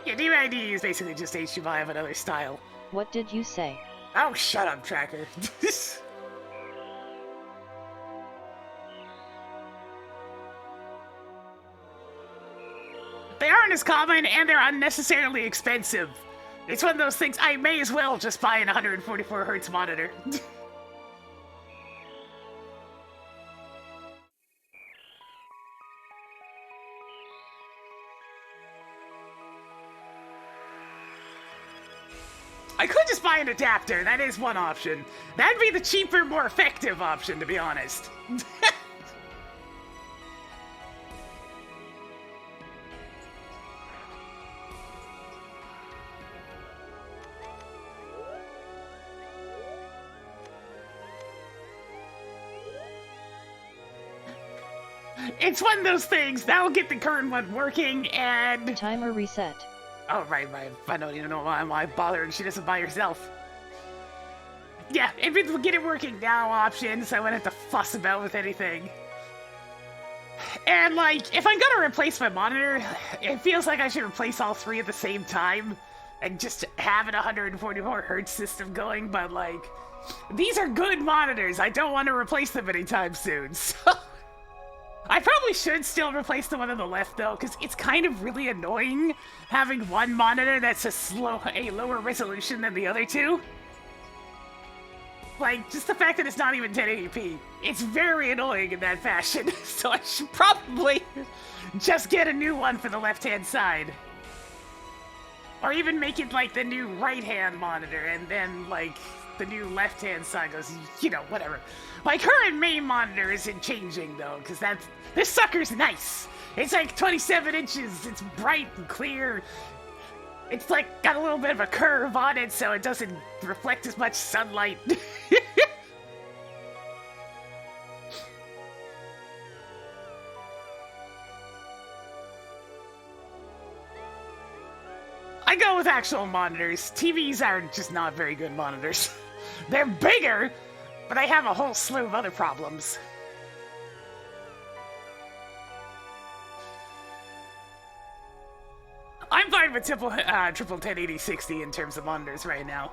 Yeah, DMID is basically just HDMI of another style. What did you say? Oh, shut up, Tracker. They aren't as common, and they're unnecessarily expensive. It's one of those things, I may as well just buy an 144Hz monitor. I could just buy an adapter, that is one option. That'd be the cheaper, more effective option, to be honest. It's one of those things, that'll get the current one working, and... Timer reset. Oh, right. I don't even know why I'm bothering. She doesn't buy herself. Yeah, if it will get it working now option, so I wouldn't have to fuss about with anything. And, like, if I'm gonna replace my monitor, it feels like I should replace all three at the same time, and just have an 144Hz system going, but, like, these are good monitors. I don't want to replace them anytime soon, so... I probably should still replace the one on the left, though, because it's kind of really annoying having one monitor that's a lower resolution than the other two. Like, just the fact that it's not even 1080p. It's very annoying in that fashion, so I should probably just get a new one for the left-hand side. Or even make it, like, the new right-hand monitor, and then, like, the new left-hand side goes, you know, whatever. My current main monitor isn't changing, though, because this sucker's nice. It's like 27 inches, it's bright and clear. It's like got a little bit of a curve on it, so it doesn't reflect as much sunlight. I go with actual monitors. TVs are just not very good monitors. They're bigger, but they have a whole slew of other problems. I'm fine with triple 1080-60 in terms of monitors right now.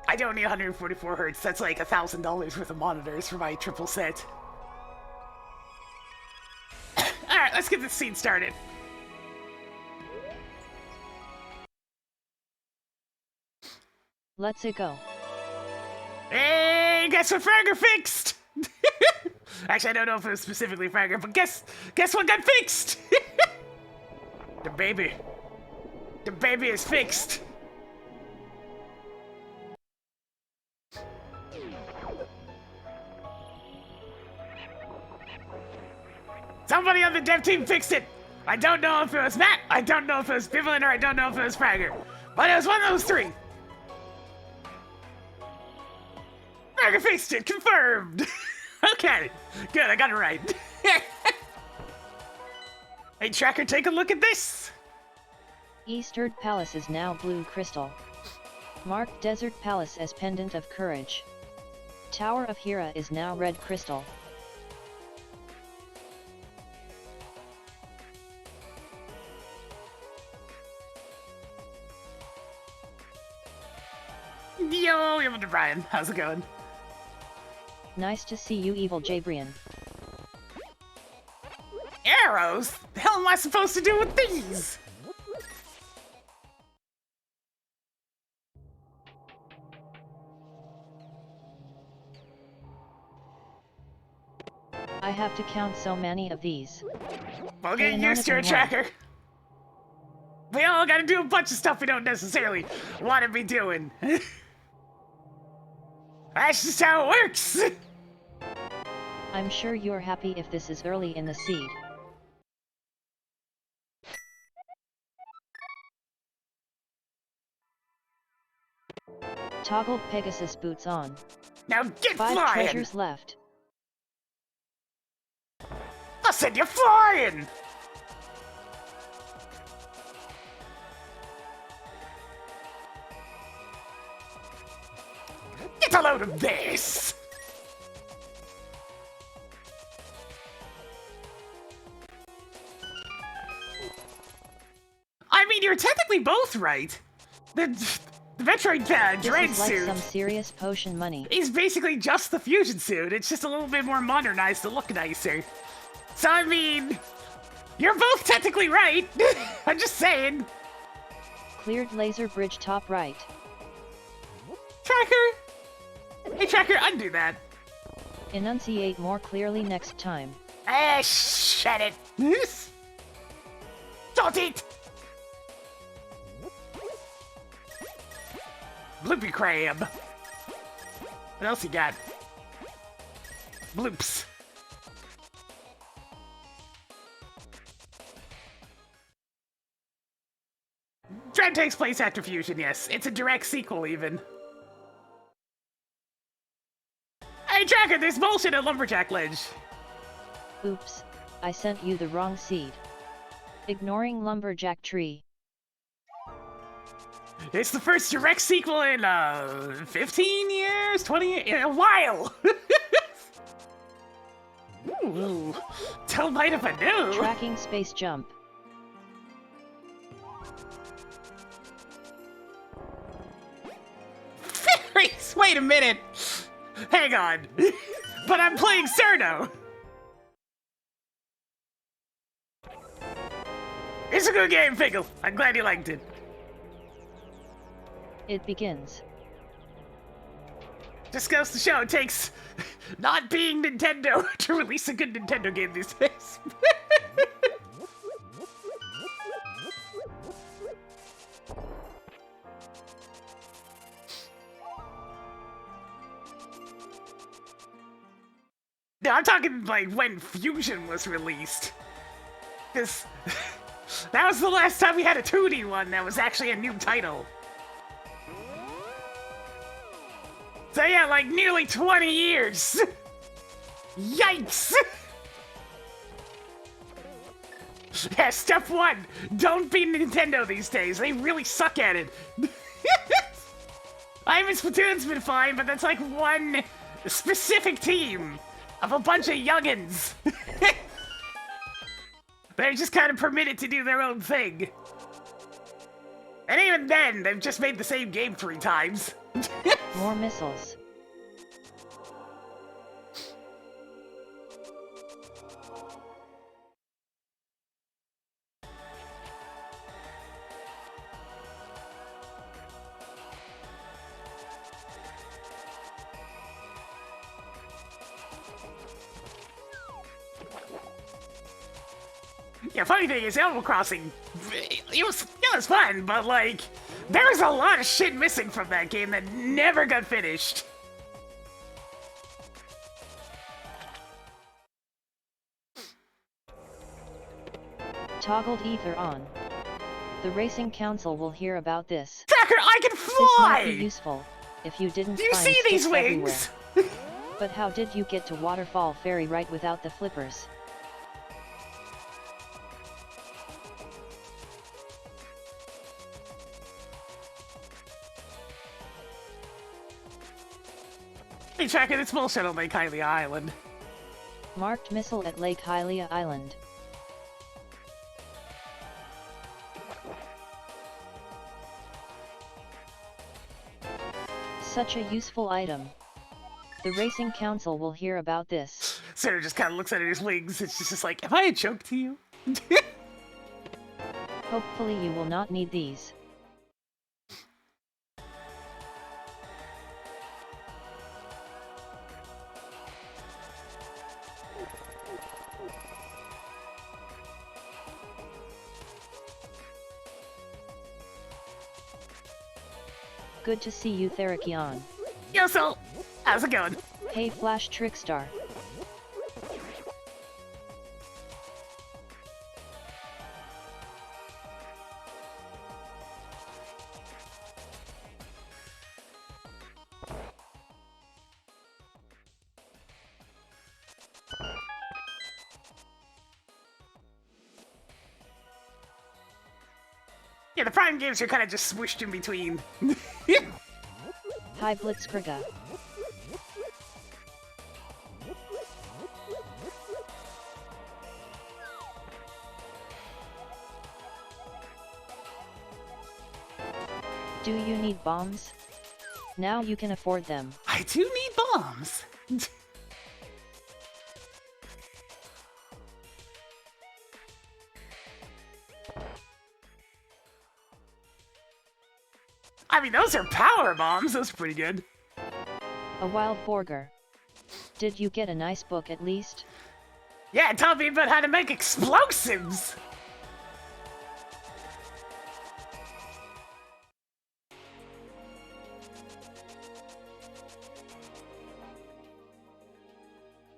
I don't need 144Hz. That's like $1,000 worth of monitors for my triple set. Alright, let's get this scene started. Let's go. Hey, guess what Fragger fixed? Actually, I don't know if it was specifically Fragger, but guess what got fixed? The baby is fixed. Somebody on the dev team fixed it. I don't know if it was Matt, I don't know if it was Bivalent, or I don't know if it was Fragger, but it was one of those three. Fragger fixed it, confirmed. Okay, good, I got it right. Hey, Tracker, take a look at this. Eastern Palace is now blue crystal. Mark Desert Palace as pendant of courage. Tower of Hera is now red crystal. Yo, Evil Brian, how's it going? Nice to see you, Evil Jabrian. Arrows? The hell am I supposed to do with these? I have to count so many of these. We'll get used to it, Tracker. We all gotta do a bunch of stuff we don't necessarily want to be doing. That's just how it works! I'm sure you're happy if this is early in the seed. Toggle Pegasus boots on. Now get 5 flying! treasures left. I said you're flying! Get a load of this! mean, you're technically both right. The Metroid Dread This is like suit some serious potion money. is basically just the fusion suit. It's just a little bit more modernized to look nicer. So, I mean, you're both technically right. I'm just saying. Cleared laser bridge top right. Tracker? Hey, Tracker, undo that. Enunciate more clearly next time. Shut it. Don't eat. Bloopy crab. What else you got? Bloops. Dread takes place after Fusion, yes. It's a direct sequel, even. Hey, Tracker, there's bullshit at Lumberjack Ledge. Oops, I sent you the wrong seed. Ignoring lumberjack tree. It's the first direct sequel in, 15 years? 20 years? A while! Ooh, tell might if I knew. Tracking space jump. Fairies! Wait a minute! Hang on. But I'm playing Cerno! It's a good game, Pickle. I'm glad you liked it. It begins. Just goes to show it takes not being Nintendo to release a good Nintendo game these days. No, I'm talking like when Fusion was released. Because that was the last time we had a 2D one that was actually a new title. So yeah, like nearly 20 years! Yikes! Yeah, step one, don't be Nintendo these days. They really suck at it. I mean, Splatoon's been fine, but that's like one specific team of a bunch of youngins. They're just kind of permitted to do their own thing. And even then, they've just made the same game 3 times. More missiles. Yeah, funny thing is, Animal Crossing, it was fun, but like, there was a lot of shit missing from that game that never got finished. Toggled ether on. The Racing Council will hear about this. Tracker, I can This might be fly! useful, if you didn't Do you find see these sticks wings? everywhere. But how did you get to Waterfall Ferry right without the flippers? Hey, Tracker, it's bullshit on Lake Hylia Island. Marked missile at Lake Hylia Island. Such a useful item. The Racing Council will hear about this. Sarah just kind of looks at his wings. It's just like, am I a joke to you? Hopefully you will not need these. Good to see you, Therakion. Yo, Soul! How's it going? Hey, Flash Trickstar. Yeah, the Prime games are kind of just smooshed in between. Hi, Blitzkriga. Do you need bombs? Now you can afford them. I do need bombs. I mean, those are power bombs. Those are pretty good. A wild burger. Did you get a nice book at least? Yeah, it taught me about how to make explosives.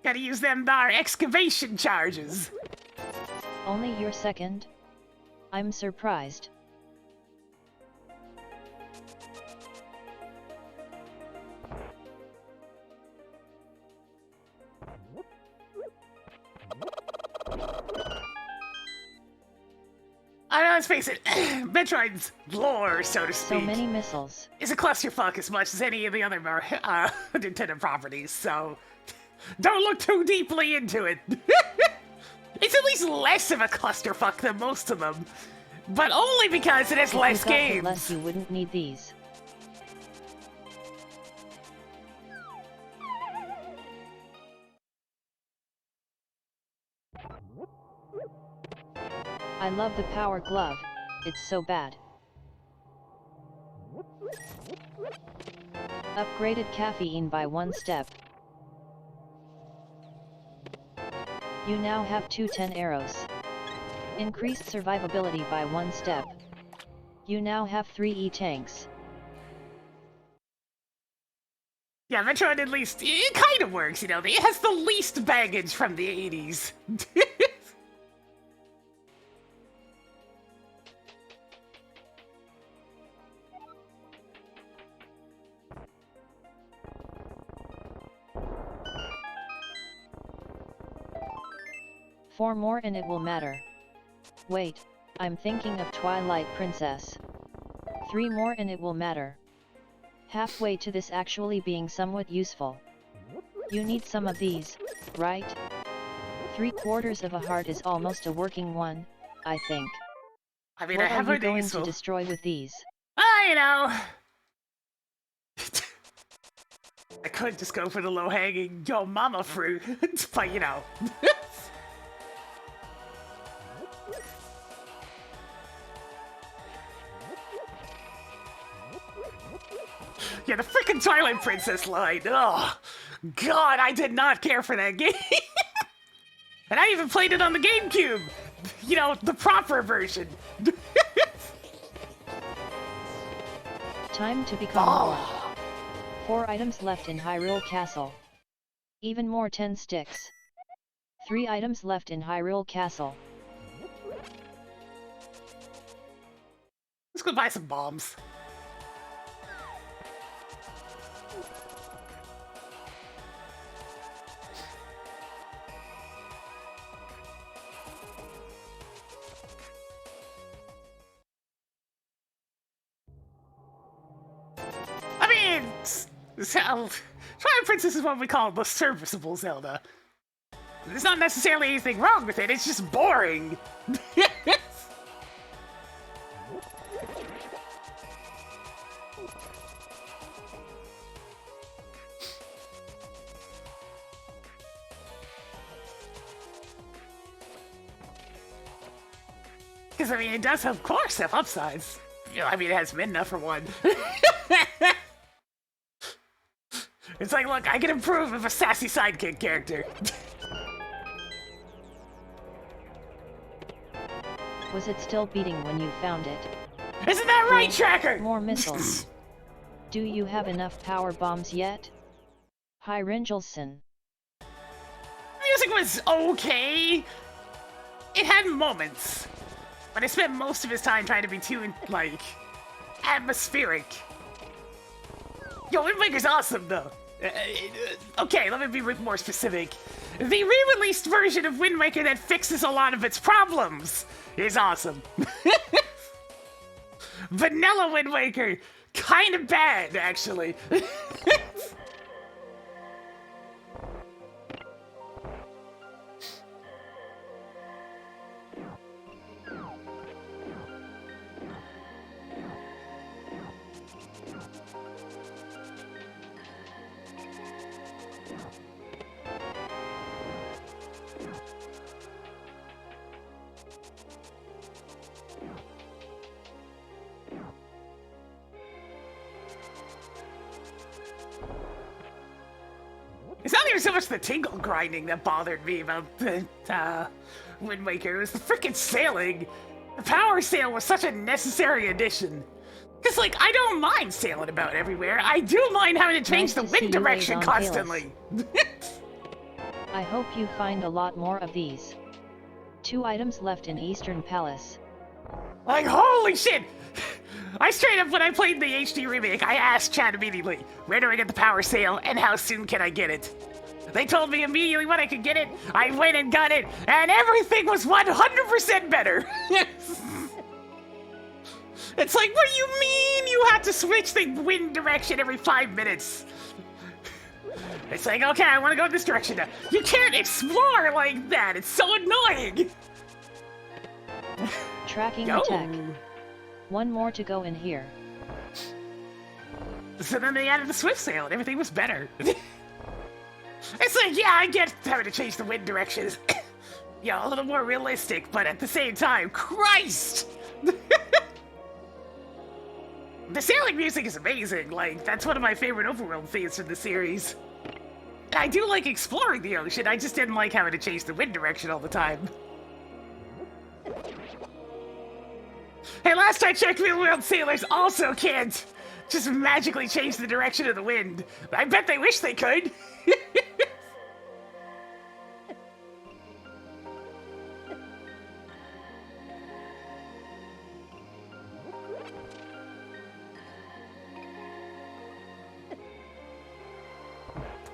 Gotta use them dar excavation charges. Only your second? I'm surprised. I know, let's face it, Metroid's lore, so to speak, So many missiles. is a clusterfuck as much as any of the other Nintendo properties, so don't look too deeply into it. It's at least less of a clusterfuck than most of them, but only because it has If less you got the games. less, you wouldn't need these. I love the power glove, it's so bad. Upgraded caffeine by 1 step. You now have 210 arrows. Increased survivability by 1 step. You now have 3 E-tanks. Yeah, Metroid at least, it kind of works, you know, it has the least baggage from the 80s. Four more and it will matter. Wait, I'm thinking of Twilight Princess. 3 more and it will matter. Halfway to this actually being somewhat useful. You need some of these, right? 3/4 of a heart is almost a working one, I think. I mean, What I have are you ideas, going to so... destroy with these? You know... I could just go for the low-hanging yo mama fruit, but you know... Yeah, the freaking Twilight Princess line. Oh, God, I did not care for that game. And I even played it on the GameCube. You know, the proper version. Time to become more. 4 items left in Hyrule Castle. Even more 10 sticks. 3 items left in Hyrule Castle. Let's go buy some bombs. I mean, Twilight Princess is what we call the serviceable Zelda. There's not necessarily anything wrong with it, it's just boring. Because, I mean, it does, of course, have upsides. You know, I mean, it has Midna for one. It's like, look, I can improve with a sassy sidekick character. Was it still beating when you found it? Isn't that right, Tracker? More missiles. Do you have enough power bombs yet? Hi Ringelson. Music was okay. It had moments. But I spent most of his time trying to be too, like, atmospheric. Yo, Wind Waker's awesome, though. Okay, let me be more specific. The re-released version of Wind Waker that fixes a lot of its problems is awesome. Vanilla Wind Waker, kind of bad, actually. It's not even so much the tingle grinding that bothered me about the Wind Waker. It was the freaking sailing. The power sail was such a necessary addition. Because, like, I don't mind sailing about everywhere. I do mind having to change the wind direction constantly. I hope you find a lot more of these. 2 items left in Eastern Palace. Like, holy shit! I straight up, when I played the HD remake, I asked chat immediately, where do I get the power sail and how soon can I get it? They told me immediately when I could get it, I went and got it, and everything was 100% better! It's like, what do you mean you have to switch the wind direction every 5 minutes? It's like, okay, I want to go in this direction now. You can't explore like that, it's so annoying! Tracking the tech. 1 more to go in here. So then they added the swift sail and everything was better. It's like, yeah, I get having to change the wind directions. Yeah, a little more realistic, but at the same time, Christ! The sailing music is amazing, like, that's one of my favorite overworld themes in the series. I do like exploring the ocean, I just didn't like having to change the wind direction all the time. Hey, last I checked, real world sailors also can't just magically change the direction of the wind. I bet they wish they could.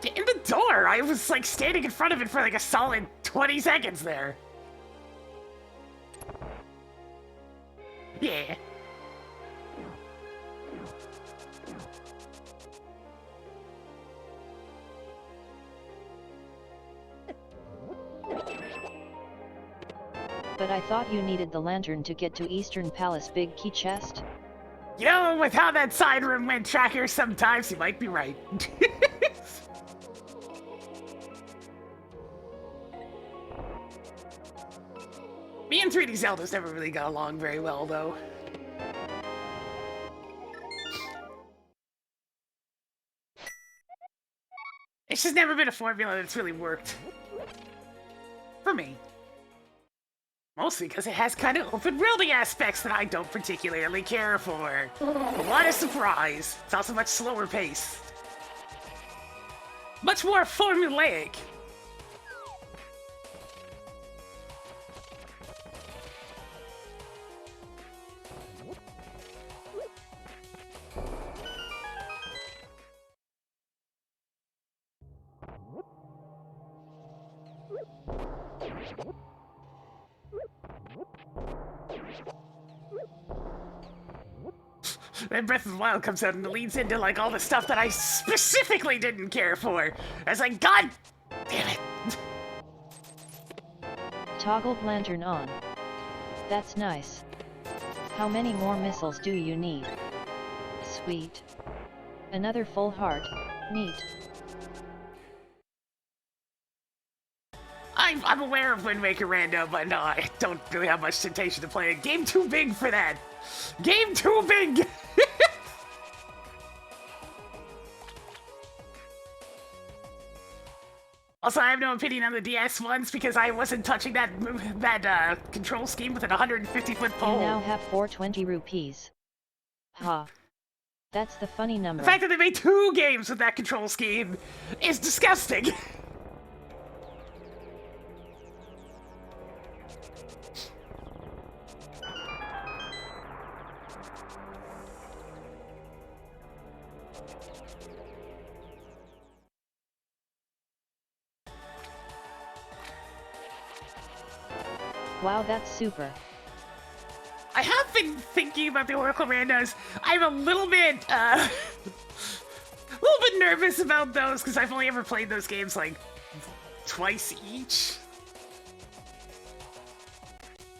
Get in the door! I was like standing in front of it for like a solid 20 seconds there. Yeah. But I thought you needed the lantern to get to Eastern Palace big key chest? You know, with how that side room went tracker sometimes, you might be right. Me and 3D Zelda's never really got along very well, though. It's just never been a formula that's really worked. For me. Mostly because it has kind of open-worlding aspects that I don't particularly care for. But what a surprise! It's also much slower pace. Much more formulaic. Then Breath of the Wild comes out and it leads into like all the stuff that I specifically didn't care for. I was like, God damn it. Toggled lantern on. That's nice. How many more missiles do you need? Sweet. Another full heart. Neat. I'm aware of Wind Waker Rando, but no, I don't really have much temptation to play it. Game too big for that. Game too big! Also, I have no opinion on the DS ones because I wasn't touching that control scheme with an 150-foot pole. You now have 420 rupees. Ha. That's the funny number. The fact that they made 2 games with that control scheme is disgusting. Wow, that's super. I have been thinking about the Oracle Randos. I'm a little bit nervous about those because I've only ever played those games like twice each.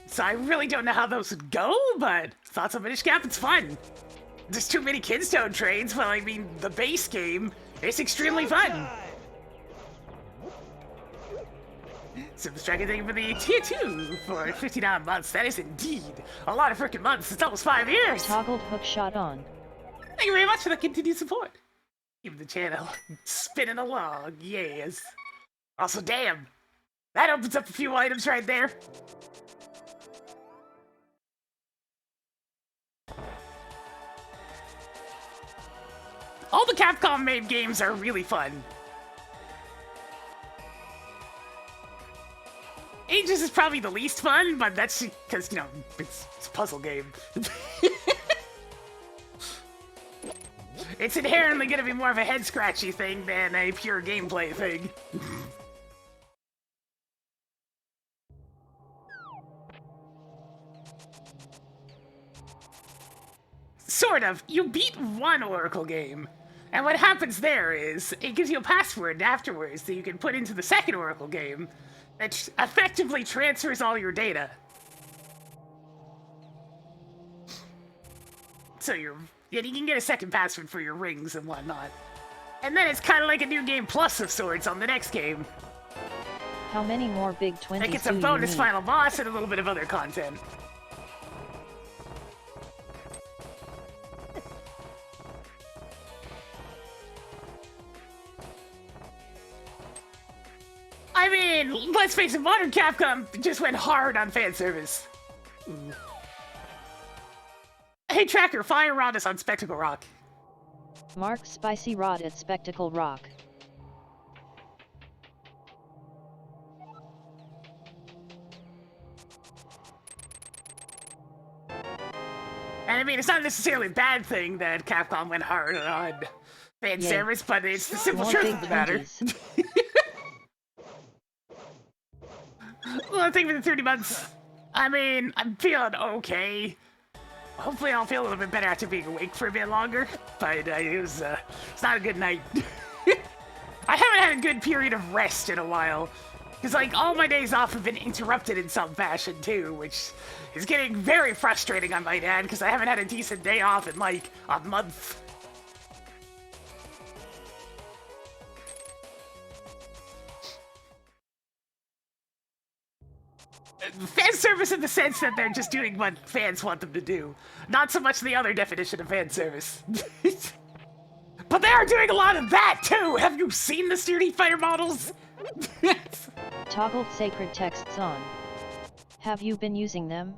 So I really don't know how those would go, but thoughts on Minish Cap, it's fun. There's too many Kidstone trades, but I mean, the base game is extremely fun. Subtracting thing for the tier 2 for 59 months. That is indeed a lot of freaking months. It's almost 5 years. Toggled hookshot on. Thank you very much for the continued support. Keep the channel spinning along. Yes. Also, damn. That opens up a few items right there. All the Capcom made games are really fun. Ages is probably the least fun, but that's because, you know, it's a puzzle game. It's inherently going to be more of a head-scratchy thing than a pure gameplay thing. Sort of. You beat one Oracle game. And what happens there is, it gives you a password afterwards that you can put into the second Oracle game that effectively transfers all your data. So you can get a second password for your rings and whatnot. And then it's kind of like a new game plus of sorts on the next game. How many more big 20s like it's a bonus final boss and a little bit of other content. I mean, let's face it, modern Capcom just went hard on fan service. Hey Tracker, fire rod us on Spectacle Rock. Mark Spicy Rod at Spectacle Rock. And I mean, it's not necessarily a bad thing that Capcom went hard on fan service, but it's the simple truth of the matter. Well, I think for the 30 months, I mean, I'm feeling okay. Hopefully I'll feel a little bit better after being awake for a bit longer, but it's not a good night. I haven't had a good period of rest in a while, because like all my days off have been interrupted in some fashion too, which is getting very frustrating, I might add, because I haven't had a decent day off in like a month. Fan service in the sense that they're just doing what fans want them to do. Not so much the other definition of fan service. But they are doing a lot of that too! Have you seen the Street Fighter models? Toggled sacred texts on. Have you been using them?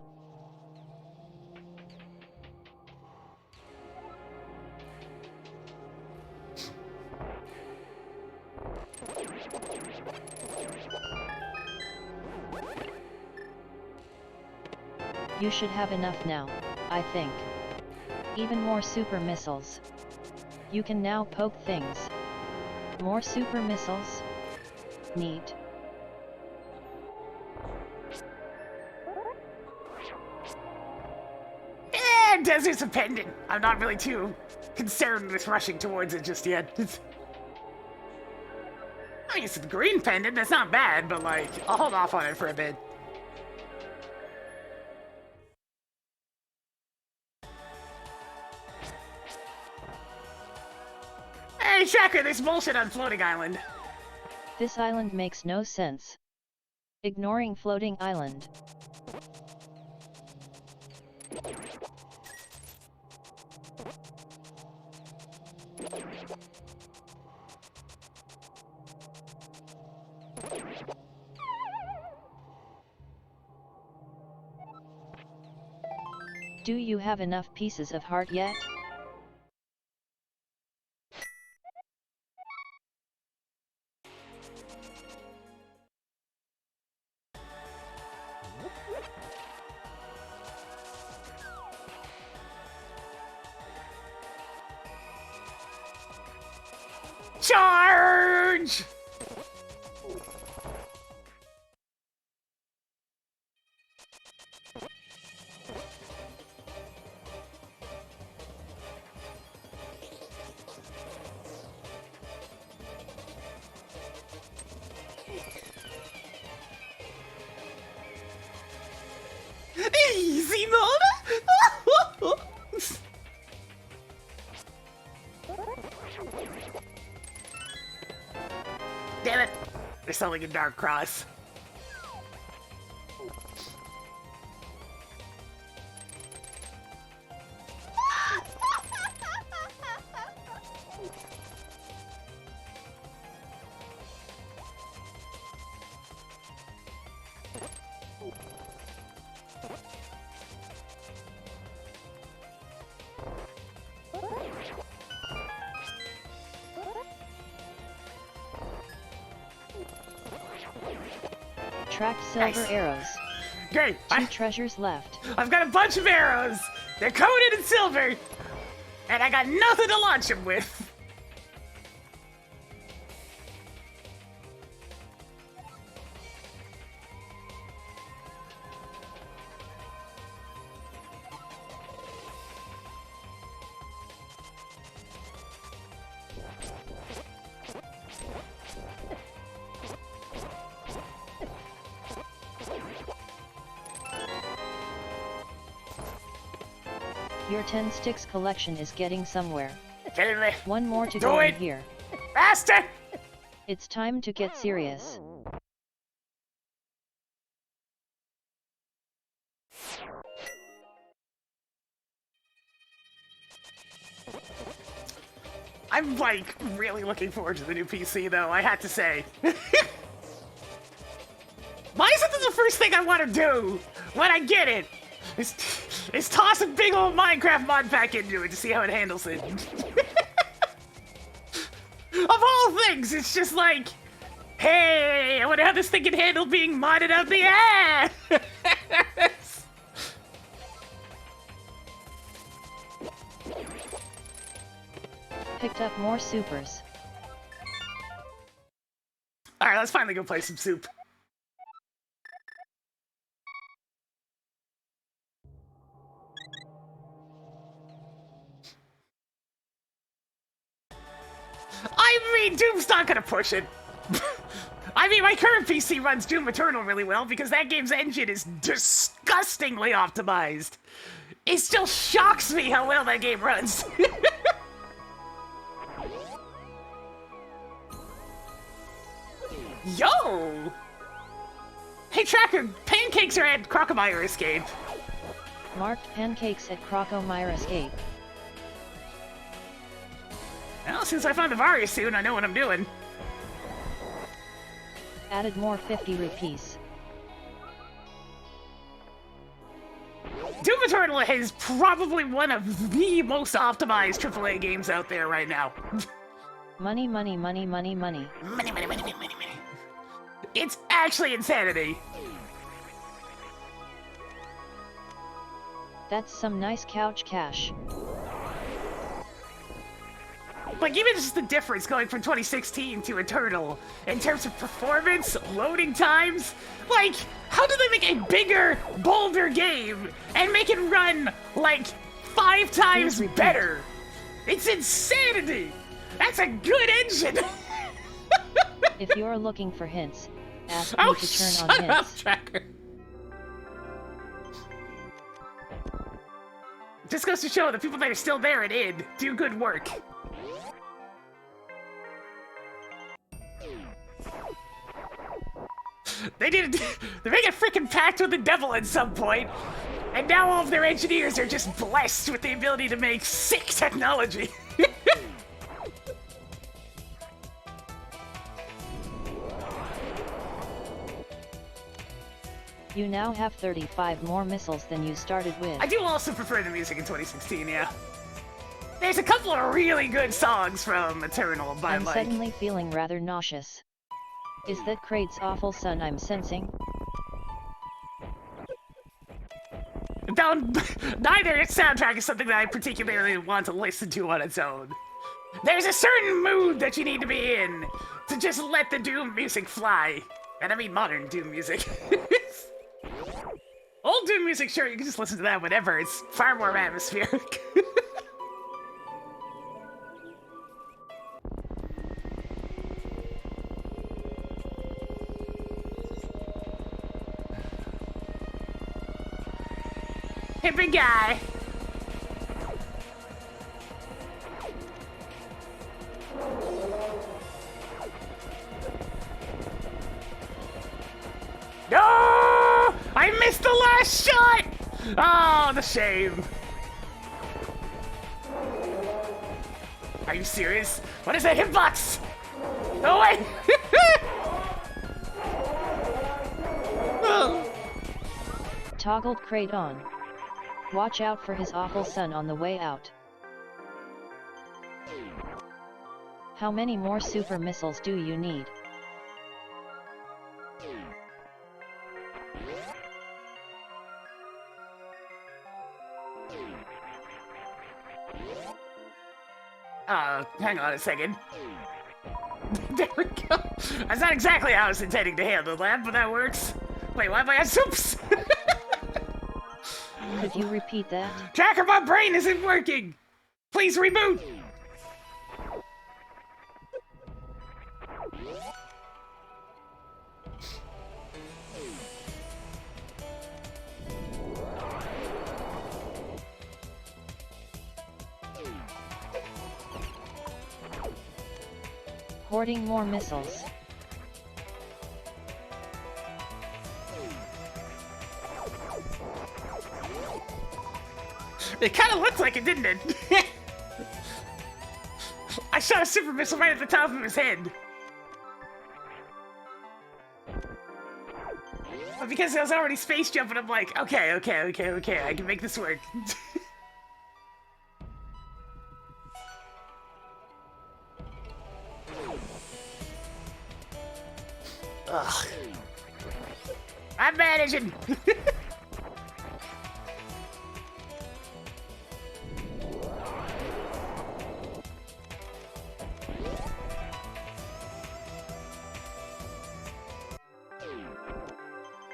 You should have enough now, I think. Even more super missiles. You can now poke things. More super missiles? Neat. And Desert's a pendant. I'm not really too concerned with rushing towards it just yet. I mean, it's a green pendant, that's not bad, but like, I'll hold off on it for a bit. Hey, Tracker, there's bullshit on Floating Island. This island makes no sense. Ignoring Floating Island. Do you have enough pieces of heart yet? Charge! Easy mode! Damn it! They're selling a Dark Cross. Tracked silver Nice. arrows. Great. 2 treasures left. I've got a bunch of arrows. They're coated in silver. And I got nothing to launch them with. Your 10 sticks collection is getting somewhere. Kidding me? One more to Do go in it. here. Faster! It's time to get serious. I'm like really looking forward to the new PC though, I had to say. Why is it the first thing I want to do when I get it? Is toss a big old Minecraft mod pack into it to see how it handles it. Of all things, it's just like, hey, I wonder how this thing can handle being modded out the ass. Picked up more supers. Alright, let's finally go play some soup. I mean, Doom's not gonna push it. I mean, my current PC runs Doom Eternal really well because that game's engine is disgustingly optimized. It still shocks me how well that game runs. Yo! Hey, Tracker, pancakes are at Crocomire Escape. Marked pancakes at Crocomire Escape. Well, since I find the Varia soon, I know what I'm doing. Added more 50 rupees. Doom Eternal is probably one of the most optimized AAA games out there right now. Money, money, money, money, money. Money, money, money, money, money, money. It's actually insanity. That's some nice couch cash. Like, even just the difference going from 2016 to Eternal, in terms of performance, loading times, like, how do they make a bigger, bolder game and make it run, like, 5 times better? It's insanity! That's a good engine! If you're looking for hints, ask Oh, me to turn shut on up, hints. Tracker. Just goes to show the people that are still there at id do good work. They make a freaking pact with the devil at some point, and now all of their engineers are just blessed with the ability to make sick technology. You now have 35 more missiles than you started with. I do also prefer the music in 2016, yeah. There's a couple of really good songs from Eternal, but I'm like... suddenly feeling rather nauseous. Is that Kraid's awful son I'm sensing? Neither soundtrack is something that I particularly want to listen to on its own. There's a certain mood that you need to be in to just let the Doom music fly. And I mean modern Doom music. Old Doom music, sure, you can just listen to that whenever. It's far more atmospheric. Hey, big guy. No! I missed the last shot! Oh, the shame. Are you serious? What is that hitbox? No way! Toggled Kraid on. Watch out for his awful son on the way out. How many more super missiles do you need? Hang on a second. There we go. That's not exactly how I was intending to handle that, but that works. Wait, why am I at soups? Could you repeat that? Tracker, my brain isn't working! Please reboot! Hoarding more missiles. It kind of looked like it, didn't it? I shot a super missile right at the top of his head. But because I was already space jumping, I'm like, okay, I can make this work. Ugh. I'm managing!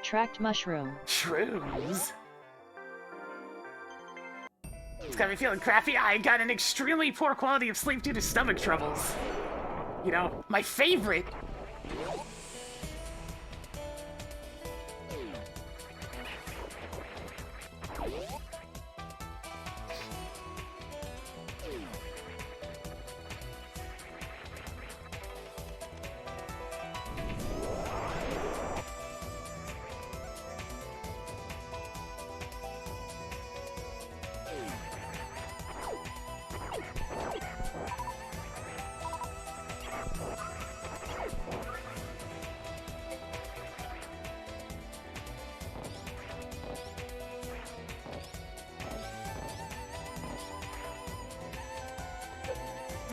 Tracked mushroom. Shrooms? It's got me feeling crappy. I got an extremely poor quality of sleep due to stomach troubles. You know, my favorite.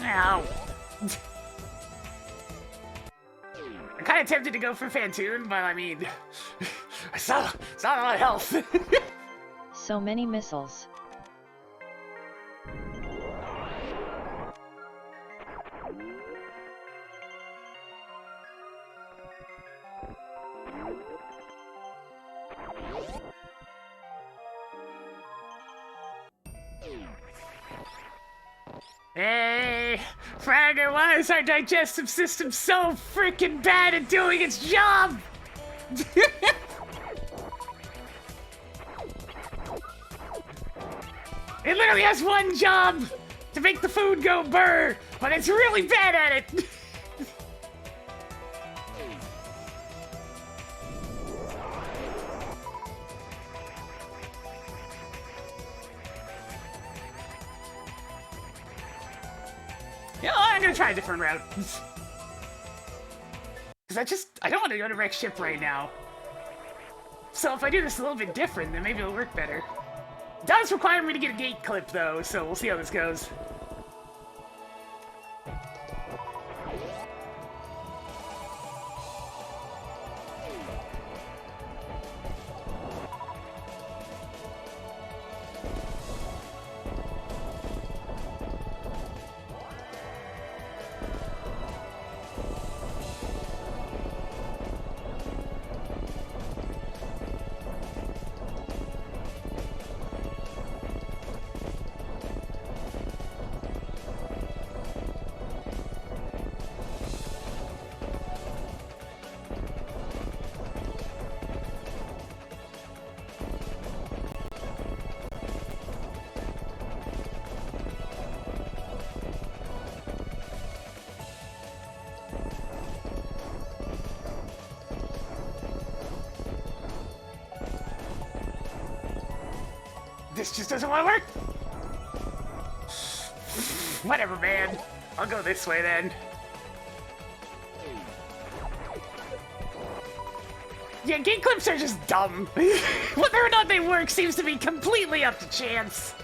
Ow. I'm kind of tempted to go for Fantoon, but I mean, it's not a lot of health. So many missiles. Hey, Fragger, why is our digestive system so freaking bad at doing its job? It literally has one job, to make the food go burr, but it's really bad at it. You know, I'm gonna try a different route. Because I don't want to go to Rex ship right now. So if I do this a little bit different, then maybe it'll work better. It does require me to get a gate clip though, so we'll see how this goes. This just doesn't want to work! Whatever, man. I'll go this way, then. Yeah, gate clips are just dumb. Whether or not they work seems to be completely up to chance.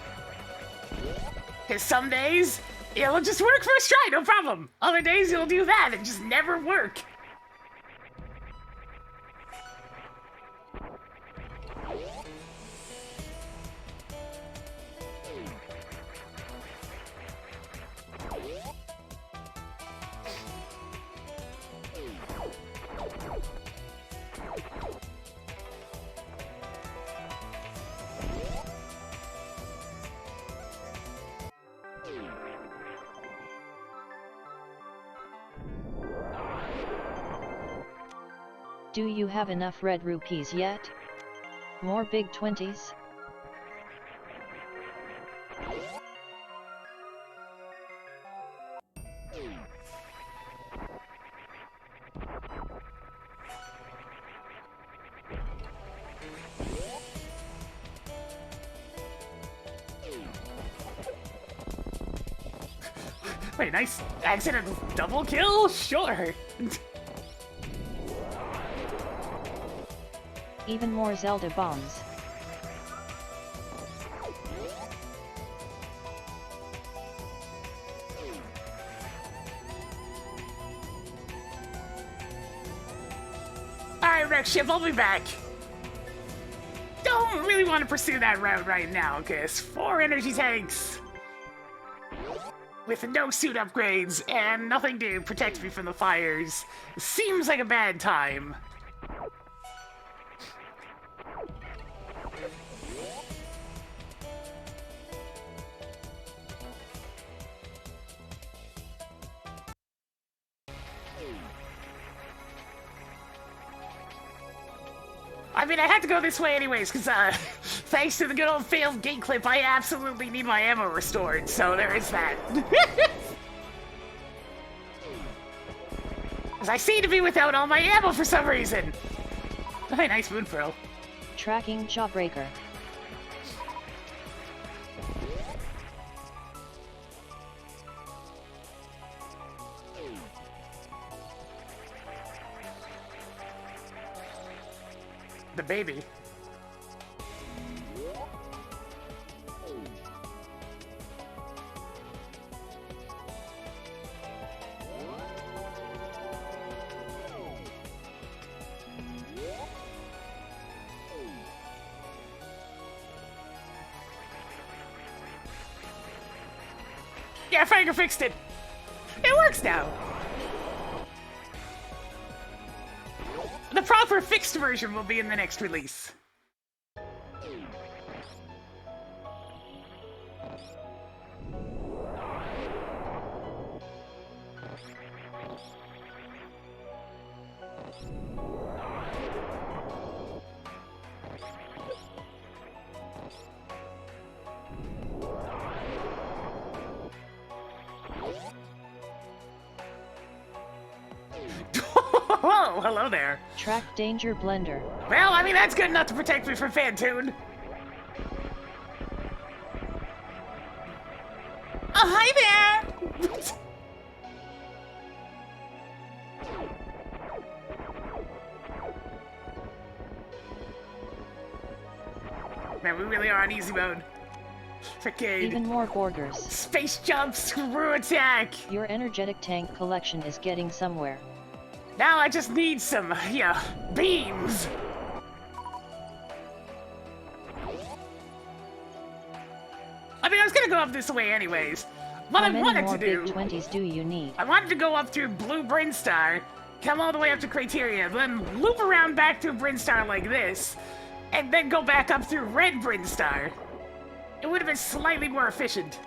Because some days, it'll just work first try, no problem. Other days, it'll do that and just never work. Do you have enough red rupees yet? More big 20s? Wait, nice accidental double kill? Sure. Even more Zelda bombs. Alright, Wreck Ship, I'll be back. Don't really want to pursue that route right now, because 4 energy tanks with no suit upgrades and nothing to protect me from the fires seems like a bad time. I mean, I had to go this way anyways, because, thanks to the good old failed gate clip, I absolutely need my ammo restored, so there is that. Because I seem to be without all my ammo for some reason. Hey, nice moon pearl. Tracking Jawbreaker. The baby. Yeah, Finger fixed it. It works now. The proper fixed version will be in the next release. Whoa, hello there. Track Danger Blender. Well, I mean, that's good enough to protect me from Fantoon. Oh, hi there! Man, we really are on easy mode. Frickin'. Even more Borgers. Space jump, screw attack! Your energetic tank collection is getting somewhere. Now I just need some, beams! I mean, I was gonna go up this way anyways. What How I many wanted more to do... big 20s do you need? I wanted to go up through Blue Brinstar, come all the way up to Criteria, then loop around back through Brinstar like this, and then go back up through Red Brinstar. It would have been slightly more efficient.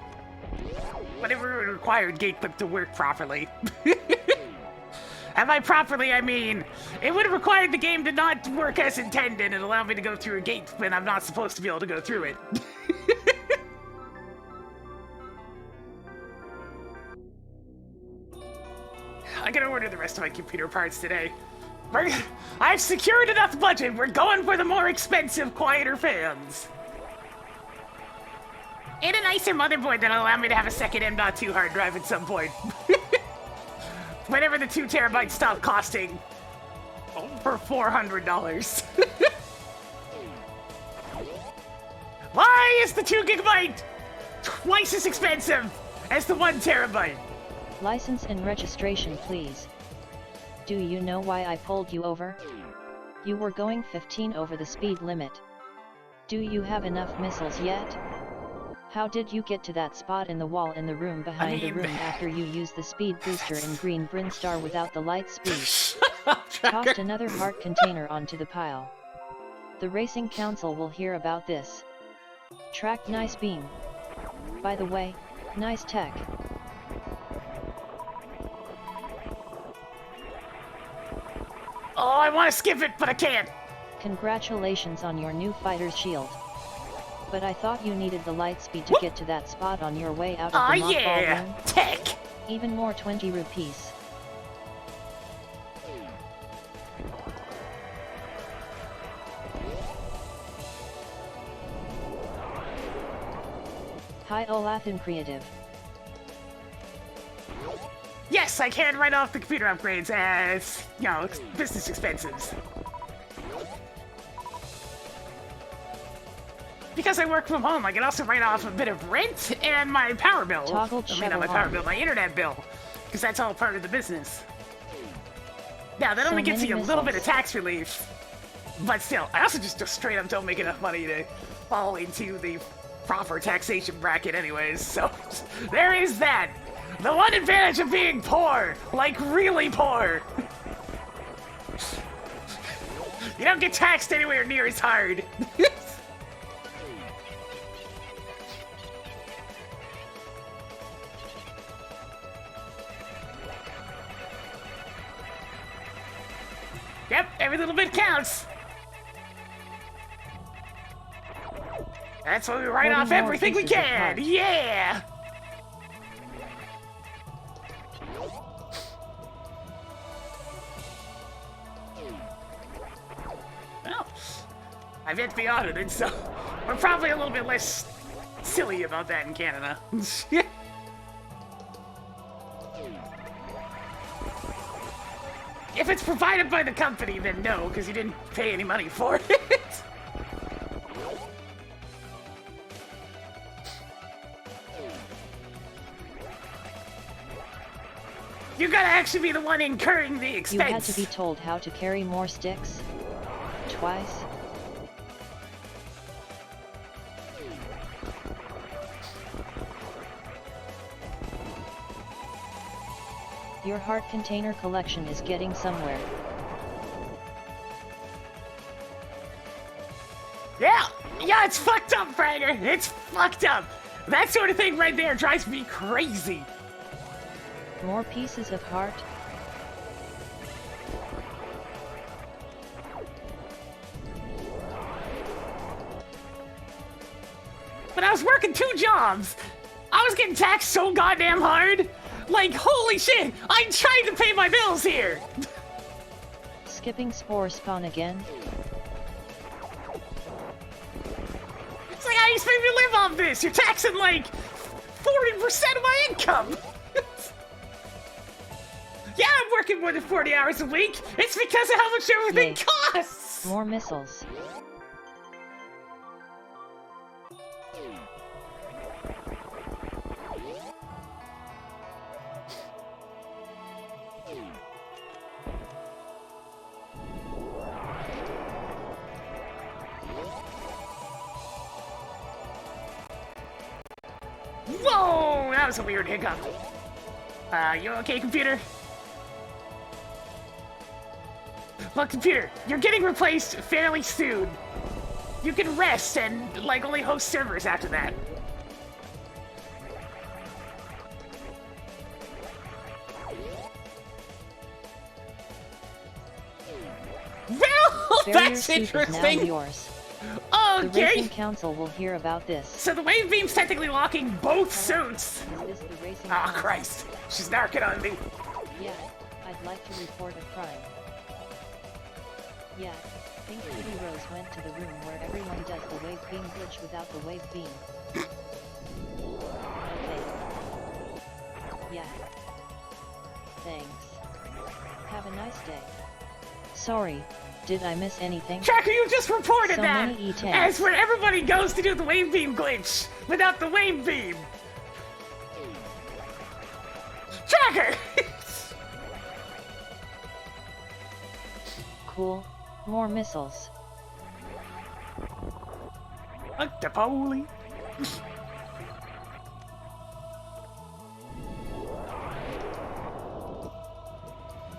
But it would have required Gateclip to work properly. And by properly, I mean, it would have required the game to not work as intended and allow me to go through a gate when I'm not supposed to be able to go through it. I gotta order the rest of my computer parts today. I've secured enough budget, we're going for the more expensive, quieter fans. And a nicer motherboard that'll allow me to have a second M.2 hard drive at some point. Whenever the 2 terabytes stop costing over $400. Why is the 2 gigabyte twice as expensive as the 1 terabyte? License and registration, please. Do you know why I pulled you over? You were going 15 over the speed limit. Do you have enough missiles yet? How did you get to that spot in the wall in the room behind the room after you used the speed booster in Green Brinstar without the light speed? Tossed another heart container onto the pile. The Racing Council will hear about this. Tracked nice beam. By the way, nice tech. Oh, I want to skip it, but I can't. Congratulations on your new fighter's shield. But I thought you needed the light speed to get to that spot on your way out of the mothball yeah, room. tech. Even more 20 rupees. Hi Olaf in Creative. Yes, I can write off the computer upgrades as, you know, business expenses. Because I work from home, I can also write off a bit of rent and my power bill. Toggled I mean, not my power bill, my internet bill. Because that's all part of the business. Now, that only gets you a little bit of tax relief. But still, I also just straight up don't make enough money to fall into the proper taxation bracket anyways, so there is that. The one advantage of being poor, like really poor. You don't get taxed anywhere near as hard. Yep, every little bit counts. That's why we write off everything we can. Yeah. Well, I've yet to be audited, so we're probably a little bit less silly about that in Canada. If it's provided by the company, then no, because you didn't pay any money for it. You gotta actually be the one incurring the expense. You had to be told how to carry more sticks? Twice? Your heart container collection is getting somewhere. Yeah, it's fucked up, Fragger. It's fucked up. That sort of thing right there drives me crazy. More pieces of heart? But I was working 2 jobs. I was getting taxed so goddamn hard. Like, holy shit, I'm trying to pay my bills here. Skipping spore spawn again? It's like, how do you expect me to live off this? You're taxing like 40% of my income. Yeah, I'm working more than 40 hours a week. It's because of how much everything costs. More missiles. Whoa, that was a weird hiccup. You okay, computer? Look, computer, you're getting replaced fairly soon. You can rest and, like, only host servers after that. Well, that's interesting. Now yours. Okay. The Racing Council will hear about this. So the wave beam's technically locking both suits. Is this the Racing Ah, Council? Christ. She's narking on me. Yeah, I'd like to report a crime. Yeah, PinkKittyRose went to the room where everyone does the wave beam glitch without the wave beam. Okay. Yeah. Thanks. Have a nice day. Sorry, did I miss anything? Tracker, you just reported So that many E10s. as when everybody goes to do the wave beam glitch without the wave beam. Tracker! Cool. More missiles. Octopoly.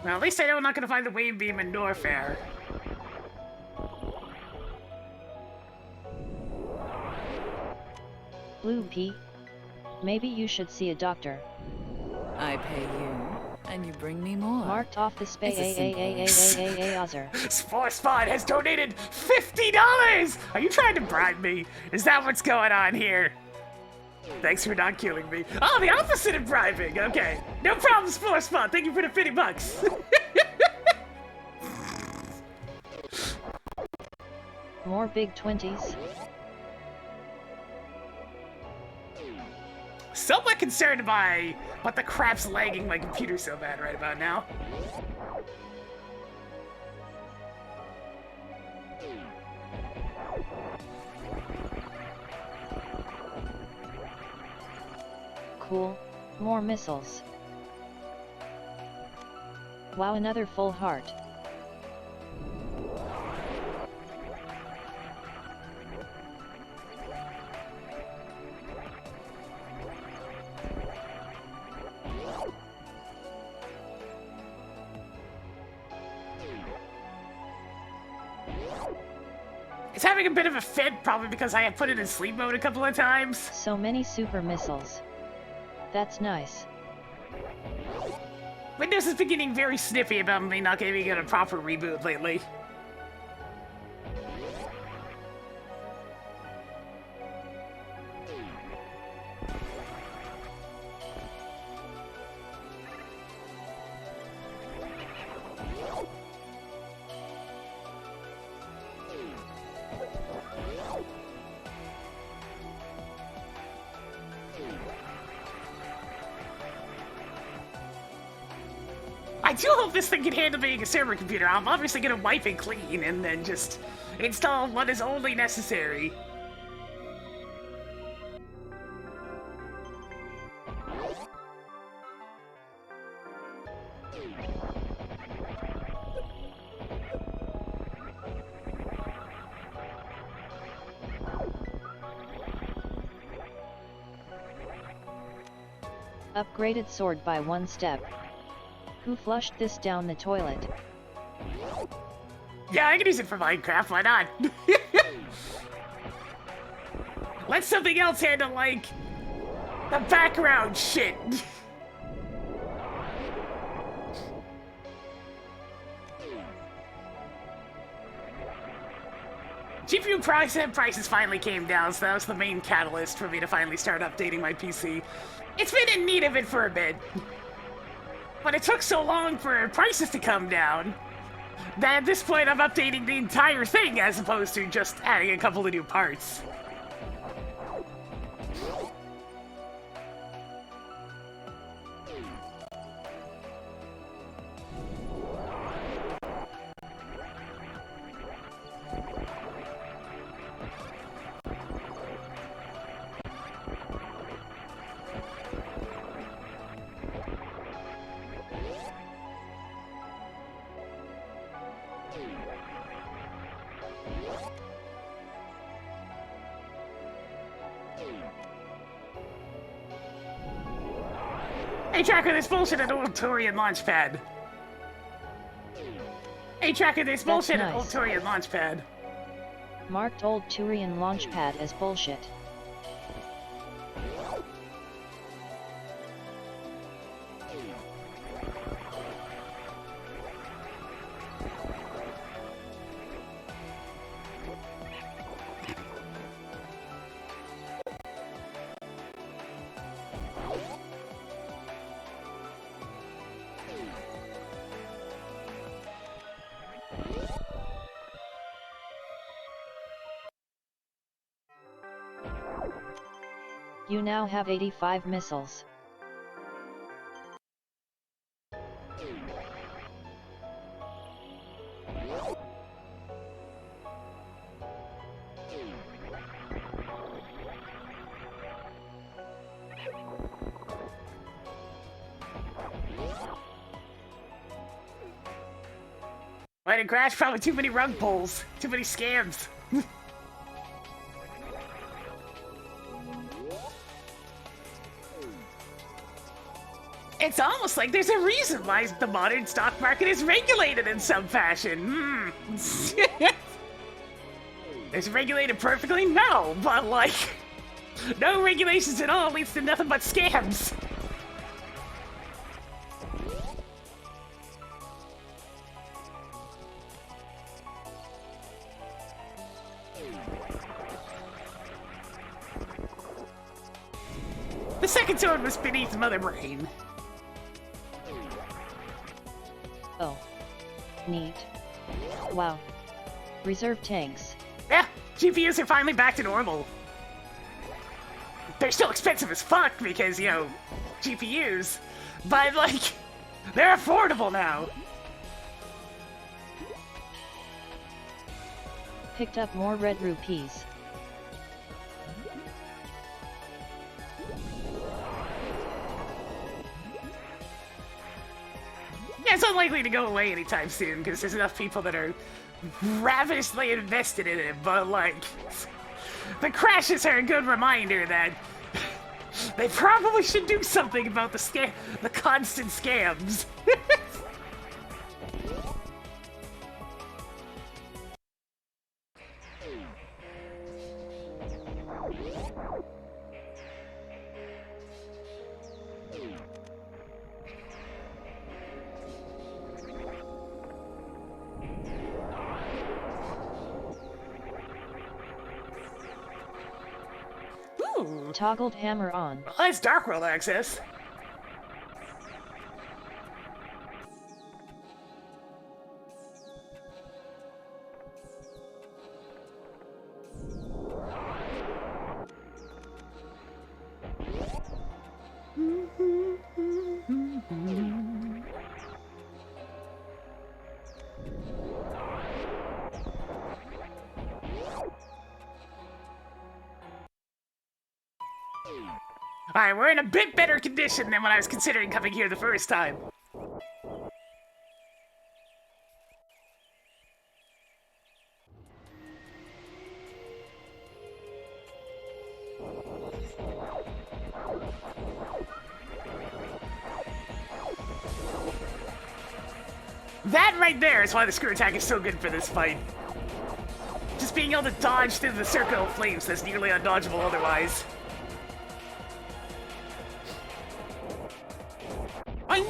Well, at least I know I'm not gonna find the wave beam in Norfair. Blue P. Maybe you should see a doctor. I pay you, and you bring me more. Marked off the Other. Spot has donated $50! Are you trying to bribe me? Is that what's going on here? Thanks for not killing me. Oh, the opposite of bribing! Okay. No problem, Spot. Thank you for the $50. More big 20s. Somewhat concerned by what the crap's lagging my computer so bad right about now. Cool. More missiles. Wow, another full heart. It's having a bit of a fit, probably because I have put it in sleep mode a couple of times. So many super missiles. That's nice. Windows is beginning very snippy about me not giving it a proper reboot lately. I do hope this thing can handle being a server computer. I'm obviously gonna wipe it clean and then just install what is only necessary. Upgraded sword by one step. Who flushed this down the toilet? Yeah, I can use it for Minecraft, why not? Let something else handle, like, the background shit. GPU prices finally came down, so that was the main catalyst for me to finally start updating my PC. It's been in need of it for a bit. But it took so long for prices to come down that at this point I'm updating the entire thing as opposed to just adding a couple of new parts. Hey, Tracker, this bullshit at Old Torian Launchpad. Hey, Tracker, this bullshit at Old Torian Launchpad. Marked Old Turian Launchpad as bullshit. You now have 85 missiles. Why did crash? Probably too many rug pulls. Too many scams. It's almost like there's a reason why the modern stock market is regulated in some fashion. Is it regulated perfectly? No, but like, no regulations at all leads to nothing but scams. The second sword was beneath Mother Brain. Oh. Neat. Wow. Reserve tanks. Yeah, GPUs are finally back to normal. They're still expensive as fuck because, you know, GPUs. But, like, they're affordable now. Picked up more red rupees. Yeah, it's unlikely to go away anytime soon because there's enough people that are ravenously invested in it, but like, the crashes are a good reminder that they probably should do something about the constant scams. Ooh. Toggled hammer on. Well, that's Dark World access. Alright, we're in a bit better condition than when I was considering coming here the first time. That right there is why the screw attack is so good for this fight. Just being able to dodge through the circle of flames that's nearly undodgeable otherwise. Bang,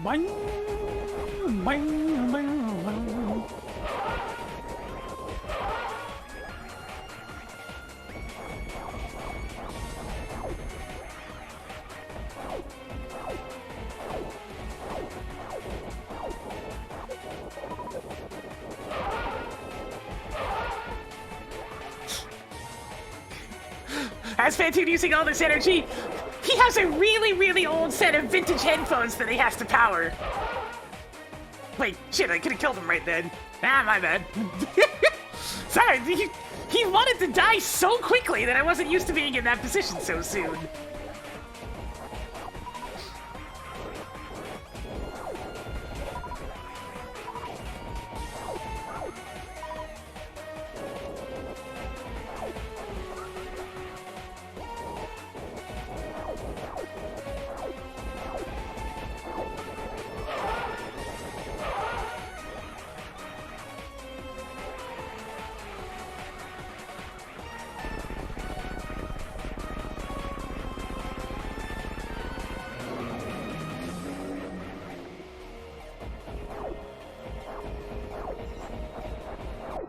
bang, bang, bang, bang, bang. As Phantoon using all this energy, he has a really, really old set of vintage headphones that he has to power. Wait, shit, I could've killed him right then. Ah, my bad. Sorry, he wanted to die so quickly that I wasn't used to being in that position so soon.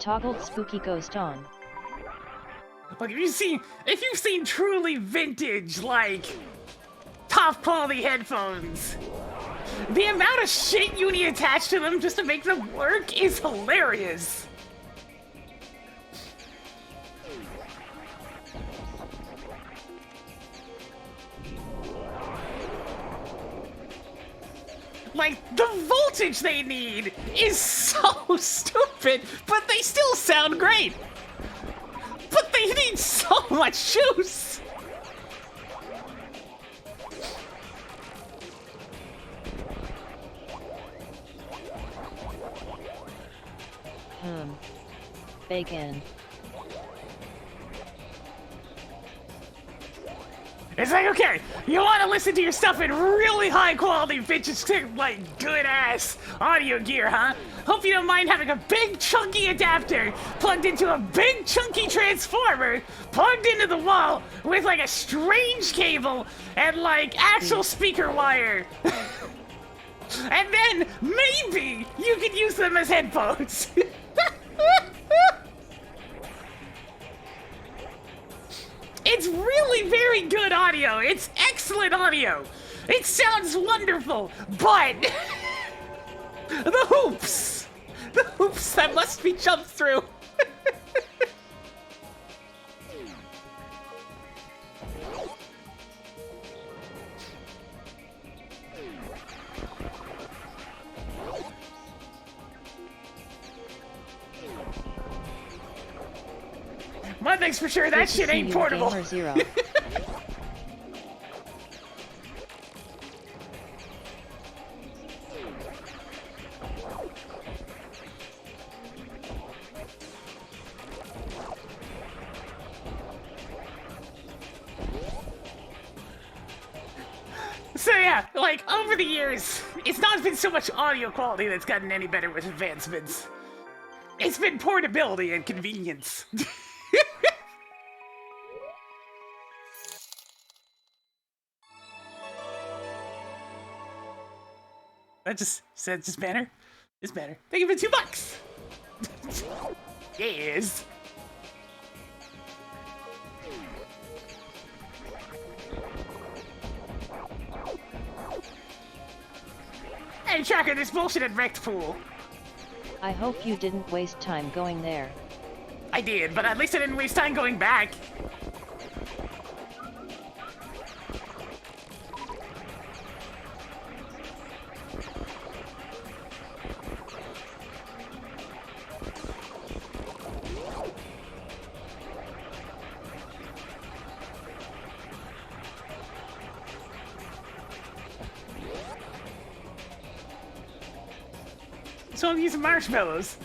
Toggled spooky ghost on. Look, if you've seen truly vintage, like, top quality headphones, the amount of shit you need attached to them just to make them work is hilarious. Like, the voltage they need is so stupid, but they still sound great. But they need so much juice. Bacon. It's like, okay, you want to listen to your stuff in really high quality, bitches, like good ass audio gear, huh? Hope you don't mind having a big chunky adapter plugged into a big chunky transformer plugged into the wall with like a strange cable and like actual speaker wire. And then maybe you could use them as headphones. It's really very good audio. It's excellent audio. It sounds wonderful, but the hoops that must be jumped through. One thing's for sure, that shit ain't portable. Zero. So yeah, like, over the years, it's not been so much audio quality that's gotten any better with advancements. It's been portability and convenience. That just said just banner. This banner. Thank you for $2. Yes. Hey, Tracker, this bullshit at Wrecked Pool. I hope you didn't waste time going there. I did, but at least I didn't waste time going back. So I'm using marshmallows.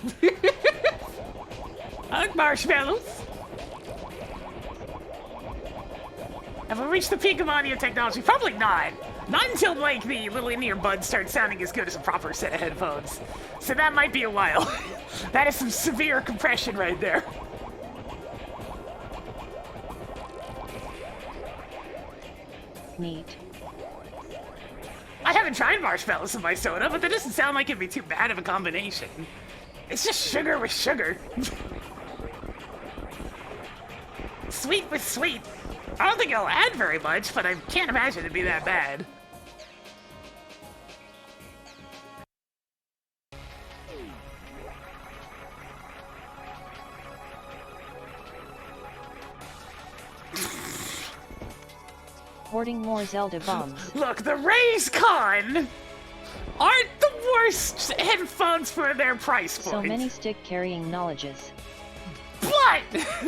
I like marshmallows. Have we reached the peak of audio technology? Probably not. Not until, like, the little in-ear buds start sounding as good as a proper set of headphones. So that might be a while. That is some severe compression right there. Neat. I haven't tried marshmallows in my soda, but that doesn't sound like it'd be too bad of a combination. It's just sugar with sugar. Sweet with sweet. I don't think it'll add very much, but I can't imagine it'd be that bad. Hoarding more Zelda bombs. Look, the Rays Con aren't the worst headphones for their price point. So many stick-carrying knowledges. But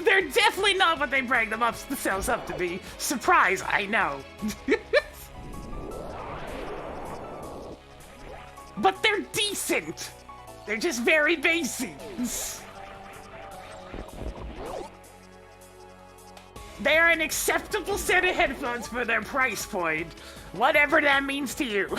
they're definitely not what they brag themselves up to be. Surprise, I know. But they're decent. They're just very basic. They are an acceptable set of headphones for their price point, whatever that means to you.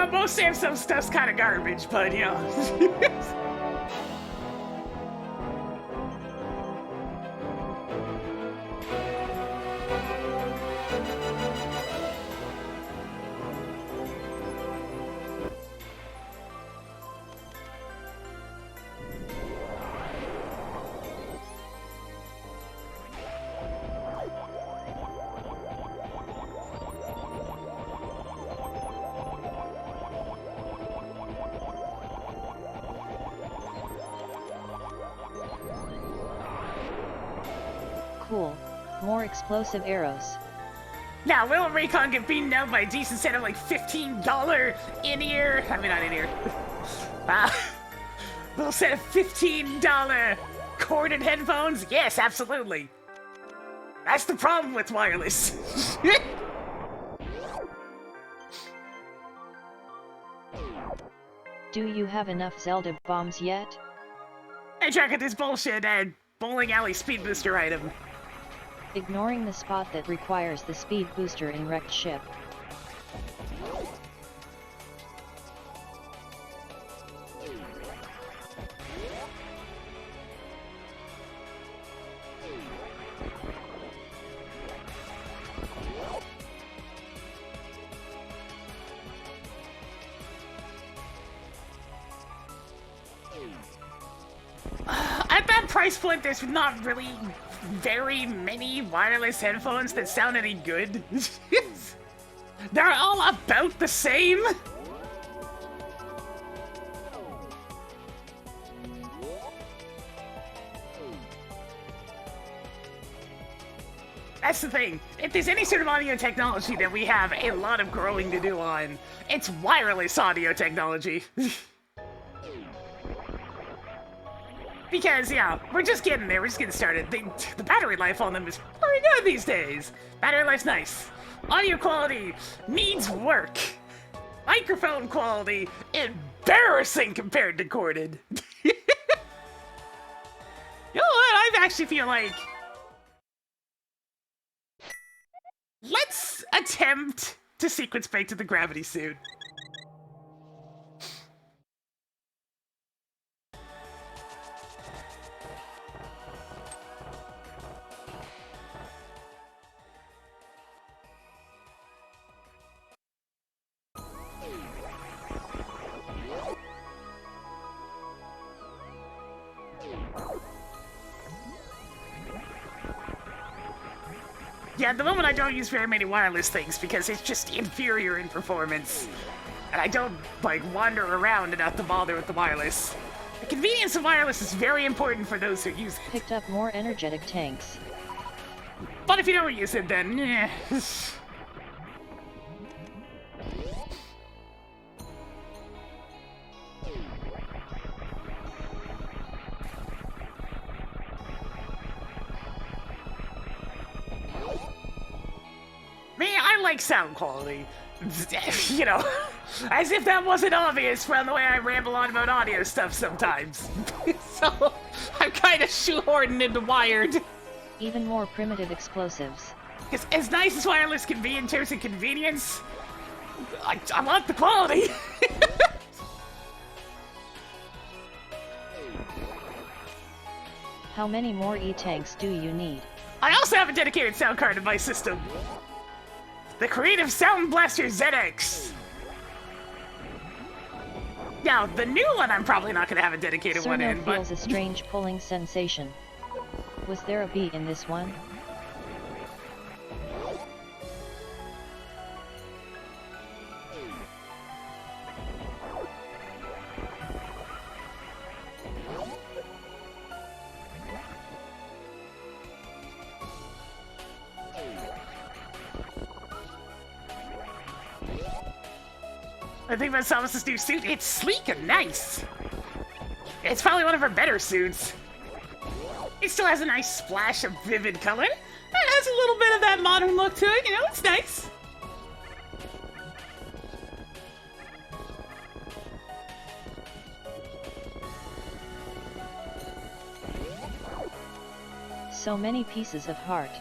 Most Samsung stuff's kind of garbage, but you know. Cool. More explosive arrows. Now, will Raycon get beaten down by a decent set of like $15 in-ear? I mean, not in-ear. Little set of $15 corded headphones? Yes, absolutely. That's the problem with wireless. Do you have enough Zelda bombs yet? I check out this bullshit bowling alley speed booster item. Ignoring the spot that requires the speed booster in wrecked ship. At that price point, there's not really very many wireless headphones that sound any good. They're all about the same. That's the thing. If there's any sort of audio technology that we have a lot of growing to do on, it's wireless audio technology. Because, yeah, we're just getting there, we're just getting started. The battery life on them is pretty good these days. Battery life's nice. Audio quality needs work. Microphone quality, embarrassing compared to corded. You know what, I actually feel like... let's attempt to sequence break to the gravity suit. Yeah, at the moment I don't use very many wireless things because it's just inferior in performance. And I don't, like, wander around enough to bother with the wireless. The convenience of wireless is very important for those who use it. Picked up more energetic tanks. But if you don't use it, then, eh. I like sound quality. You know, as if that wasn't obvious from the way I ramble on about audio stuff sometimes. So, I'm kind of shoehorning into wired. Even more primitive explosives. Because as nice as wireless can be in terms of convenience, I want the quality. How many more E-tanks do you need? I also have a dedicated sound card in my system. The Creative Sound Blaster ZX. Now, the new one I'm probably not going to have a dedicated one in, but... feels a strange pulling sensation. Was there a beat in this one? I think about Samus's new suit, it's sleek and nice. It's probably one of her better suits. It still has a nice splash of vivid color. It has a little bit of that modern look to it, you know, it's nice. So many pieces of heart.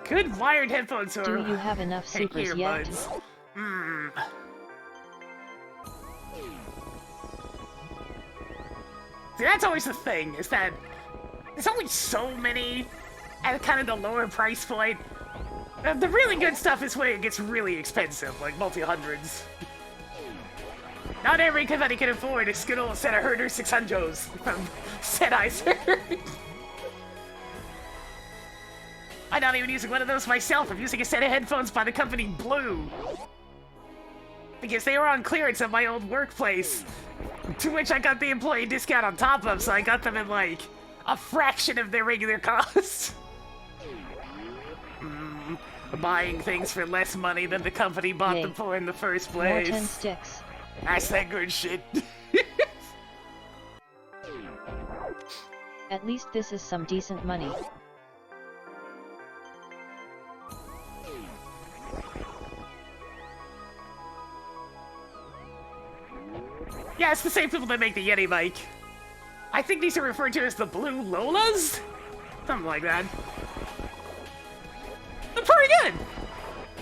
Good wired headphones are... Do you have enough supers yet? Hmm. See, that's always the thing, is that there's only so many at kind of the lower price point. The really good stuff is when it gets really expensive, like multi-hundreds. Not everybody can afford a good old set of Herder 600s from Sennheiser. I'm not even using one of those myself. I'm using a set of headphones by the company Blue. Because they were on clearance at my old workplace. To which I got the employee discount on top of, so I got them at like a fraction of their regular cost. buying things for less money than the company bought Yay. them for in the first More place. 10 sticks. That's that good shit. At least this is some decent money. Yeah, it's the same people that make the Yeti mic. I think these are referred to as the Blue Lolas? Something like that. They're pretty good!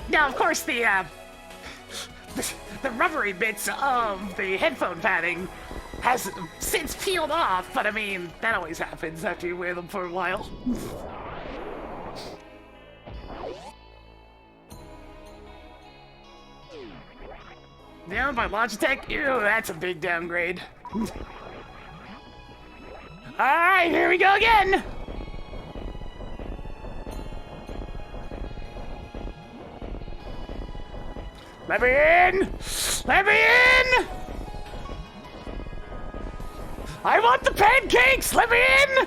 Now, of course, the rubbery bits of the headphone padding has since peeled off, but I mean, that always happens after you wear them for a while. Down by Logitech? Ew, that's a big downgrade. Alright, here we go again! Let me in! Let me in! I want the pancakes! Let me in!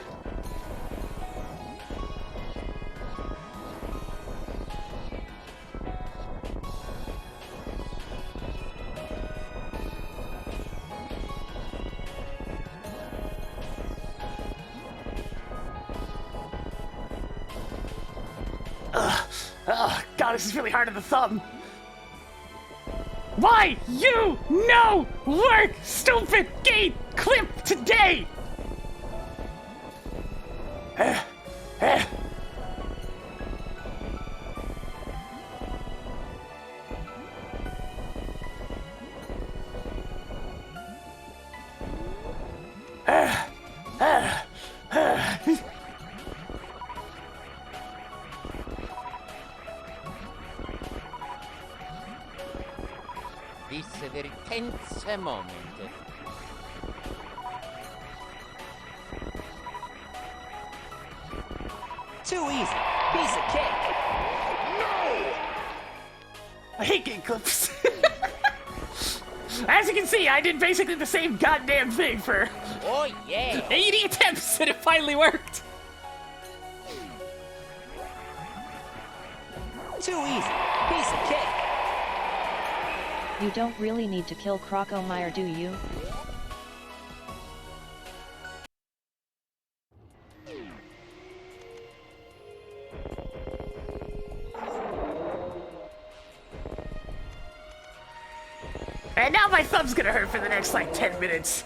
Oh, God, this is really hard on the thumb. Why you no work stupid gate clip today? This is a very tense moment. Too easy. Piece of cake. I hate gate clips. As you can see, I did basically the same goddamn thing for Oh yeah. 80 attempts and it finally worked. Too easy. Piece of cake. You don't really need to kill Crocomire, do you? And now my thumb's gonna hurt for the next, like, 10 minutes.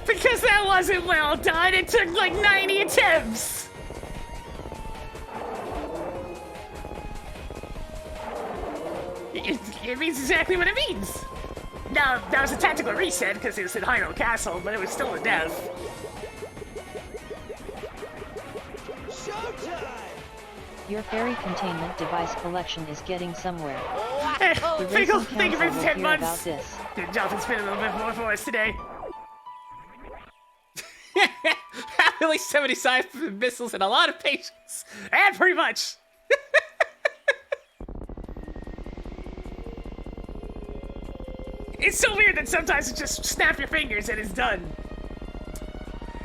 Because that wasn't well done, it took like 90 attempts! It means exactly what it means! Now, that was a tactical reset because it was in Hyrule Castle, but it was still a death. Your fairy containment device collection is getting somewhere. The Finkel, racing thank you for council the will 10 hear months! about this. Good job, it's been a little bit more for us today. At least 75 missiles and a lot of patience. And pretty much. It's so weird that sometimes it just snap your fingers and it's done.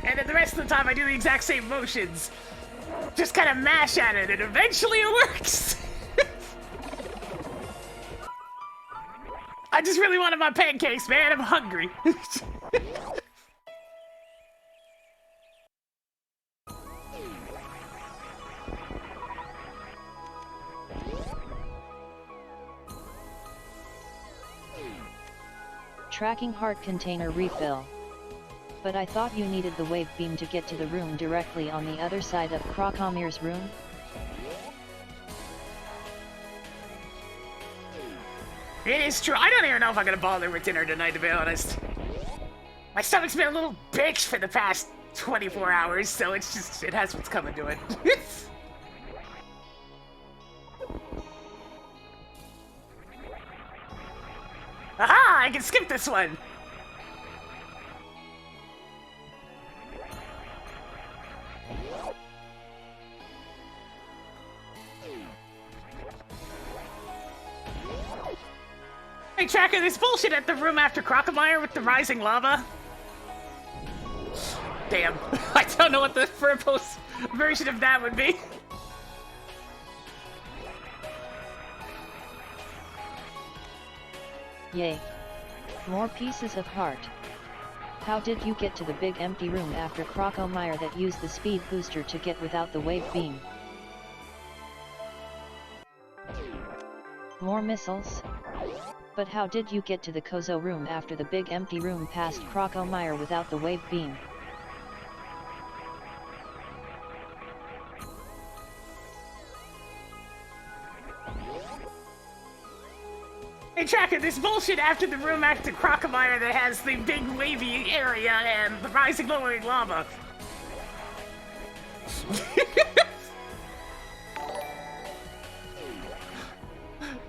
And then the rest of the time I do the exact same motions. Just kind of mash at it and eventually it works. I just really wanted my pancakes, man. I'm hungry. Tracking heart container refill. But I thought you needed the wave beam to get to the room directly on the other side of Crocomire's room? It is true. I don't even know if I'm gonna bother with dinner tonight, to be honest. My stomach's been a little bitch for the past 24 hours, so it's just, it has what's coming to it. Aha! I can skip this one! Hey, Tracker, this bullshit at the room after Crocomire with the rising lava. Damn. I don't know what the verbose version of that would be. Yay. More pieces of heart. How did you get to the big empty room after Crocomire that used the speed booster to get without the wave beam? More missiles? But how did you get to the Kozo room after the big empty room past Crocomire without the wave beam? Hey, Tracker, this bullshit after the room after Crocomire that has the big wavy area and the rising lowering lava.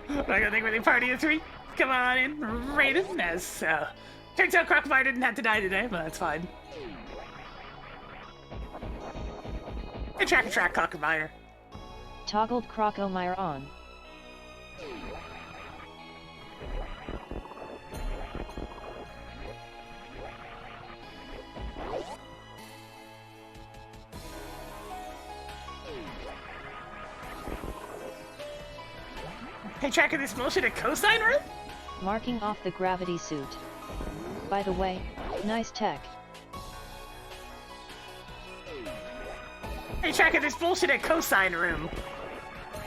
I'm gonna think with the party of three. Come on in, Raiden. As turns out Crocomire didn't have to die today, but that's fine. Hey, Tracker, track Crocomire. Toggled Crocomire on. Hey, Tracker, this bullshit at cosine room? Marking off the gravity suit. By the way, nice tech. Hey, Tracker, this bullshit at cosine room.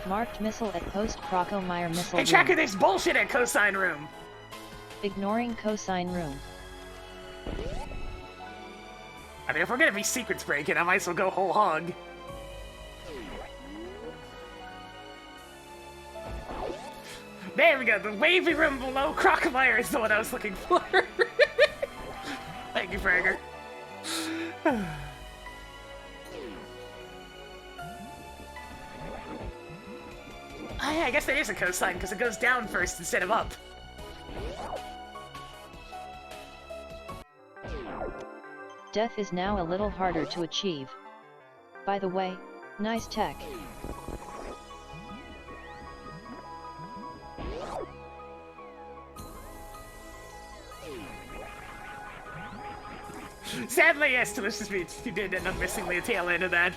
Marked missile at post Crocomire missile Hey, Tracker, room. this bullshit at cosine room. Ignoring cosine room. I mean, if we're gonna be secrets breaking, I might as well go whole hog. There we go, the wavy room below Crocomire is the one I was looking for. Thank you, Fragger. Oh, yeah, I guess that is a cosine, because it goes down first instead of up. Death is now a little harder to achieve. By the way, nice tech. Sadly, yes, Delicious Beats, you did end up missing the tail end of that.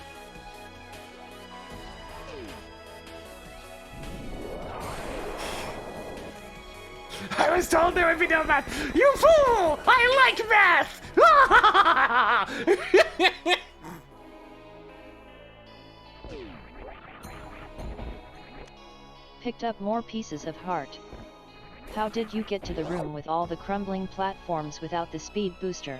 I was told there would be no math. You fool! I like math! Picked up more pieces of heart. How did you get to the room with all the crumbling platforms without the speed booster?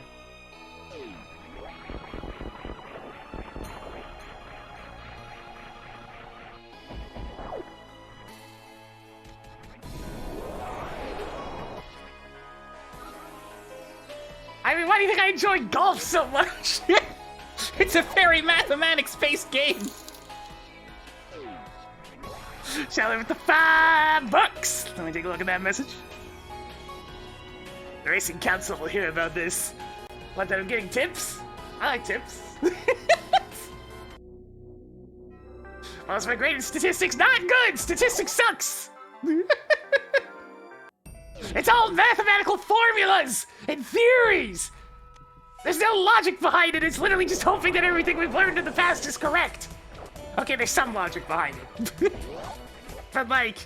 I mean, why do you think I enjoy golf so much? It's a very mathematics-based game. Shall I with the $5? Let me take a look at that message. The Racing Council will hear about this. What, that I'm getting tips? I like tips. Well, it's my grade in statistics not good! Statistics sucks! It's all mathematical formulas and theories! There's no logic behind it, it's literally just hoping that everything we've learned in the past is correct. Okay, there's some logic behind it. But like,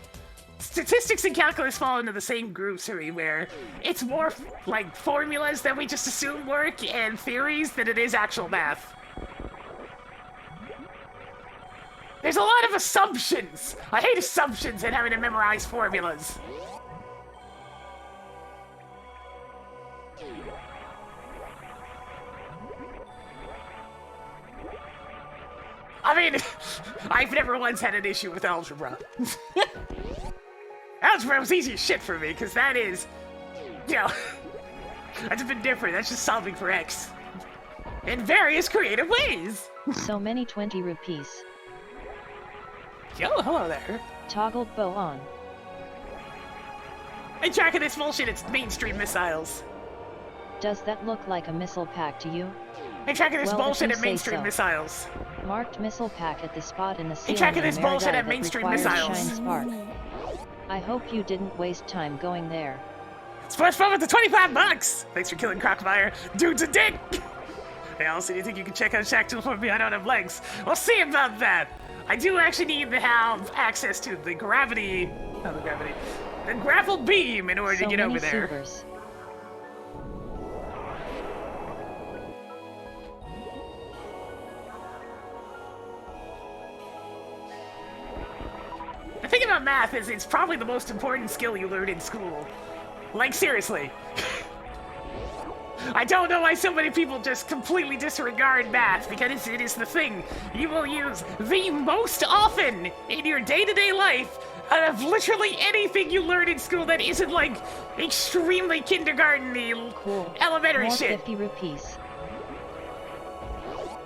statistics and calculus fall into the same grocery where it's more like formulas that we just assume work and theories than it is actual math. There's a lot of assumptions! I hate assumptions and having to memorize formulas. I mean, I've never once had an issue with algebra. Algebra was easy as shit for me, because that is, you know, that's a bit different. That's just solving for x. In various creative ways. So many 20 rupees. Yo, hello there. Toggled bow on. Hey, tracking this bullshit, it's mainstream missiles. Does that look like a missile pack to you? Hey, tracking this Well, if bullshit you at say mainstream so. missiles. Marked missile pack at the spot in the ceiling tracking of this bullshit Merida at that mainstream requires missiles. Shine Spark. I hope you didn't waste time going there. Splash Bomb with the 25 bucks! Thanks for killing Crocfire. Dude's a dick! Hey, also, do you think you can check out Shack Tool for me? I don't have legs. We'll see about that. I do actually need to have access to the gravity... Not the gravity. The grapple beam in order to get over there. Supers. The thing about math is it's probably the most important skill you learn in school. Like, seriously. I don't know why so many people just completely disregard math, because it is the thing you will use the most often in your day-to-day life out of literally anything you learn in school that isn't, like, extremely kindergarten-y Cool. elementary More shit. 50 rupees.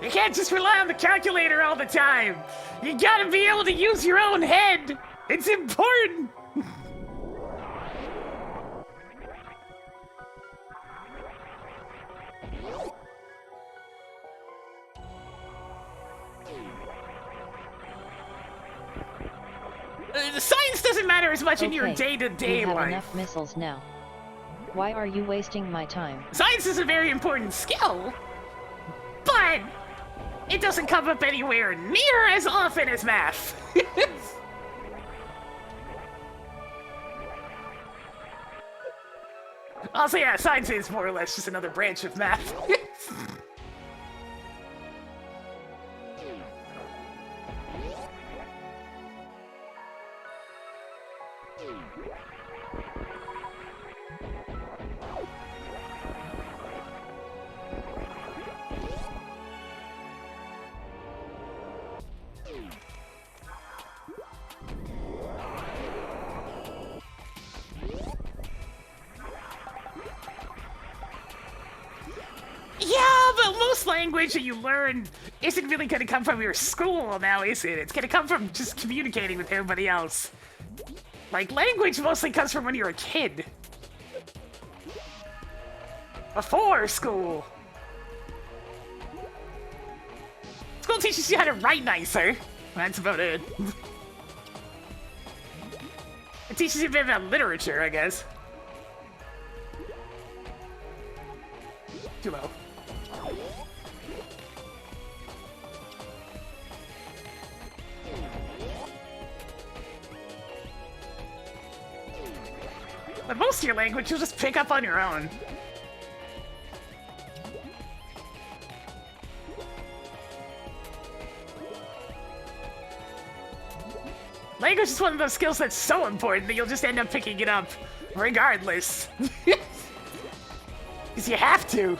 You can't just rely on the calculator all the time. You gotta be able to use your own head. It's important. The science doesn't matter as much in your day-to-day we have life. enough missiles now. Why are you wasting my time? Science is a very important skill, but it doesn't come up anywhere near as often as math. Also, yeah, science is more or less just another branch of math. Yeah, but most language that you learn isn't really going to come from your school now, is it? It's going to come from just communicating with everybody else. Like, language mostly comes from when you're a kid. Before school. School teaches you how to write nicer. That's about it. It teaches you a bit about literature, I guess. Too low. But most of your language you'll just pick up on your own. Language is one of those skills that's so important that you'll just end up picking it up regardless. Because you have to.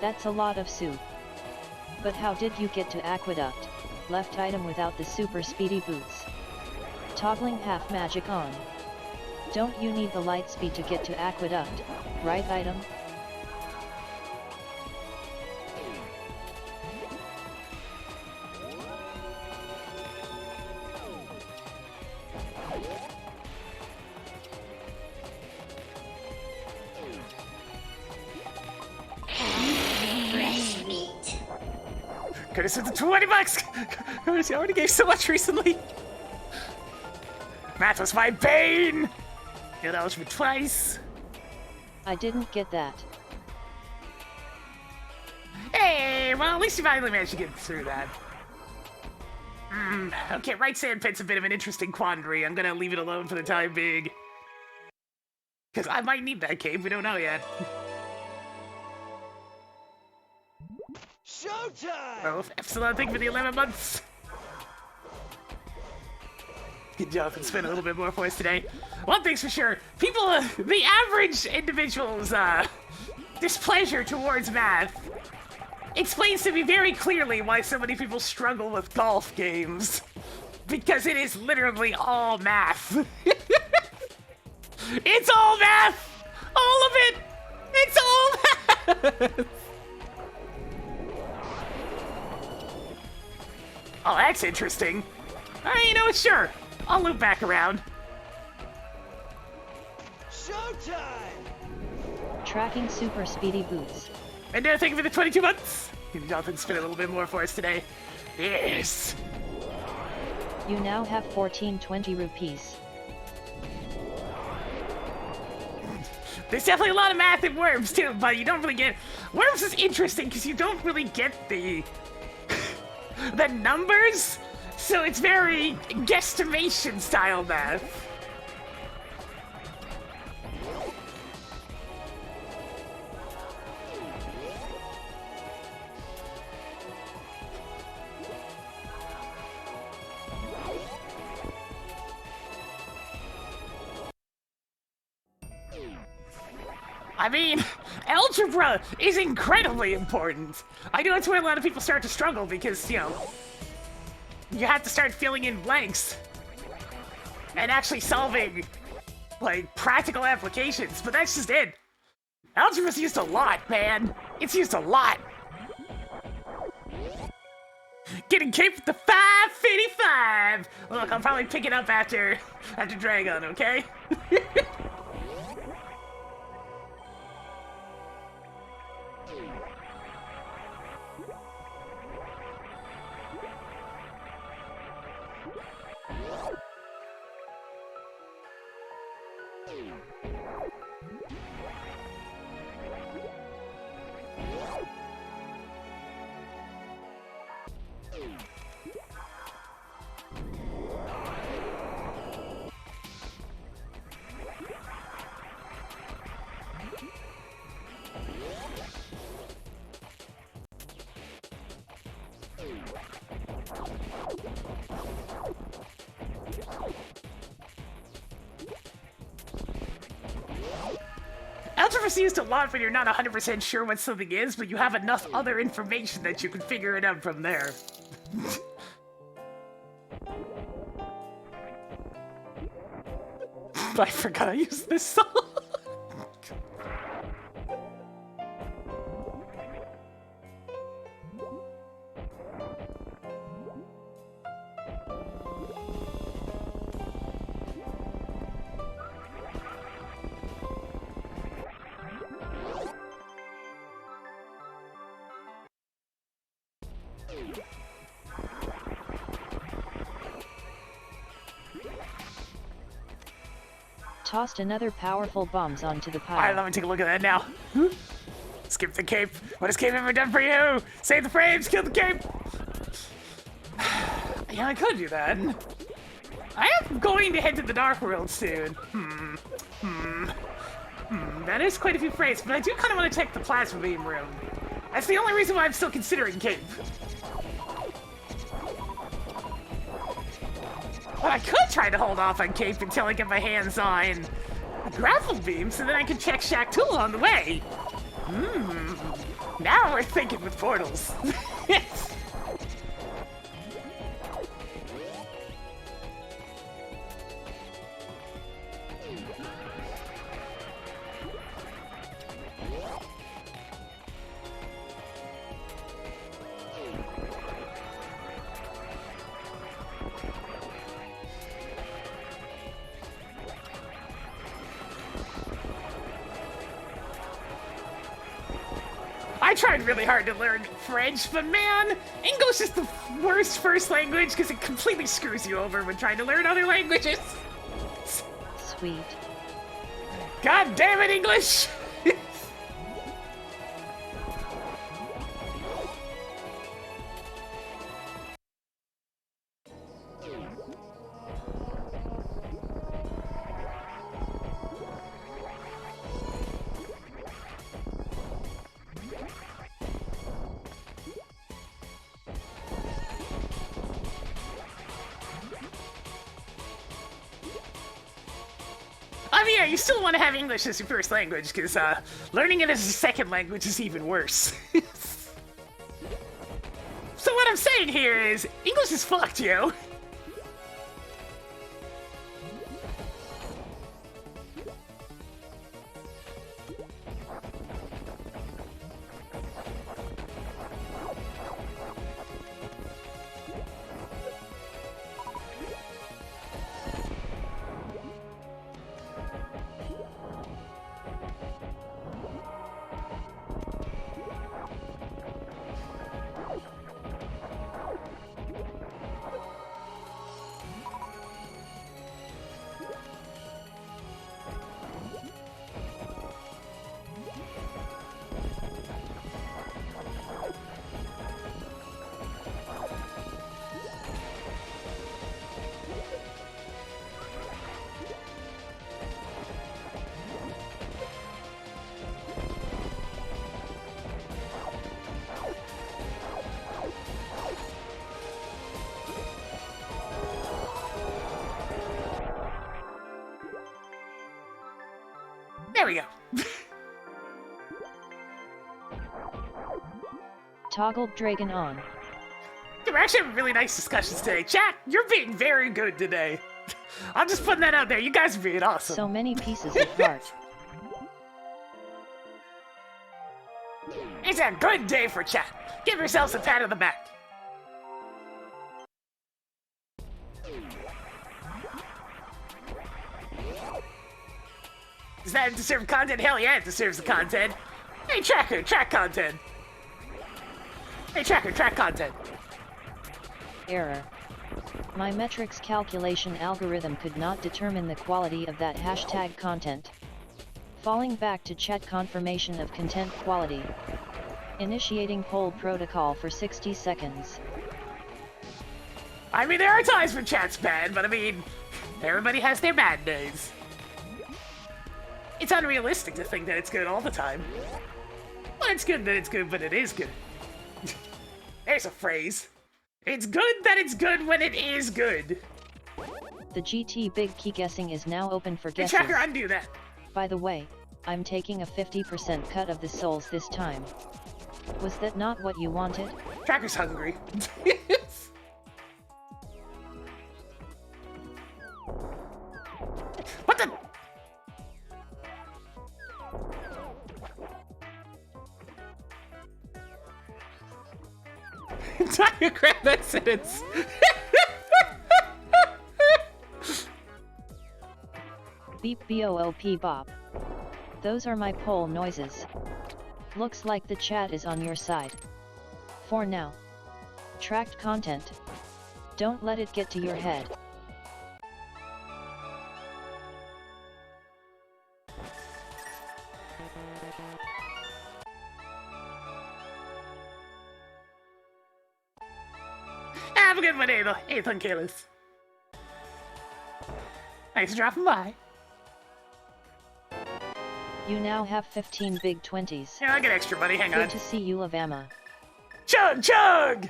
That's a lot of soup. But how did you get to Aqueduct? Left item without the super speedy boots. Toggling half magic on. Don't you need the light speed to get to Aqueduct, right item? Could have said the 20 bucks! I already gave so much recently. Math was my bane! You acknowledged me twice. I didn't get that. Hey, well, at least you finally managed to get through that. Okay, right sandpit's a bit of an interesting quandary. I'm gonna leave it alone for the time being. Because I might need that cave, we don't know yet. Showtime! Well, Epsilon, thank you for the 11 months. Good job, and spend a little bit more for us today. One thing's for sure, people, the average individual's displeasure towards math explains to me very clearly why so many people struggle with golf games. Because it is literally all math. It's all math! All of it! It's all math! Oh, that's interesting. You know what, sure. I'll loop back around. Showtime! Tracking super speedy boots. And thank you for the 22 months. Can Jonathan spin a little bit more for us today? Yes. You now have 1420 rupees. There's definitely a lot of math in Worms too, but you don't really get... Worms is interesting because you don't really get the... the numbers, so it's very guesstimation style math. I mean, algebra is incredibly important. I know that's where a lot of people start to struggle because, you know, you have to start filling in blanks and actually solving, like, practical applications, but that's just it. Algebra's used a lot, man. It's used a lot. Getting caped with the 555! Look, I'll probably pick it up after Dragon, okay? Algebra's used a lot when you're not 100% sure what something is, but you have enough other information that you can figure it out from there. I forgot I used this song. Tossed another powerful bombs onto the pile. Alright, let me take a look at that now. Skip the cape. What has cape ever done for you? Save the frames, kill the cape! Yeah, I could do that. I am going to head to the Dark World soon. That is quite a few frames, but I do kind of want to check the plasma beam room. That's the only reason why I'm still considering cape. But I could try to hold off on cape until I get my hands on grapple beam, so then I can check Shack Tool on the way. Now we're thinking with portals. I tried really hard to learn French, but man, English is the worst first language because it completely screws you over when trying to learn other languages. Sweet. God damn it, English! I mean, yeah, you still want to have English as your first language, because learning it as a second language is even worse. So what I'm saying here is, English is fucked, yo. There we go. Toggled Dragon on. We're actually having really nice discussions today. Chat, you're being very good today. I'm just putting that out there. You guys are being awesome. So many pieces of heart. It's a good day for chat. Give yourselves a pat on the back. Does that deserve content? Hell yeah, it deserves the content. Hey, Tracker, track content. Hey, Tracker, track content. Error. My metrics calculation algorithm could not determine the quality of that hashtag content. Falling back to chat confirmation of content quality. Initiating poll protocol for 60 seconds. I mean, there are times when chat's bad, but I mean, everybody has their bad days. It's unrealistic to think that it's good all the time. Well, it's good that it's good, but it is good. There's a phrase. It's good that it's good when it is good. The GT Big Key guessing is now open for Hey, guesses. Tracker, undo that. By the way, I'm taking a 50% cut of the souls this time. Was that not what you wanted? Tracker's hungry. What the? Tracker, grab that sentence. Beep boop bop. Those are my poll noises. Looks like the chat is on your side. For now. Tracked content. Don't let it get to your head. Have a good one, Ethan Kalis. Thanks for dropping by. You now have 15 big 20s. Yeah, I'll get extra, buddy. Hang on. Good to see you, Lavama. Chug, chug!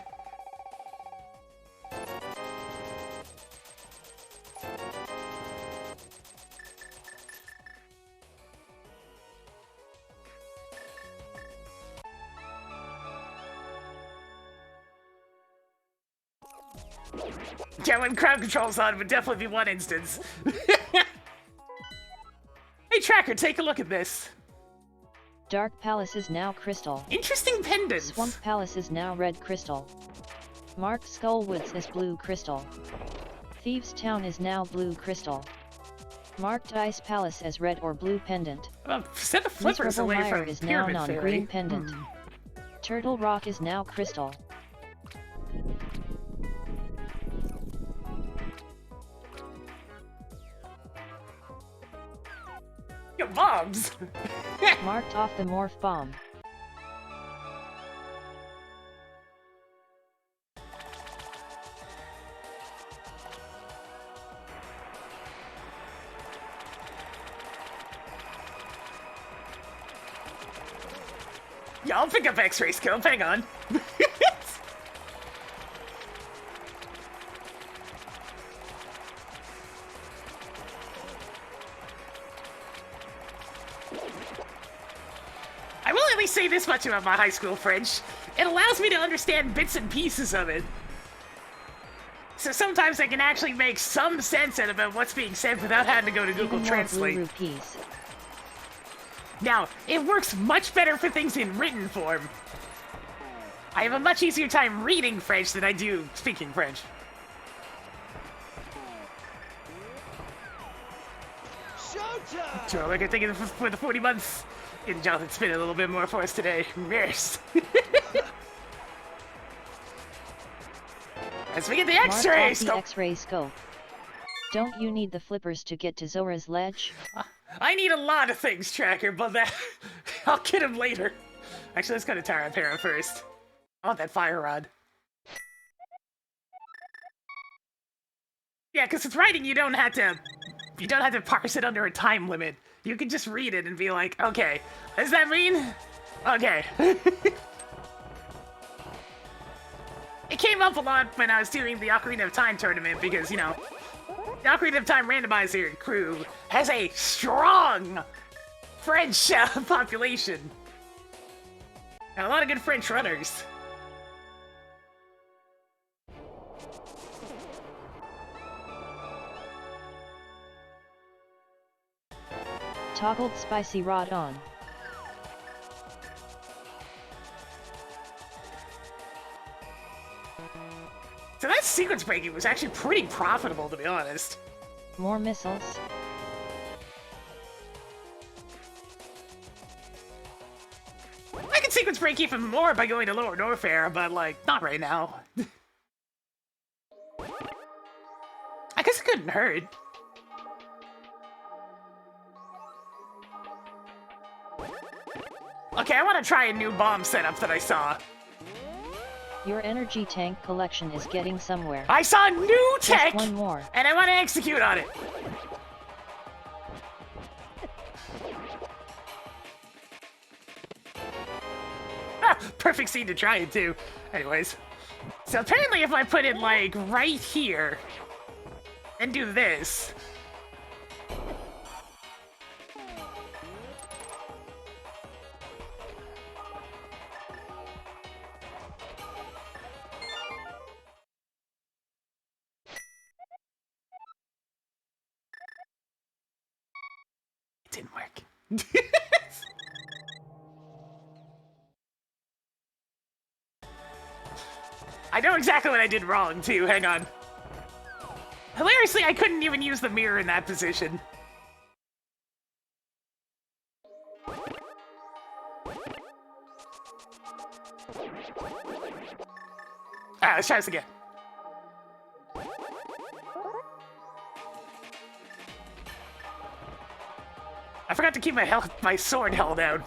Yeah, when crowd control's on, it would definitely be one instance. Hey, Tracker, take a look at this. Dark Palace is now crystal. Interesting pendants. Swamp Palace is now red crystal. Marked Skullwoods is blue crystal. Thieves Town is now blue crystal. Marked Ice Palace as red or blue pendant. Set the flippers away Mire from is now Pyramid non Fairy. green pendant. Turtle Rock is now crystal. Yo, bombs! Marked off the morph bomb. Yeah, I'll pick up X-ray scope, hang on. I will at least say this much about my high school French. It allows me to understand bits and pieces of it. So sometimes I can actually make some sense out about what's being said without having to go to Google Even more Translate. blue rupees. Now, it works much better for things in written form. I have a much easier time reading French than I do speaking French. Showtime! So, like I think for the 40 months, and Jonathan spin a little bit more for us today. Yes. As we get the Marked off X-ray the scope. X-ray scope. Don't you need the flippers to get to Zora's ledge? I need a lot of things, Tracker, but that I'll get him later. Actually, let's go to Tara Para first. I want that fire rod. Yeah, because with writing, you don't have to parse it under a time limit. You can just read it and be like, okay, what does that mean? Okay. It came up a lot when I was doing the Ocarina of Time tournament because, you know, the Ocarina of Time Randomizer crew has a strong French population. And a lot of good French runners. Toggled spicy rod on. So that sequence breaking was actually pretty profitable, to be honest. More missiles. I can sequence break even more by going to Lower Norfair, but, like, not right now. I guess it couldn't hurt. Okay, I want to try a new bomb setup that I saw. Your energy tank collection is getting somewhere. I saw new Just tech! one more. And I want to execute on it. Ah, perfect scene to try it too. Anyways. So apparently if I put it like right here and do this. It didn't work. I know exactly what I did wrong, too. Hang on. Hilariously, I couldn't even use the mirror in that position. Alright, let's try this again. I forgot to keep my sword held down.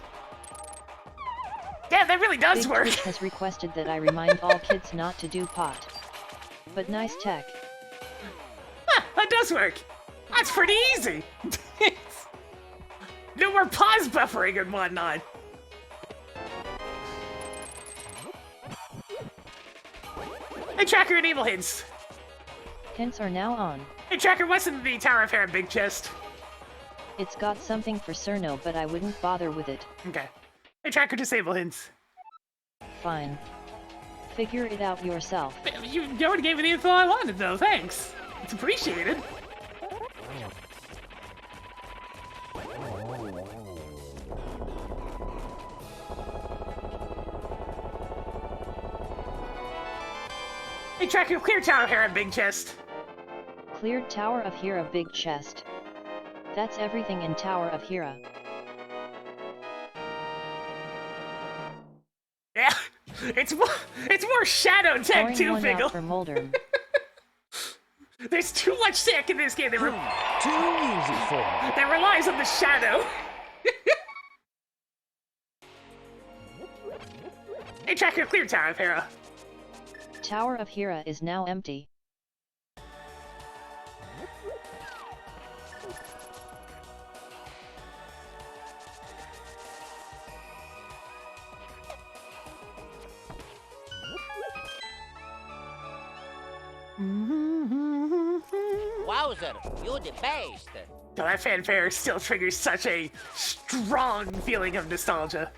Yeah, that really does Big work. Twitch has requested that I remind all kids not to do pot. But nice tech. Huh, that does work. That's pretty easy. No more pause buffering and whatnot. Hey, Tracker, enable hints. Hints are now on. Hey, Tracker, what's in the Tower of Hair and Big Chest? It's got something for Cerno, but I wouldn't bother with it. Okay. Hey, Tracker, disable hints. Fine. Figure it out yourself. You already gave me the info I wanted, though. Thanks. It's appreciated. Hey, Tracker, clear Tower of Hair and Big Chest. Cleared Tower of Hera big chest. That's everything in Tower of Hera. Yeah, it's more shadow tech too, Pouring one out Figgle. for Moldern. There's too much tech in this game that, Too easy for me. that relies on the shadow. Hey, Tracker, clear Tower of Hera. Tower of Hera is now empty. Wowzer, you the best. So that fanfare still triggers such a strong feeling of nostalgia.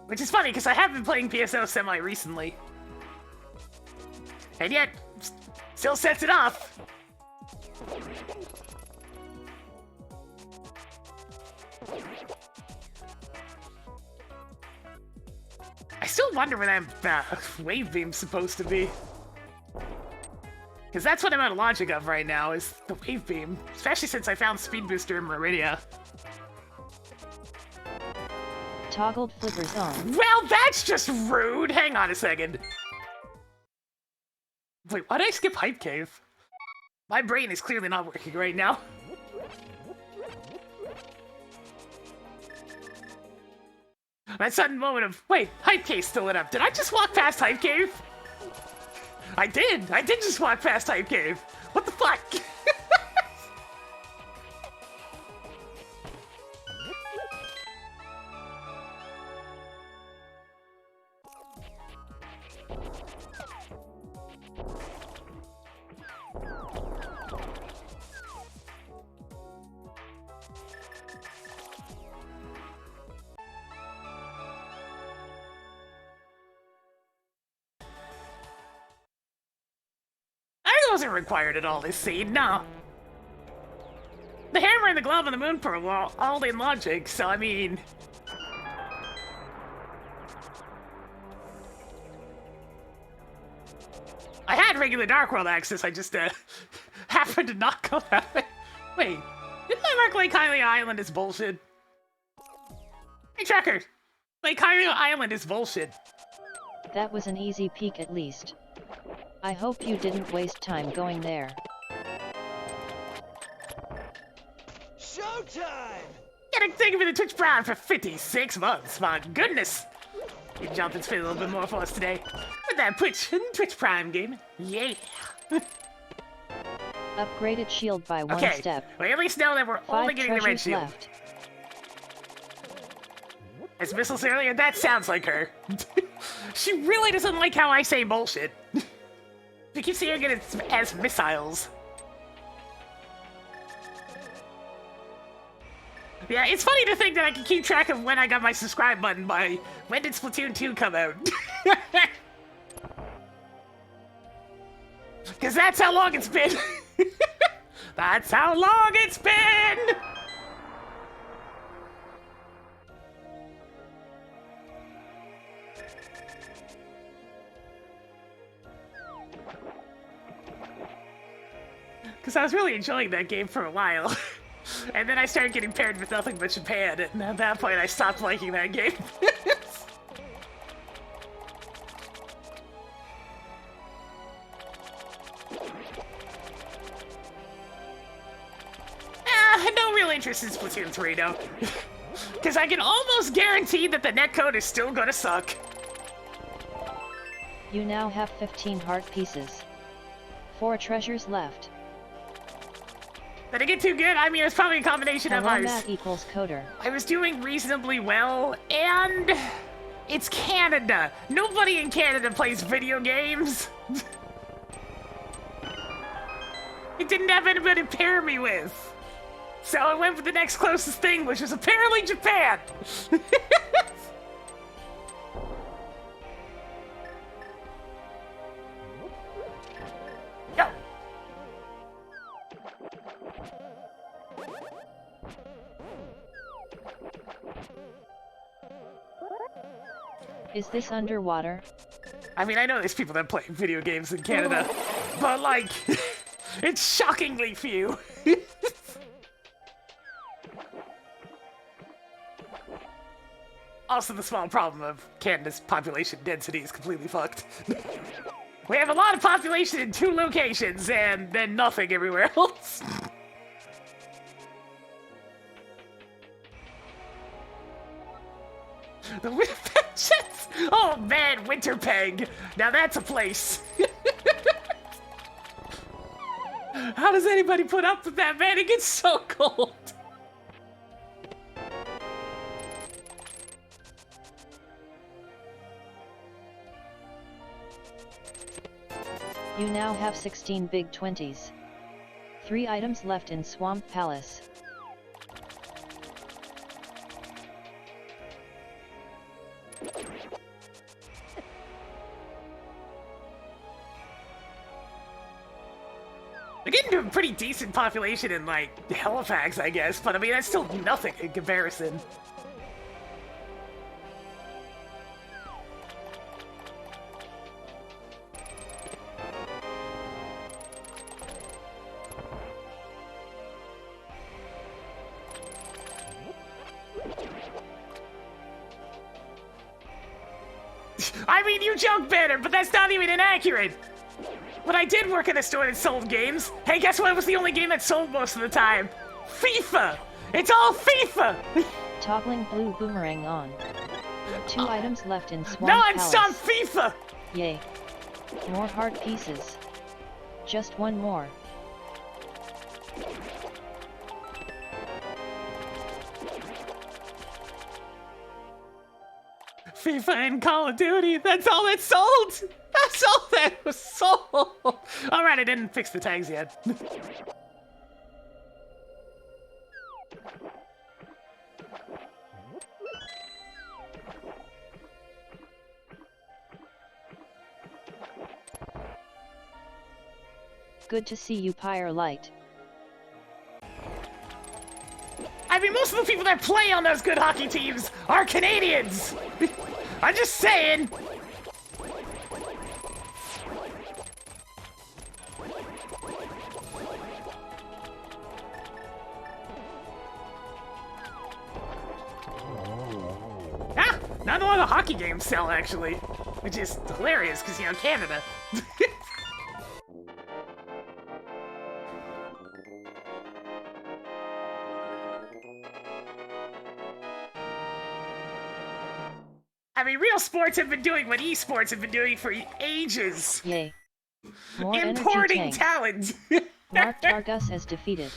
Which is funny, because I have been playing PSO semi-recently. And yet, still sets it off. I still wonder where that wave beam's supposed to be. Because that's what I'm out of logic of right now, is the wave beam. Especially since I found Speed Booster in Meridia. Toggled flippers on. Well, that's just rude! Hang on a second. Wait, why did I skip Hype Cave? My brain is clearly not working right now. That sudden moment of, wait, Hype Cave still lit up. Did I just walk past Hype Cave? I did just walk past Hype Cave. What the fuck? wasn't required at all this scene, no. The hammer and the glove and the moon pearl were all in logic, so I mean... I had regular Dark World access, I just, happened to not go that way. Wait, didn't I mark Lake Hylia Island as bullshit? Hey, Tracker! Lake Hylia Island is bullshit. That was an easy peek at least. I hope you didn't waste time going there. Showtime! Getting thank you for the Twitch Prime for 56 months, my goodness! Your jumping's fit a little bit more for us today. With that Twitch Prime game, yeah! Upgraded shield by one Okay, step. we at least know that we're 5 only getting the red treasures shield. left. As missiles earlier, that sounds like her. She really doesn't like how I say bullshit. She keeps hearing it as missiles. Yeah, it's funny to think that I can keep track of when I got my subscribe button by when did Splatoon 2 come out. Because that's how long it's been. That's how long it's been! Because I was really enjoying that game for a while. And then I started getting paired with nothing but Japan, and at that point I stopped liking that game. No real interest in Splatoon 3, though. Because I can almost guarantee that the netcode is still gonna suck. You now have 15 heart pieces. 4 treasures left. Did I get too good? I mean, it's probably a combination of Hello, ours. Matt equals coder. I was doing reasonably well, and it's Canada. Nobody in Canada plays video games. It didn't have anybody to pair me with. So I went for the next closest thing, which was apparently Japan. Yo. Is this underwater? I mean, I know there's people that play video games in Canada, but like, it's shockingly few. Also, the small problem of Canada's population density is completely fucked. We have a lot of population in 2 locations, and then nothing everywhere else. The Winterpeg. Oh man, Winterpeg. Now that's a place. How does anybody put up with that, man? It gets so cold. You now have 16 big 20s. 3 items left in Swamp Palace. They're getting to a pretty decent population in, like, Halifax, I guess, but I mean, that's still nothing in comparison. I mean, you joke better, but that's not even inaccurate. When I did work at a store that sold games, hey, guess what was the only game that sold most of the time? FIFA! It's all FIFA! Toggling blue boomerang on. 2 items left in Swamp Non-stop Palace. FIFA! Yay. More heart pieces. Just 1 more. FIFA and Call of Duty, that's all that sold! That's all that was sold! Alright, I didn't fix the tags yet. good to see you, Pyre Light. I mean, most of the people that play on those good hockey teams are Canadians! I'm just saying! Ah! Not a lot of hockey games sell, actually. Which is hilarious, because, you know, Canada. I mean, real sports have been doing what esports have been doing for ages. Yay. More Importing energy tank. talent. Mark Targus as defeated.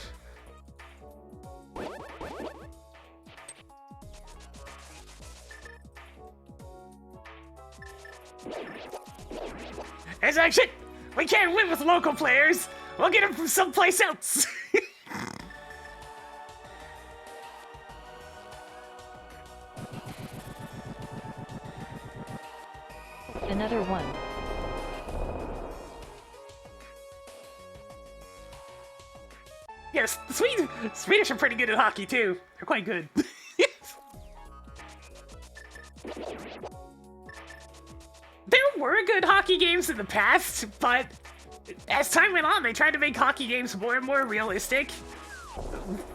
It's like, shit, we can't win with local players. We'll get them from someplace else. Another one. Yes, the Swedish are pretty good at hockey too. They're quite good. There were good hockey games in the past, but as time went on, they tried to make hockey games more and more realistic.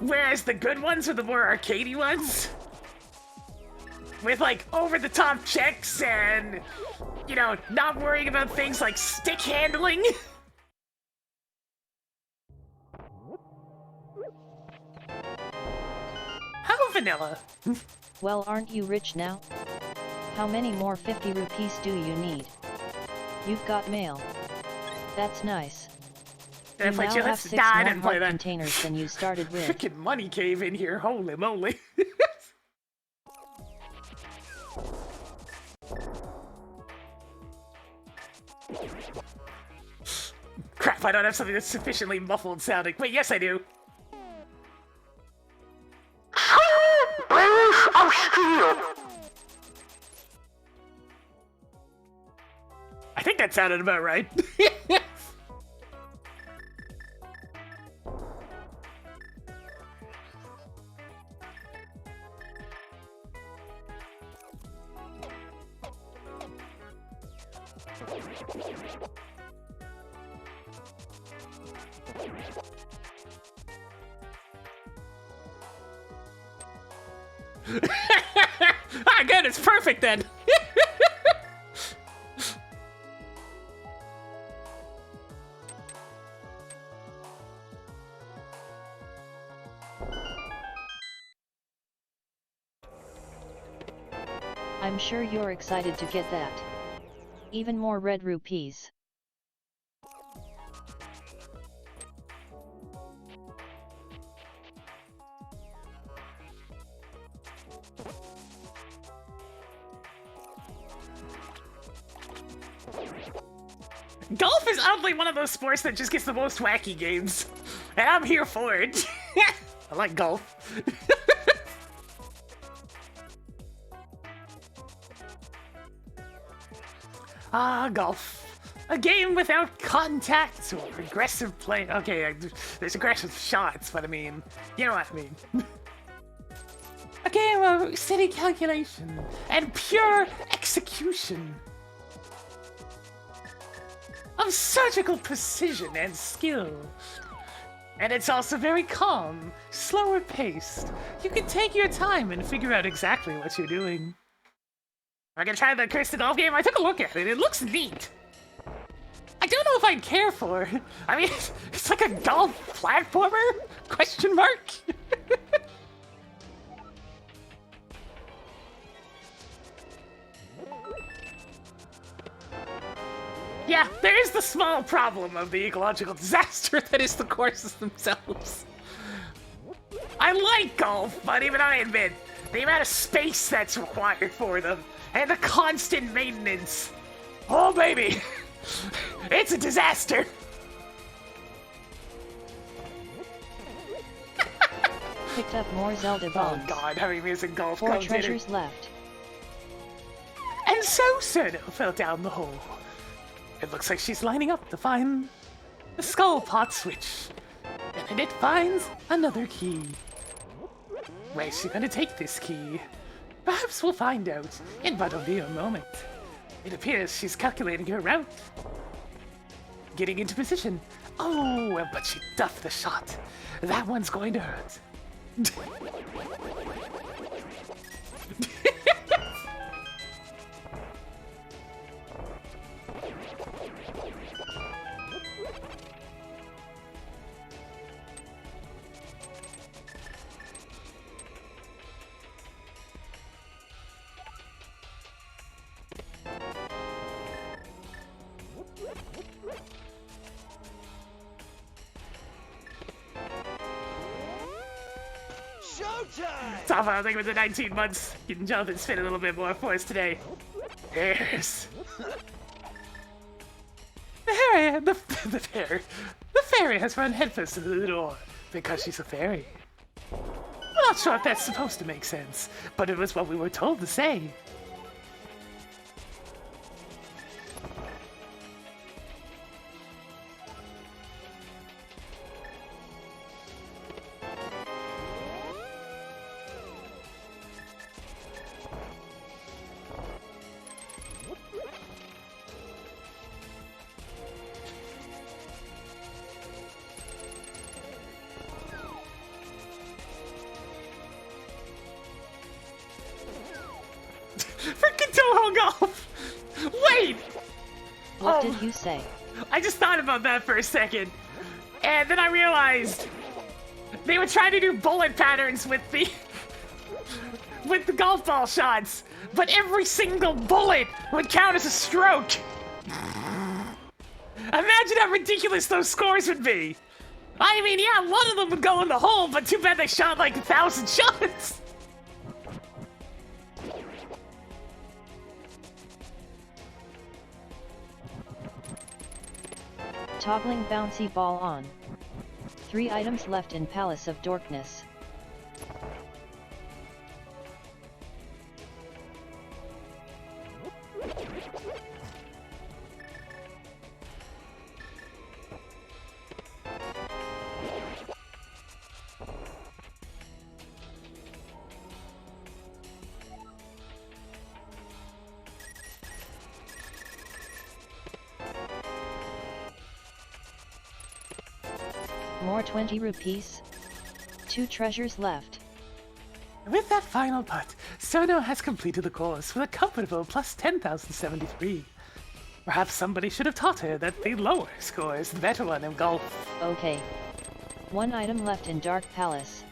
Whereas the good ones were the more arcadey ones. With, like, over-the-top checks and, you know, not worrying about things like stick handling. How vanilla? Well, aren't you rich now? How many more 50 rupees do you need? You've got mail. That's nice. Did I You play now Chill? have 6 Nah, I more didn't play heart that. containers than you started with. Frickin' money cave in here, holy moly. Crap, I don't have something that's sufficiently muffled sounding. Wait, yes I do. I think that sounded about right. Ah, good, it's perfect then. I'm sure you're excited to get that. Even more red rupees. Golf is oddly one of those sports that just gets the most wacky games. And I'm here for it. I like golf. Ah, golf. A game without contact or aggressive play. Okay, there's aggressive shots, but I mean, you know what I mean. A game of steady calculation and pure execution. Of surgical precision and skill. And it's also very calm, slower paced. You can take your time and figure out exactly what you're doing. I'm gonna try the Cursed Golf game. I took a look at it. It looks neat. I don't know if I'd care for it. I mean, it's like a golf platformer? Question mark? Yeah, there is the small problem of the ecological disaster that is the courses themselves. I like golf, but even I admit, the amount of space that's required for them, and the constant maintenance. Oh baby, it's a disaster. Picked up more Zelda Oh bombs. god, heavy music golf 4 comes in. treasures left. And so Serno fell down the hole. It looks like she's lining up to find The skull pot switch. And then it finds another key. Where's she gonna take this key? Perhaps we'll find out in but only a moment. It appears she's calculating her route. Getting into position. Oh, but she duffed the shot. That one's going to hurt. Top I think it was 19 months. Getting Jonathan's fit a little bit more for us today. Yes. The fairy has run headfirst into the door because she's a fairy. I'm not sure if that's supposed to make sense, but it was what we were told to say. Freaking Toho Golf! Wait! What did you say? I just thought about that for a second. And then I realized they were trying to do bullet patterns with the golf ball shots, but every single bullet would count as a stroke. Imagine how ridiculous those scores would be. I mean, yeah, one of them would go in the hole, but too bad they shot like 1,000 shots. Toggling bouncy ball on. 3 items left in Palace of Darkness. More 20 rupees. 2 treasures left. With that final putt, Sono has completed the course with a comfortable plus 10,073. Perhaps somebody should have taught her that the lower score is the better one in golf. Okay. 1 item left in Dark Palace.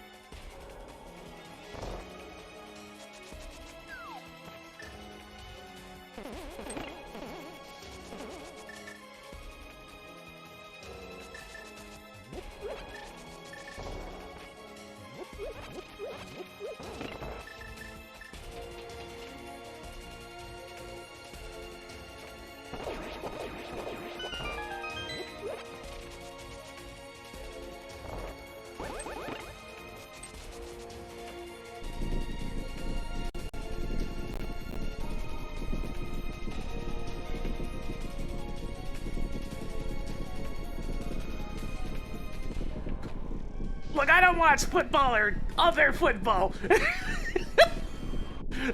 Look, I don't watch football or other football.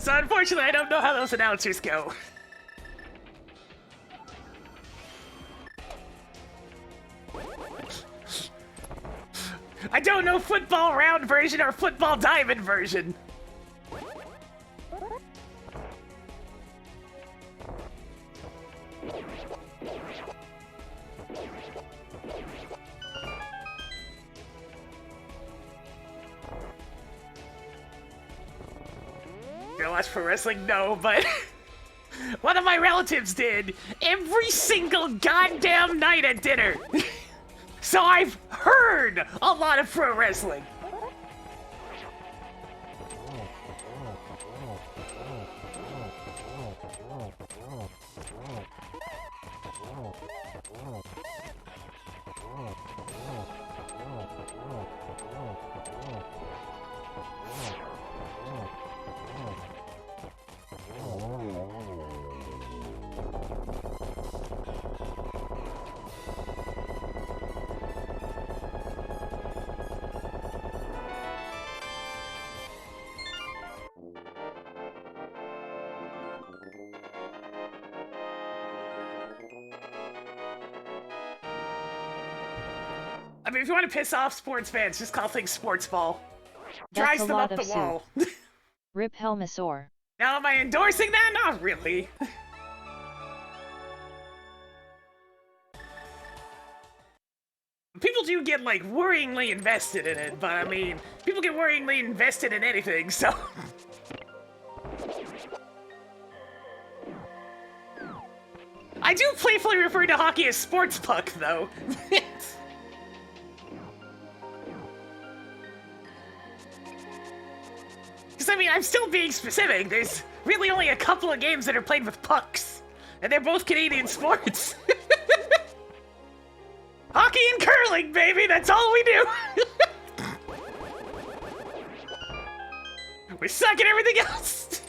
So unfortunately, I don't know how those announcers go. I don't know football round version or football diamond version. You watch pro wrestling? No, but one of my relatives did every single goddamn night at dinner. So I've heard a lot of pro wrestling. mean, if you want to piss off sports fans, just call things sports ball. That's Drives a them lot up of the wall. Rip Helmasaur. Now, am I endorsing that? Not really. People do get, like, worryingly invested in it, but I mean, people get worryingly invested in anything, so... I do playfully refer to hockey as sports puck, though. Because, I mean, I'm still being specific. There's really only a couple of games that are played with pucks. And they're both Canadian sports. Hockey and curling, baby! That's all we do! We suck at everything else!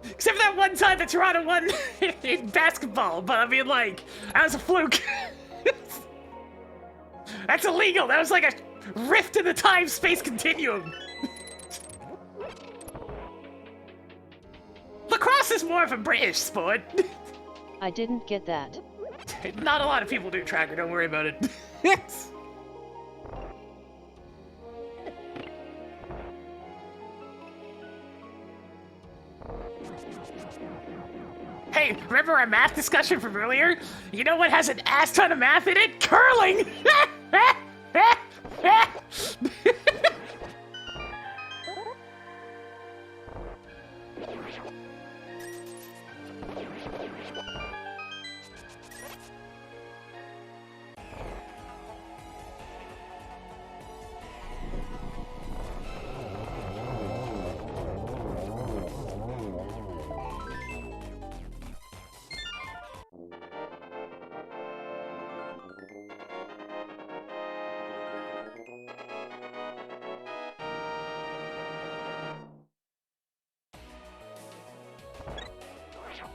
Except for that one time that Toronto won in basketball, but I mean, like, that was a fluke. That's illegal. That was like a rift in the time-space continuum. Lacrosse is more of a British sport. I didn't get that. Not a lot of people do, Tracker. Don't worry about it. Hey, remember our math discussion from earlier? You know what has an ass ton of math in it? Curling!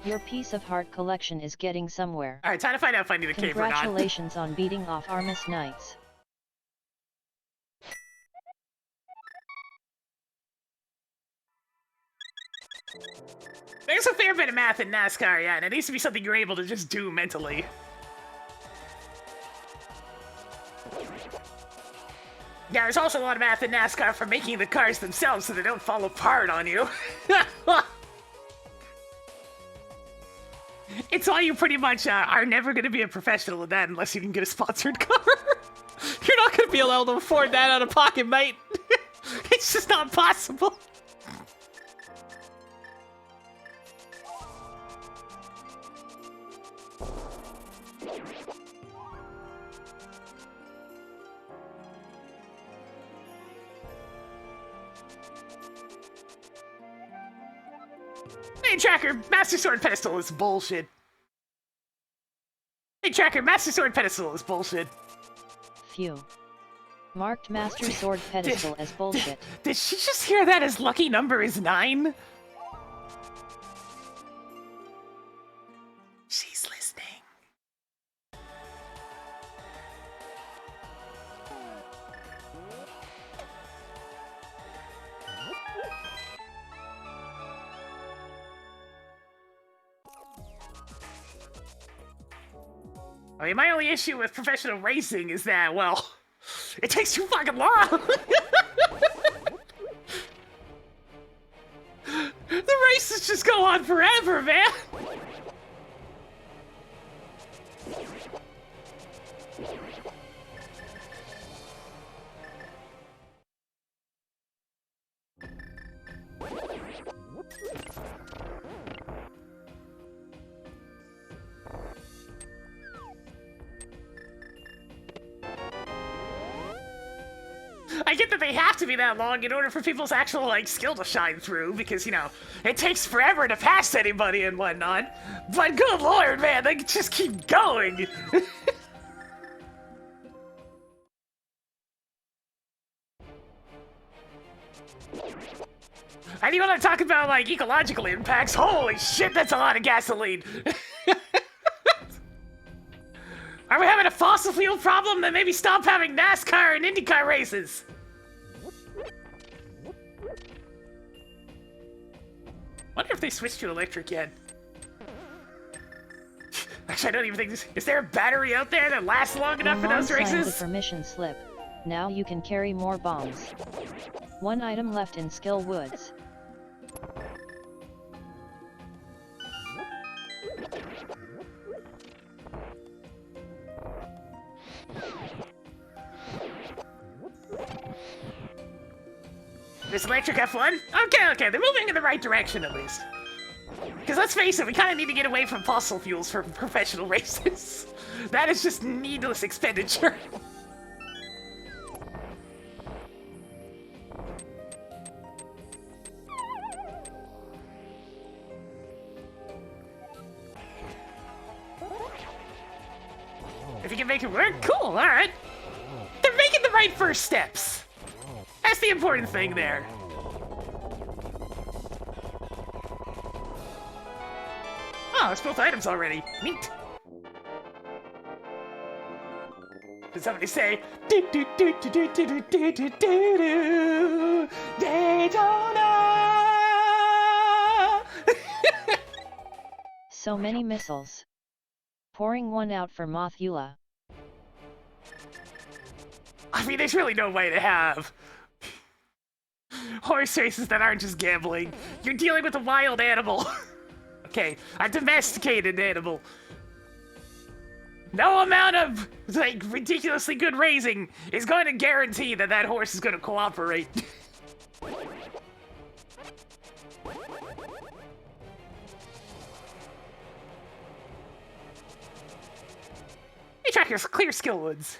Your piece of heart collection is getting somewhere. Alright, time to find out if I need a cave or not. Congratulations on beating off Armus Knights. There's a fair bit of math in NASCAR, yeah, and it needs to be something you're able to just do mentally. Yeah, there's also a lot of math in NASCAR for making the cars themselves so they don't fall apart on you. It's why you pretty much are never going to be a professional in that unless you can get a sponsored car. You're not going to be able to afford that out of pocket, mate. It's just not possible. Hey, Tracker, Master Sword Pedestal is bullshit. Hey, Tracker, Master Sword Pedestal is bullshit. Phew. Marked Master Sword Pedestal as bullshit. Did she just hear that his lucky number is 9? She's listening. I mean, my only issue with professional racing is that, well, it takes too fucking long! The races just go on forever, man! I get that they have to be that long in order for people's actual, like, skill to shine through, because, you know, it takes forever to pass anybody and whatnot. But good lord, man, they just keep going! And you want to talk about, like, ecological impacts? Holy shit, that's a lot of gasoline! Are we having a fossil fuel problem? Then maybe stop having NASCAR and IndyCar races! Wonder if they switched to electric yet. Actually, I don't even think this... Is there a battery out there that lasts long enough for those signed the races? permission slip. Now you can carry more bombs. One item left in Skill Woods. This electric F1? Okay, they're moving in the right direction at least. Because let's face it, we kind of need to get away from fossil fuels for professional races. That is just needless expenditure. If you can make it work, cool, alright. They're making the right first steps. That's the important thing there. Oh, it's both items already. Neat. Did somebody say do do do do do do do do do Daytona? So many missiles. Pouring one out for Mothula. I mean, there's really no way to have horse races that aren't just gambling. You're dealing with a wild animal. Okay, a domesticated animal. No amount of, like, ridiculously good raising is going to guarantee that that horse is going to cooperate. Hey, Tracker, clear skill woods.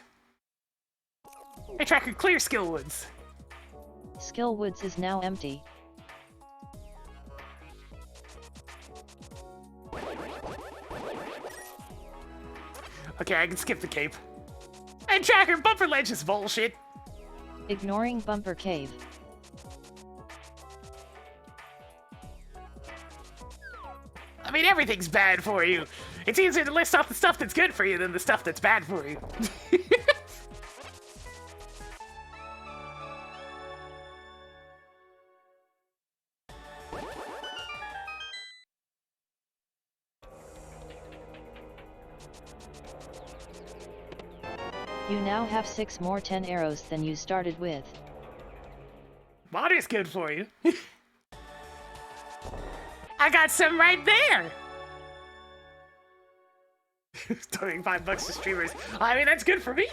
Hey, Tracker, clear skill woods. Skill Woods is now empty. Okay, I can skip the cape. And Tracker, bumper ledge is bullshit. Ignoring Bumper Cave. I mean, everything's bad for you. It's easier to list off the stuff that's good for you than the stuff that's bad for you. You now have 6 more 10 arrows than you started with. Water's good for you. I got some right there. Donating $5 to streamers. I mean, that's good for me.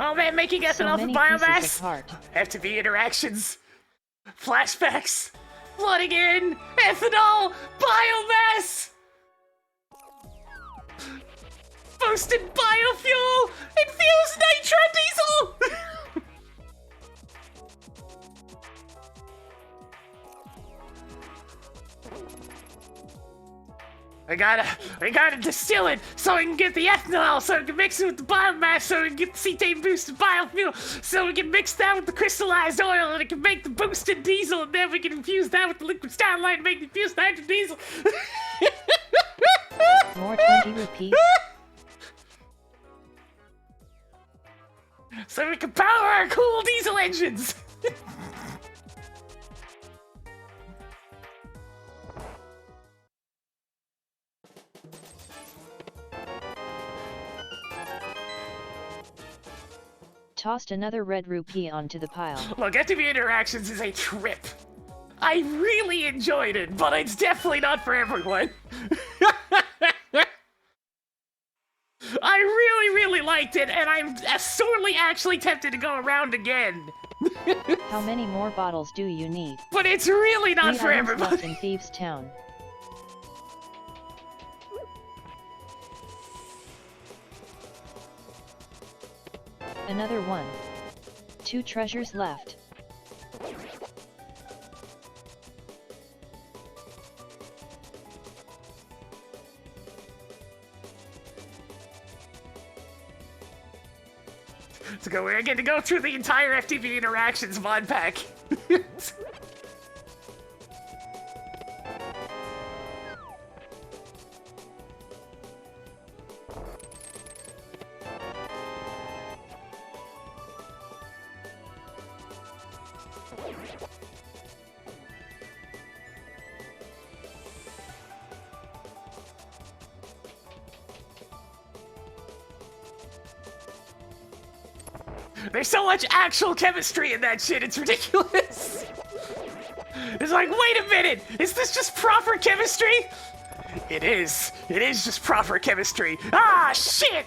Oh man, making ethanol from biomass! FTV interactions, flashbacks, flooding in, ethanol, biomass! Boosted biofuel, infused nitro diesel! I gotta distill it so we can get the ethanol, so we can mix it with the biomass, so we can get the cetane boosted biofuel, so we can mix that with the crystallized oil, and it can make the boosted diesel, and then we can infuse that with the liquid starlight and make the infused nitrogen diesel. More 20 rupees. So we can power our cool diesel engines. Tossed another red rupee onto the pile. Look, FTV Interactions is a trip. I really enjoyed it, but it's definitely not for everyone. I really liked it, and I'm sorely actually tempted to go around again. How many more bottles do you need? But it's really not 3 for items everybody. left in Thieves' Town. Another one. 2 treasures left. So we're going to go through the entire FTV Interactions mod pack. There's so much actual chemistry in that shit, it's ridiculous. It's like, wait a minute, is this just proper chemistry? It is just proper chemistry. Ah, shit!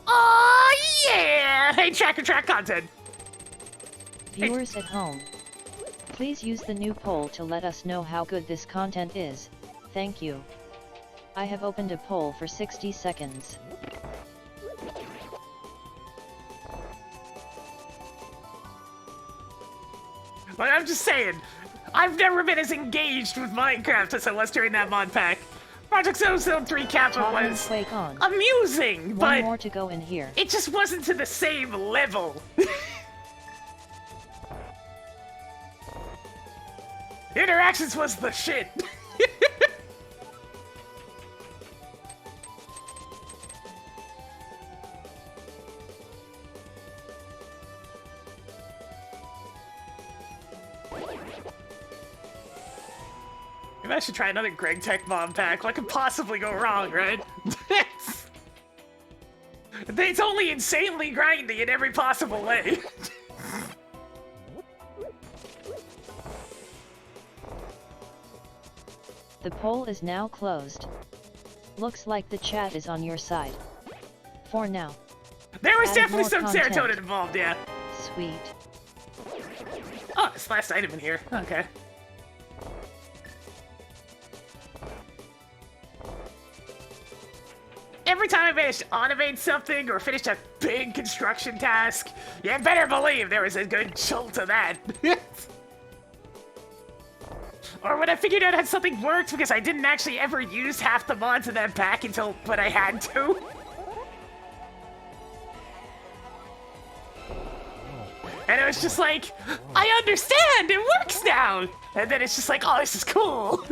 Oh yeah! Hey, track content. Viewers at home, please use the new poll to let us know how good this content is. Thank you. I have opened a poll for 60 seconds. Like, I'm just saying, I've never been as engaged with Minecraft as I was during that mod pack. Project SMZ3 Capital was Quake on. amusing, One but more to go in here. it just wasn't to the same level. Interactions was the shit. Maybe I should try another Greg Tech mod pack. What could possibly go wrong, right? It's only insanely grindy in every possible way. The poll is now closed. Looks like the chat is on your side. For now. There was Add definitely more some content. serotonin involved, yeah. Sweet. Oh, this last item in here. Okay. Every time I managed to automate something or finish a big construction task, you better believe there was a good jolt of that. Or when I figured out how something worked because I didn't actually ever use half the mods in that pack until when I had to. And it was just like, I understand, it works now! And then it's just like, oh, this is cool!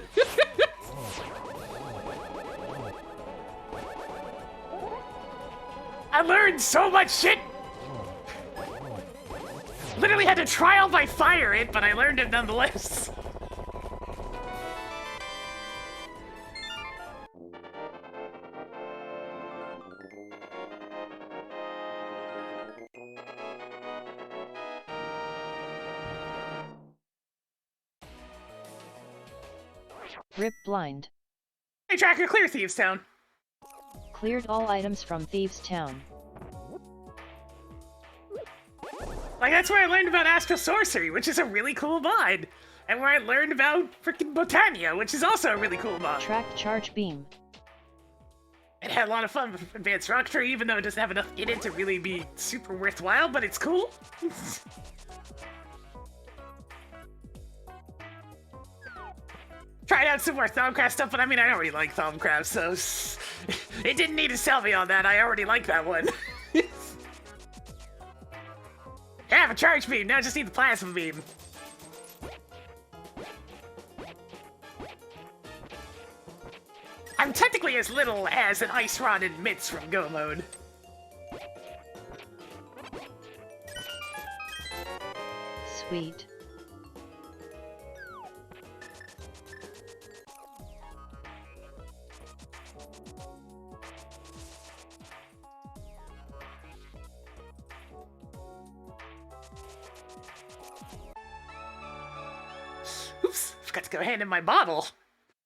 I learned so much shit! Literally had to trial by fire it, but I learned it nonetheless. Rip blind. Hey, Tracker, clear Thieves Town. Cleared all items from Thieves Town. Like, that's where I learned about Astral Sorcery, which is a really cool mod. And where I learned about frickin' Botania, which is also a really cool mod. Track charge beam. It had a lot of fun with Advanced Rocketry, even though it doesn't have enough in it to really be super worthwhile, but it's cool. Tried out some more Thumbcraft stuff, but I mean, I already like Thumbcraft, so it didn't need to sell me on that. I already like that one. Yeah, I have a charge beam, now I just need the plasma beam. I'm technically as little as an Ice Rod and Mitts from Go Mode. Sweet. Oops, forgot to go hand in my bottle.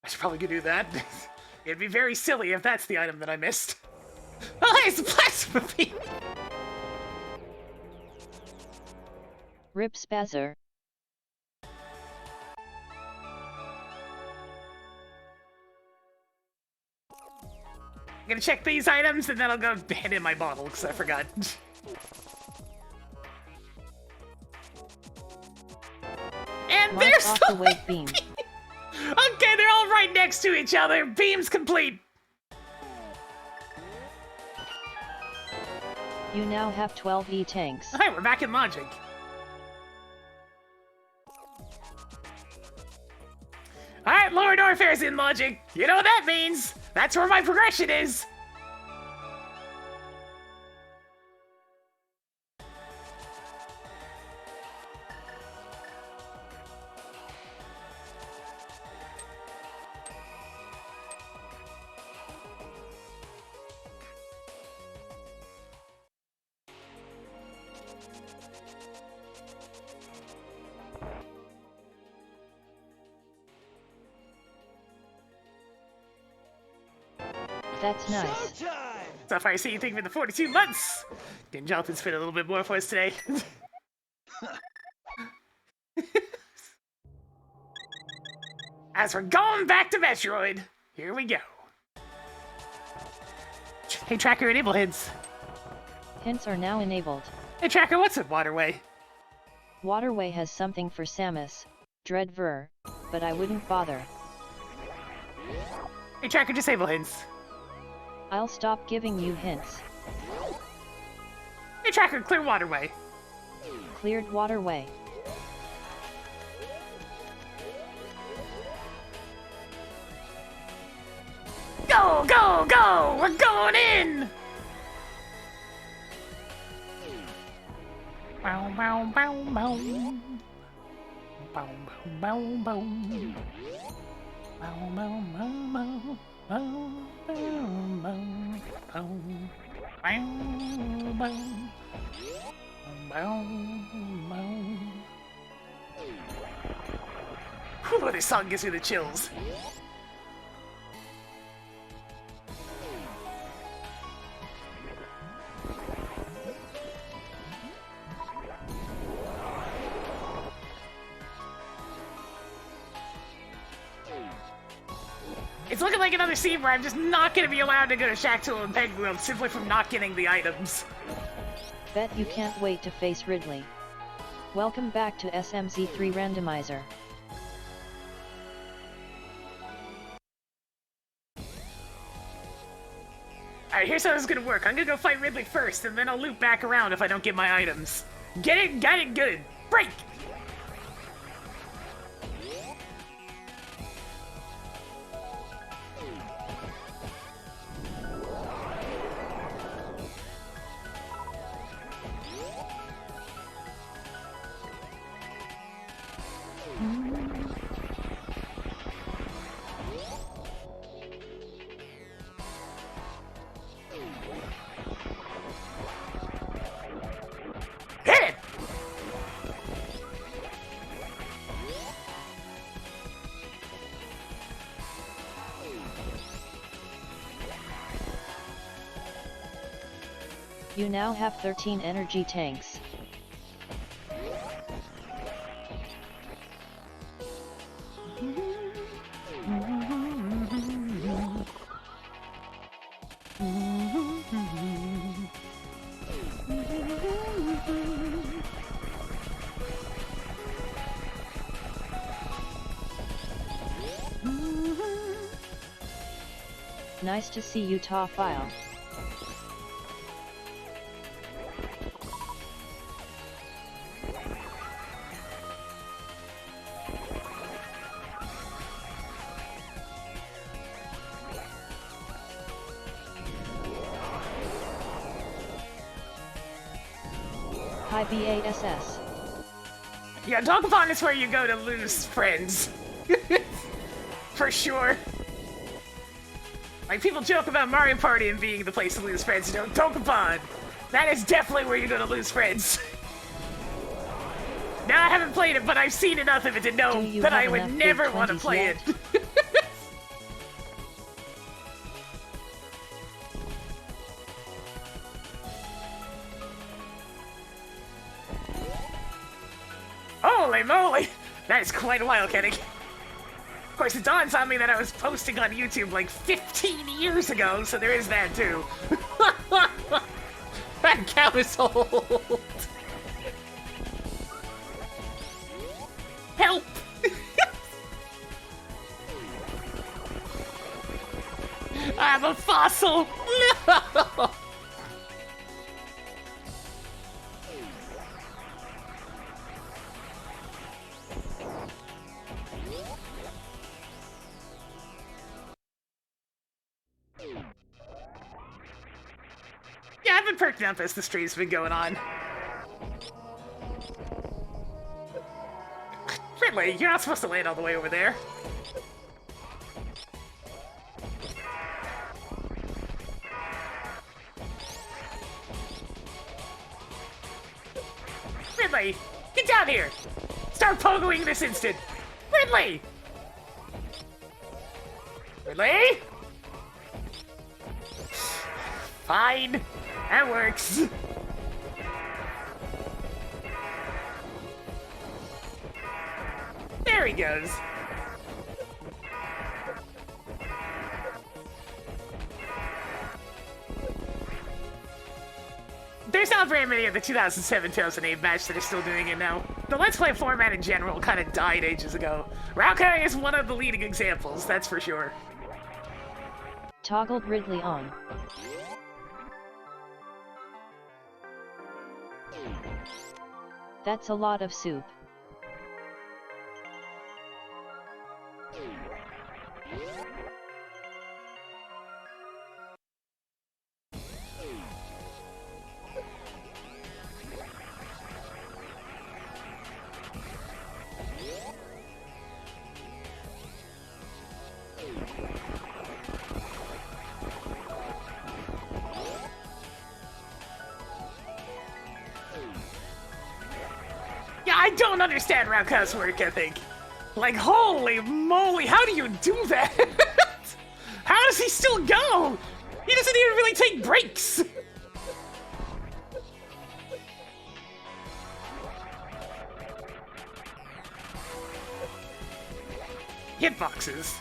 I should probably go do that. It'd be very silly if that's the item that I missed. Oh, hey, it's a plasma beam! Rip spazzer. I'm gonna check these items and then I'll go hand in my bottle because I forgot. And Mark there's off the the wave beam. Okay, they're all right next to each other. Beam's complete. You now have 12 E-tanks. Hey, we're back in logic. Alright, Lower Norfair's in logic. You know what that means. That's where my progression is. That's nice. So far, I see anything for the 42 months. Didn't Jonathan spend a little bit more for us today? As we're going back to Metroid, here we go. Hey, Tracker, enable hints. Hints are now enabled. Hey, Tracker, what's a waterway? Waterway has something for Samus, Dreadver, but I wouldn't bother. Hey, Tracker, disable hints. I'll stop giving you hints. Hey, Tracker, clear waterway. Cleared waterway. Go, go, go! We're going in! Bow, bow, bow, bow. Bow, bow, bow, bow. Bow, bow, bow, bow. Bow, bow, bow, bow. Bow, bow. Bow, bow. Whew, this song gives me the chills. It's looking like another scene where I'm just not gonna be allowed to go to Shacktool and Peg World simply from not getting the items. Bet you can't wait to face Ridley. Welcome back to SMZ3 Randomizer. Alright, here's how this is gonna work. I'm gonna go fight Ridley first, and then I'll loop back around if I don't get my items. Get it? Got it good. Break! Hit it! You now have 13 energy tanks. Nice to see you, Ta File. Hi BASS. Yeah, Dogapon is where you go to lose friends. For sure. Like, people joke about Mario Party and being the place to lose friends. No, Dogapon! That is definitely where you're gonna lose friends. Now, I haven't played it, but I've seen enough of it to know that I would never want to play it. Holy moly! That is quite a while, Kenny. Of course, it dawns on me that I was posting on YouTube like 15 years ago, so there is that too. That cow is old. Help! I'm a fossil! No! Yeah, I've been perking up as the stream's been going on. Ridley, you're not supposed to land all the way over there. Ridley! Get down here! Start pogoing this instant! Ridley! Ridley? Fine. That works. There he goes. There's not very many of the 2007-2008 match that are still doing it now. The Let's Play format in general kind of died ages ago. Raukai is one of the leading examples, that's for sure. Toggled Ridley on. That's a lot of soup. Yeah, I don't understand Raukai's work ethic. Like, holy moly, how do you do that? How does he still go? He doesn't even really take breaks. Hitboxes.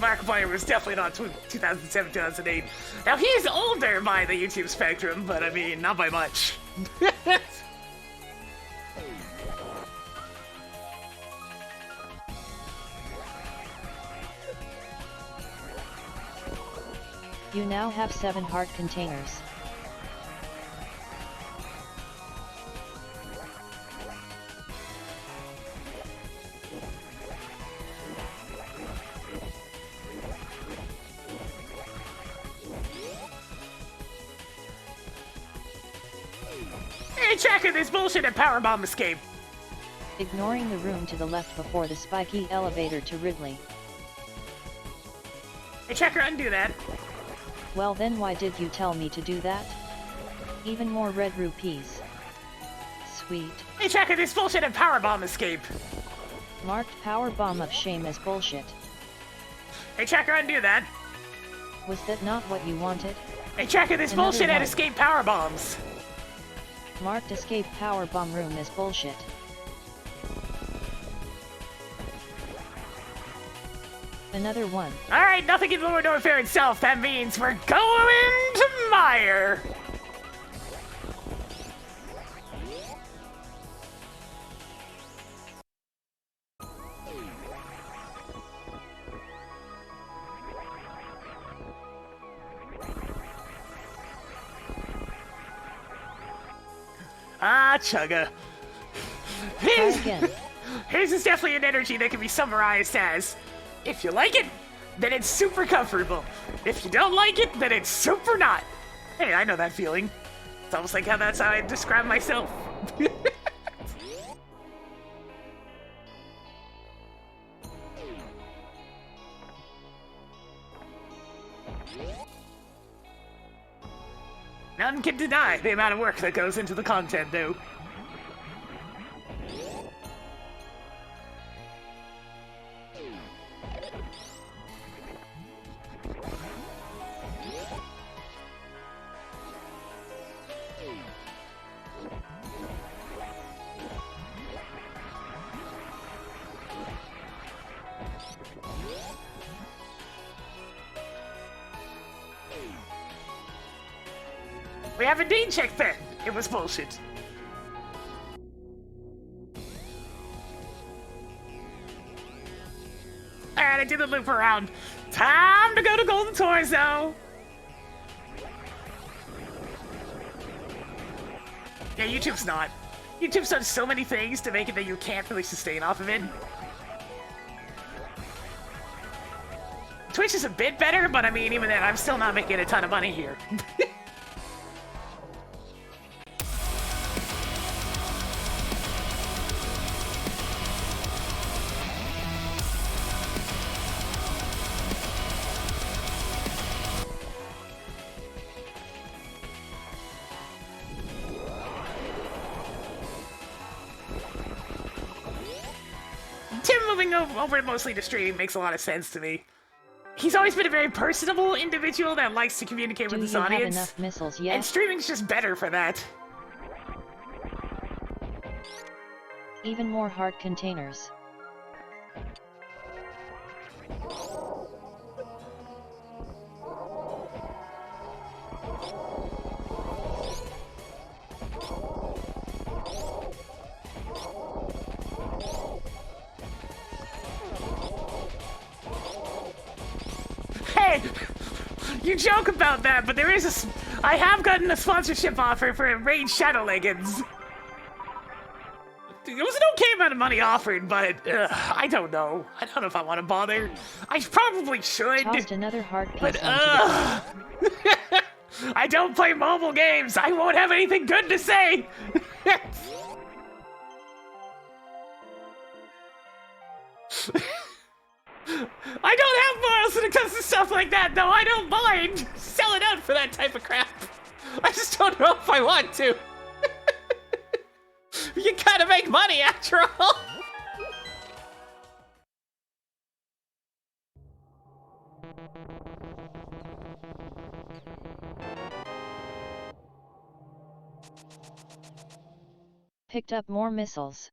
Markiplier was definitely not 2007, 2008. Now, he's older by the YouTube spectrum, but I mean, not by much. You now have 7 heart containers. Hey, checker this bullshit at Powerbomb Escape. Ignoring the room to the left before the spiky elevator to Ridley. Hey, checker, undo that. Well then why did you tell me to do that? Even more red rupees. Sweet. Hey, checker this bullshit at Powerbomb Escape. Marked power bomb of shame as bullshit. Hey, checker, undo that. Was that not what you wanted? Hey, checker this Another bullshit at one. Escape Powerbombs. Marked escape power bomb room as bullshit. Another one. Alright, nothing in Lower North Fair itself. That means we're going to Meyer. Ah, chugga. His, again. his is definitely an energy that can be summarized as, if you like it, then it's super comfortable. If you don't like it, then it's super not. Hey, I know that feeling. It's almost like that's how I describe myself. None can deny the amount of work that goes into the content, though. We have indeed checked that. It was bullshit. Alright, I did the loop around. Time to go to Golden Toys, though. Yeah, YouTube's not. YouTube's done so many things to make it that you can't really sustain off of it. Twitch is a bit better, but I mean, even then, I'm still not making a ton of money here. Tim moving over mostly to streaming makes a lot of sense to me. He's always been a very personable individual that likes to communicate with his audience. Do you have enough missiles yet? And streaming's just better for that. Even more heart containers. Hey! You joke about that, but there is I have gotten a sponsorship offer for Raid Shadow Leggings. It was an okay amount of money offered, but I don't know. I don't know if I want to bother. I probably should. Tossed another heart piece But onto the I don't play mobile games. I won't have anything good to say. I don't have morals when it comes to stuff like that, though. I don't mind selling out for that type of crap. I just don't know if I want to. You gotta make money after all. Picked up more missiles.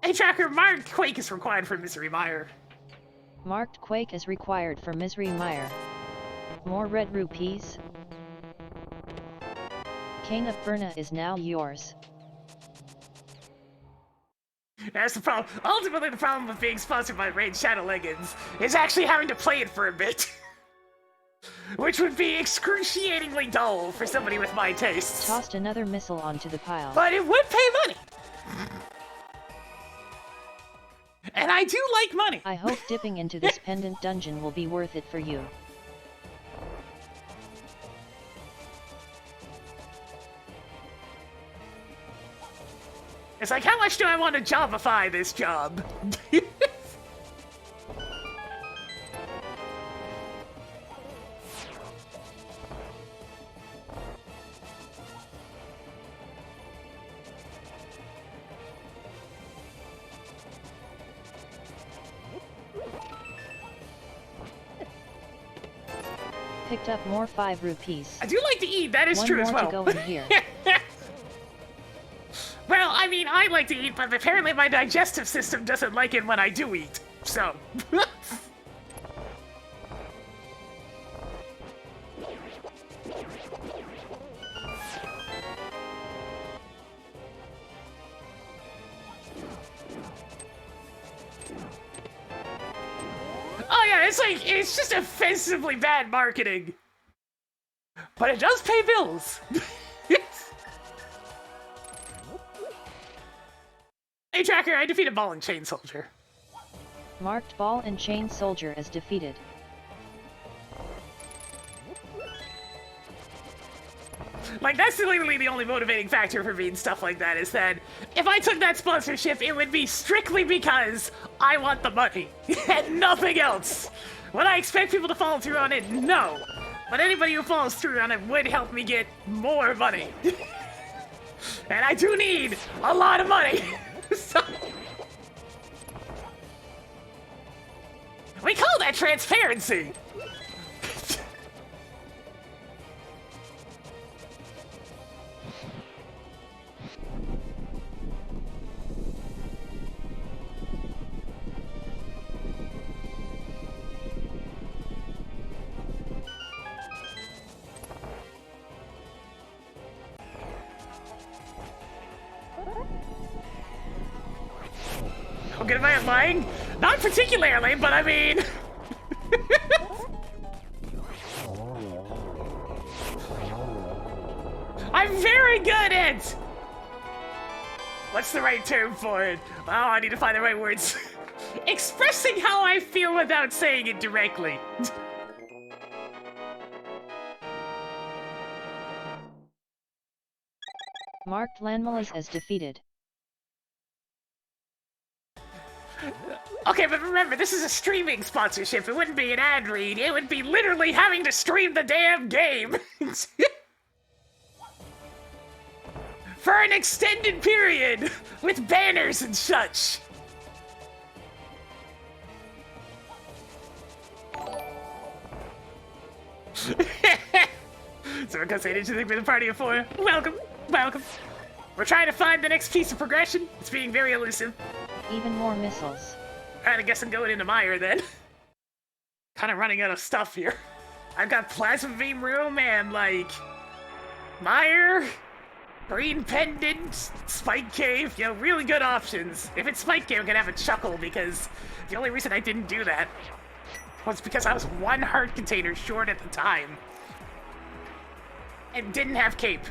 Hey Tracker, marked Quake is required for Misery Mire. Marked Quake is required for Misery Mire. More red rupees. Cane of Burna is now yours. That's the problem. Ultimately, the problem with being sponsored by Raid Shadow Leggings is actually having to play it for a bit. Which would be excruciatingly dull for somebody with my tastes. Tossed another missile onto the pile. But it would pay money. And I do like money. I hope dipping into this pendant dungeon will be worth it for you. It's like, how much do I want to jobify this job? Picked up more 5 rupees. I do like to eat, that is One true more as well. to go in here. Well, I mean, I like to eat, but apparently my digestive system doesn't like it when I do eat, so. Oh yeah, it's like, it's just offensively bad marketing. But it does pay bills. Hey Tracker, I defeated Ball and Chain Soldier. Marked Ball and Chain Soldier as defeated. Like, that's literally the only motivating factor for me and stuff like that, is that if I took that sponsorship, it would be strictly because I want the money, and nothing else. Would I expect people to follow through on it? No. But anybody who follows through on it would help me get more money. And I do need a lot of money. So, we call that transparency. good am I at lying? Not particularly, but I mean... I'm very good at... What's the right term for it? Oh, I need to find the right words. Expressing how I feel without saying it directly. Marked Landmalas as defeated. Okay, but remember, this is a streaming sponsorship. It wouldn't be an ad read. It would be literally having to stream the damn game. For an extended period, with banners and such. So because I did you think we're the party of four? Welcome, welcome. We're trying to find the next piece of progression. It's being very elusive. Even more missiles. Alright, I guess I'm going into Meyer then. Kind of running out of stuff here. I've got Plasma Beam Room and, like, Meyer, Green Pendant, Spike Cave. You know, really good options. If it's Spike Cave, I'm gonna have a chuckle because the only reason I didn't do that was because I was one heart container short at the time. And didn't have cape.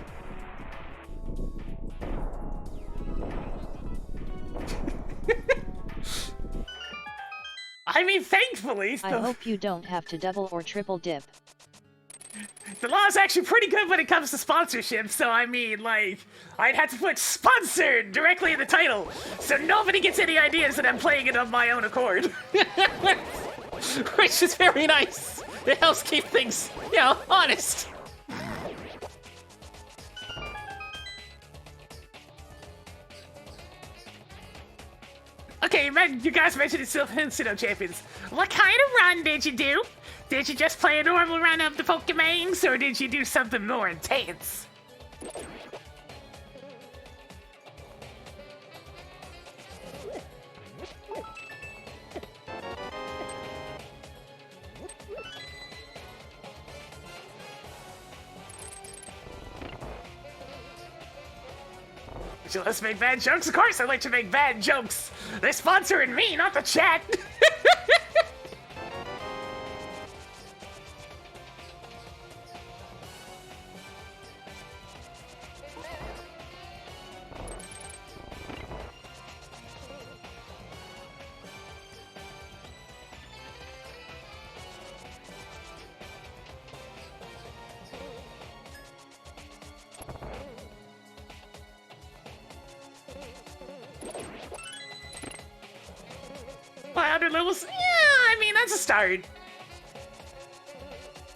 I mean, thankfully... I hope you don't have to double or triple dip. The law is actually pretty good when it comes to sponsorship, so I mean, like, I'd have to put sponsored directly in the title, so nobody gets any ideas that I'm playing it of my own accord. Which is very nice. It helps keep things, you know, honest. Okay, you guys mentioned Pseudo Champions. What kind of run did you do? Did you just play a normal run of the Pokemons, or did you do something more intense? Did you let us make bad jokes? Of course I let you make bad jokes! They're sponsoring me, not the chat! Levels? Yeah, I mean, that's a start.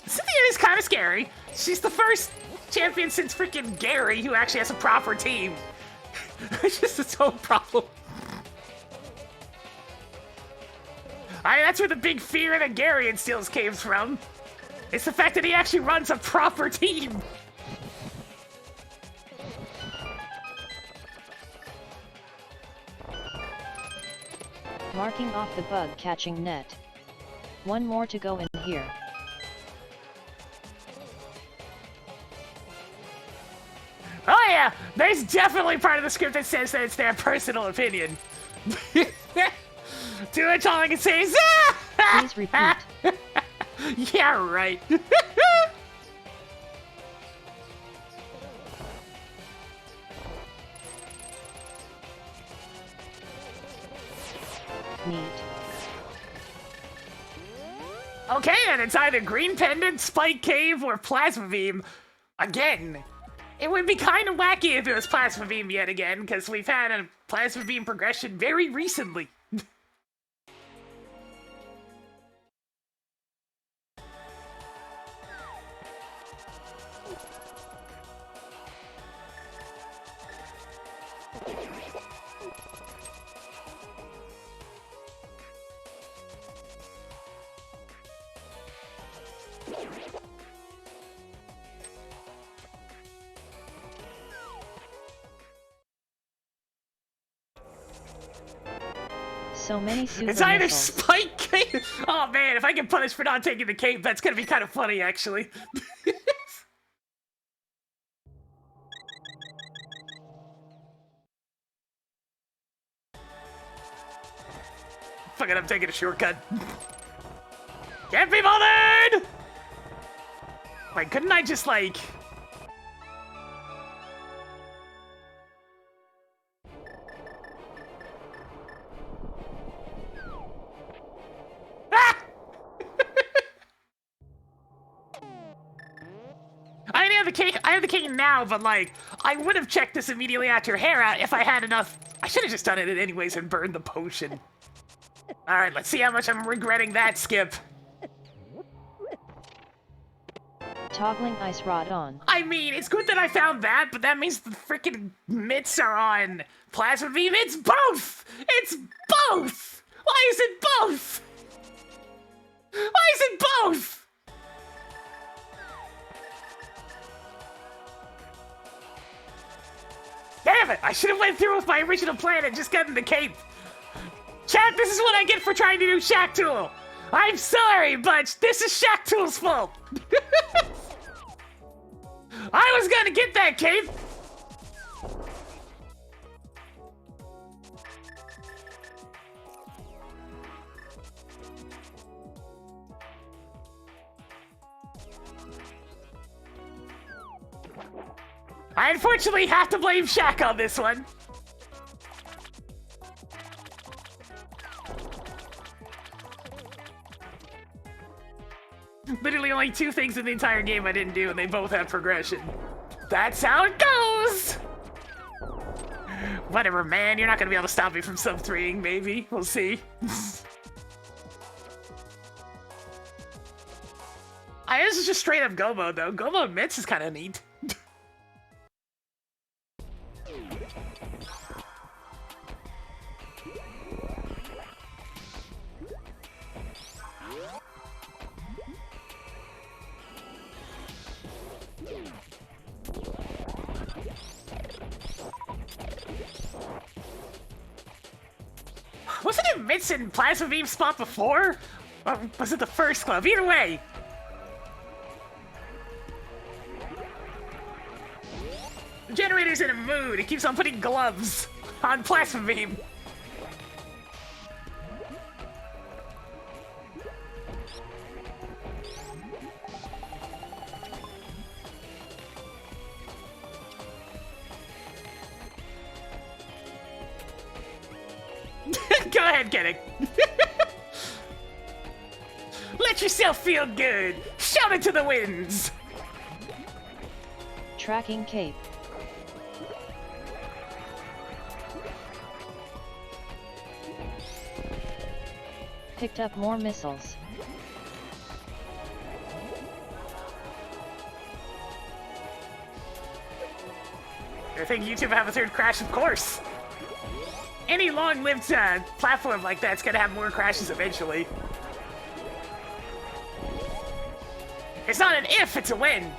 Cynthia is kind of scary. She's the first champion since freaking Gary who actually has a proper team. It's just its own problem. That's where the big fear that Gary instills came from. It's the fact that he actually runs a proper team. Marking off the bug catching net. One more to go in here. Oh yeah, there's definitely part of the script that says that it's their personal opinion. To which all I can say is, please repeat. Yeah, right. Neat. Okay, and it's either Green Pendant, Spike Cave, or Plasma Beam. Again, it would be kind of wacky if it was Plasma Beam yet again, because we've had a Plasma Beam progression very recently. So many super It's either missiles. Spike Cave. Oh man, if I get punished for not taking the cape, that's gonna be kind of funny, actually. Fuck it, I'm taking a shortcut. Can't be bothered! Wait, couldn't I just, like... Ah! I have the key now, but, like, I would have checked this immediately after your hair out if I had enough... I should have just done it anyways and burned the potion. Alright, let's see how much I'm regretting that skip. Toggling ice rod on. I mean, it's good that I found that, but that means the freaking mitts are on plasma beam. It's both! It's both! Why is it both? Why is it both? Damn it! I should have went through with my original plan and just gotten the cape. Chat, this is what I get for trying to do Shack Tool. I'm sorry, but this is Shack Tool's fault. I was gonna get that cape. I unfortunately have to blame Shaq on this one. Literally only 2 things in the entire game I didn't do, and they both have progression. That's how it goes! Whatever, man. You're not gonna be able to stop me from sub-3ing, maybe. We'll see. This is just straight up go mode, though. Go mode mitts is kind of neat. Wasn't it mitts in Plasma Beam spot before? Or was it the first club? Either way! The generator's in a mood. It keeps on putting gloves on Plasma Beam. Go ahead, get it. Let yourself feel good. Shout it to the winds. Tracking cape. Picked up more missiles. I think YouTube have a third crash, of course. Any long-lived platform like that's gonna have more crashes eventually. It's not an if, it's a when.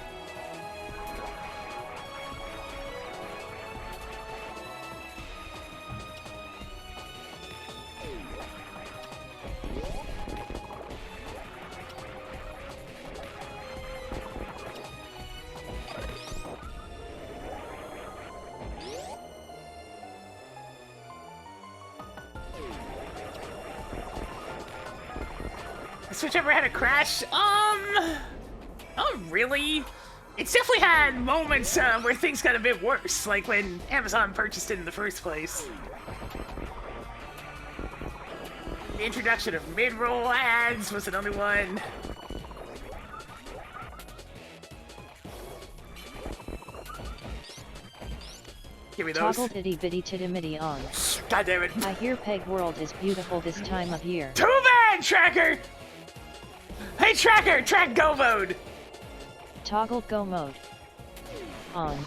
Switch ever had a crash? Not really. It's definitely had moments where things got a bit worse, like when Amazon purchased it in the first place. The introduction of mid-roll ads was another one. Give me those. Toggle itty bitty titty on. God damn it. I hear Peg World is beautiful this time of year. Too bad, Tracker! Hey, Tracker! Track go mode! Toggle go mode. On.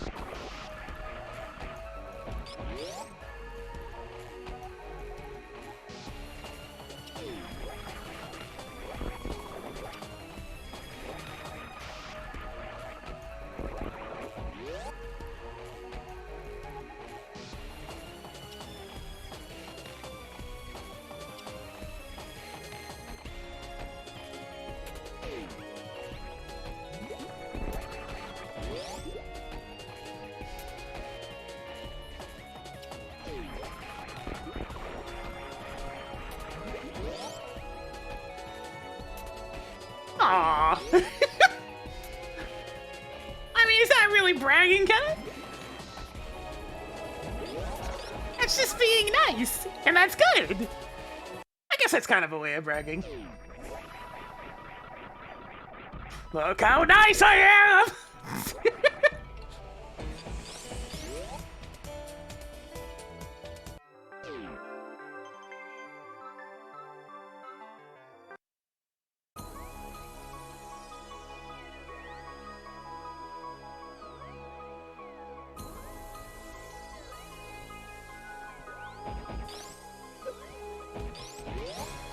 not really bragging, kinda. That's just being nice, and that's good. I guess that's kind of a way of bragging. Look how nice I am!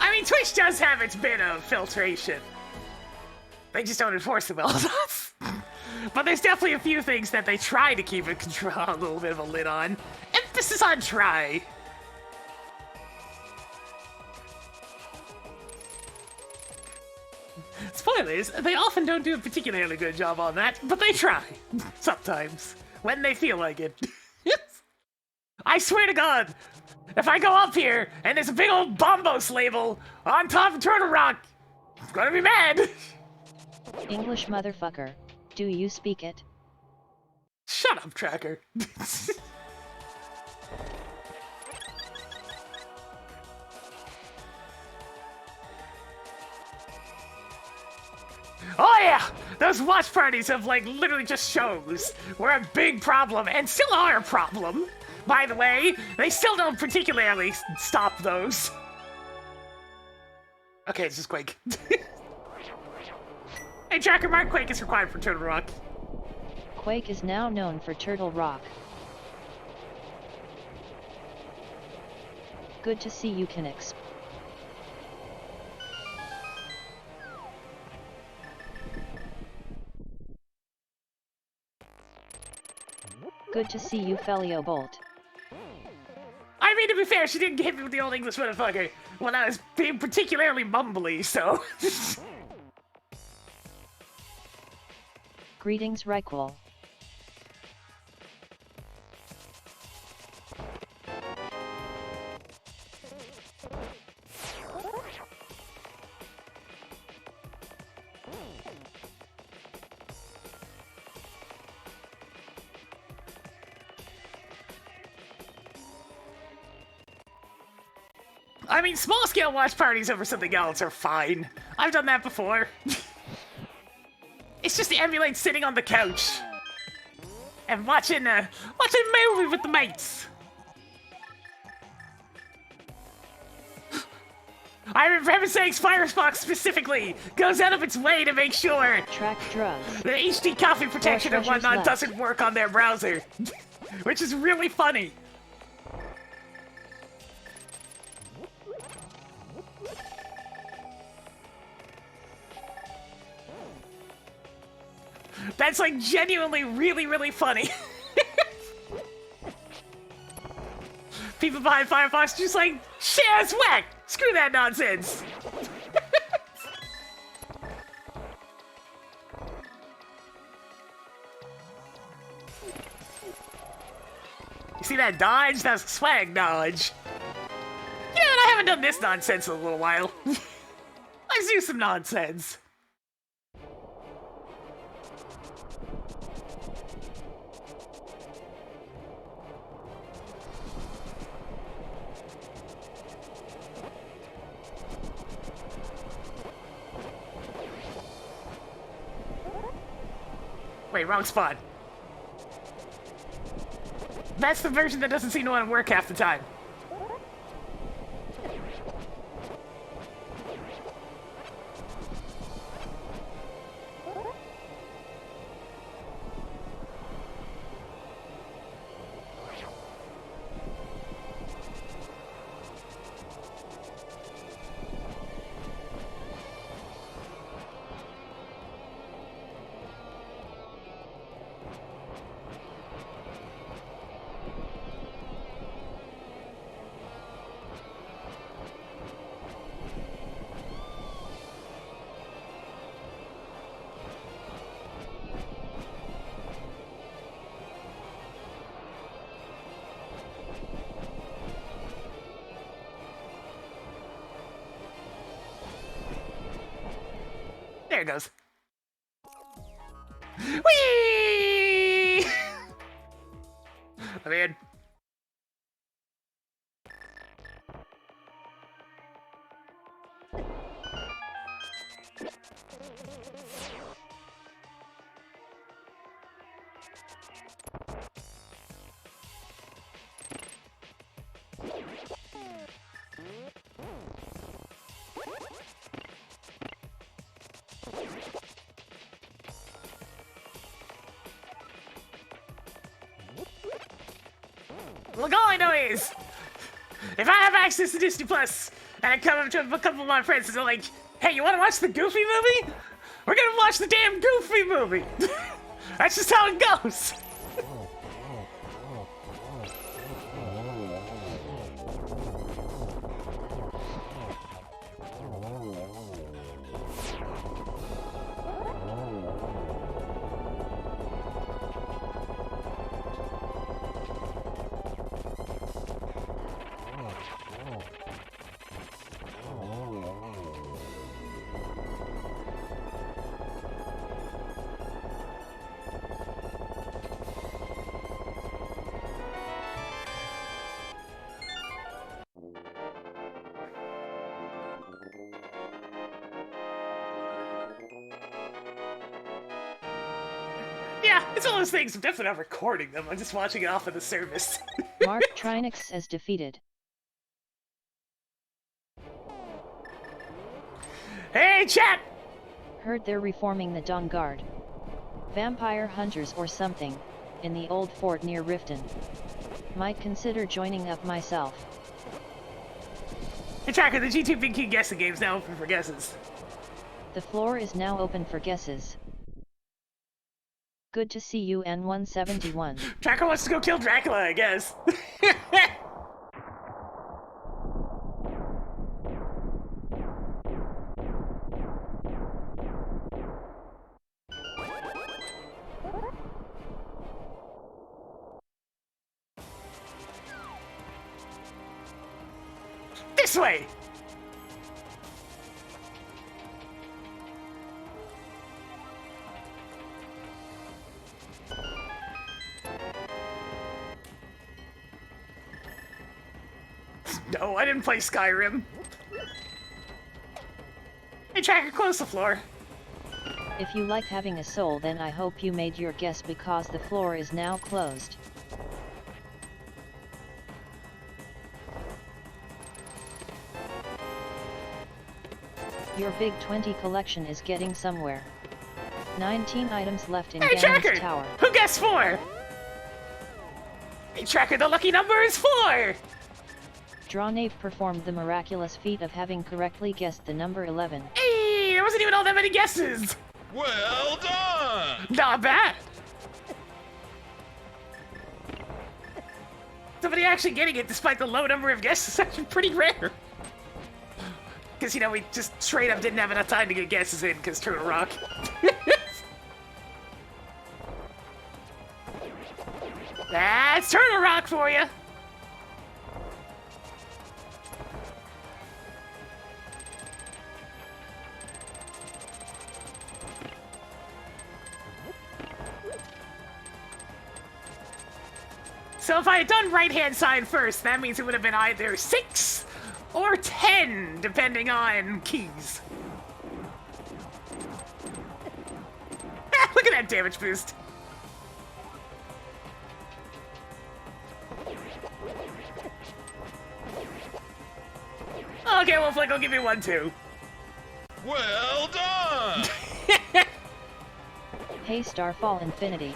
I mean, Twitch does have its bit of filtration. They just don't enforce it well enough. But there's definitely a few things that they try to keep a little bit of a lid on. Emphasis on try. Spoilers, they often don't do a particularly good job on that, but they try. Sometimes. When they feel like it. I swear to God, if I go up here and there's a big old Bombos label on top of Turtle Rock, I'm gonna be mad. English motherfucker, do you speak it? Shut up, Tracker. Oh yeah! Those watch parties of like literally just shows were a big problem and still are a problem. By the way, they still don't particularly stop those. Okay, it's just Quake. Hey, Tracker, mark Quake is required for Turtle Rock. Quake is now known for Turtle Rock. Good to see you can Good to see you, Felio Bolt. I mean, to be fair, she didn't hit me with the old English motherfucker when I was being particularly mumbly, so... Greetings, Reichwell. I mean, small-scale watch parties over something else are fine. I've done that before. It's just to emulate sitting on the couch and watching a movie with the mates. I remember saying Firesfox specifically goes out of its way to make sure Track drugs. the HD coffee protection and treasures whatnot left. doesn't work on their browser, which is really funny. That's like genuinely really, really funny. People behind Firefox just like, shit, it's whack! Screw that nonsense! You see that dodge? That's swag dodge. You know what? I haven't done this nonsense in a little while. Let's do some nonsense. Wait, wrong spot. That's the version that doesn't seem to want to work half the time. There it goes. Whee! Look, all I know is, if I have access to Disney Plus, and I come up to a couple of my friends and they're like, hey, you want to watch the Goofy movie? We're gonna watch the damn Goofy movie. That's just how it goes. Yeah, it's one of those things. I'm definitely not recording them. I'm just watching it off of the service. Mark Trinix says defeated. Hey, chat! Heard they're reforming the Dawn Guard. Vampire hunters or something, in the old fort near Riften. Might consider joining up myself. Hey, Tracker, the G2 Big King guessing game's now open for guesses. The floor is now open for guesses. Good to see you, N171. Tracker wants to go kill Dracula, I guess. This way! No, I didn't play Skyrim. Hey, Tracker, close the floor. If you like having a soul, then I hope you made your guess because the floor is now closed. Your big 20 collection is getting somewhere. 19 items left in Hey, Ganon's Tracker! tower. Who guessed 4? Hey, Tracker, the lucky number is 4! Drawknave performed the miraculous feat of having correctly guessed the number 11. Hey, there wasn't even all that many guesses! Well done! Not bad! Somebody actually getting it despite the low number of guesses is actually pretty rare. Because, you know, we just straight up didn't have enough time to get guesses in because Turtle Rock. That's Turtle Rock for you! So if I had done right-hand side first, that means it would have been either 6 or 10, depending on keys. Ah, look at that damage boost. Okay, well, Flick, I'll give you 1 too. Well done! Hey Starfall Infinity.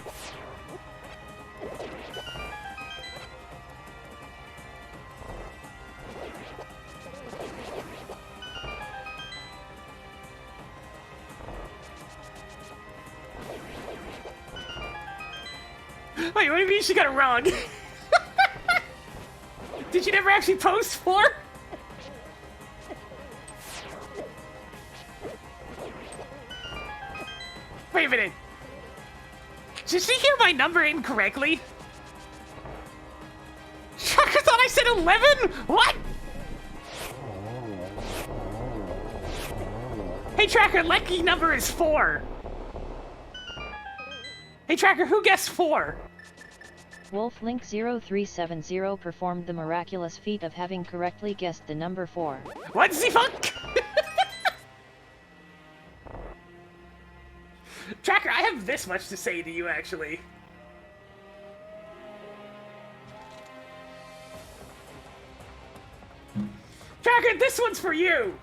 Wait, what do you mean she got it wrong? Did you never actually post 4? Wait a minute. Did she hear my number incorrectly? Trucker thought I said 11? What? Hey Tracker, lucky number is 4. Hey Tracker, who guessed 4? WolfLink0370 performed the miraculous feat of having correctly guessed the number 4. What's the fuck? Tracker, I have this much to say to you, actually. Tracker, this one's for you!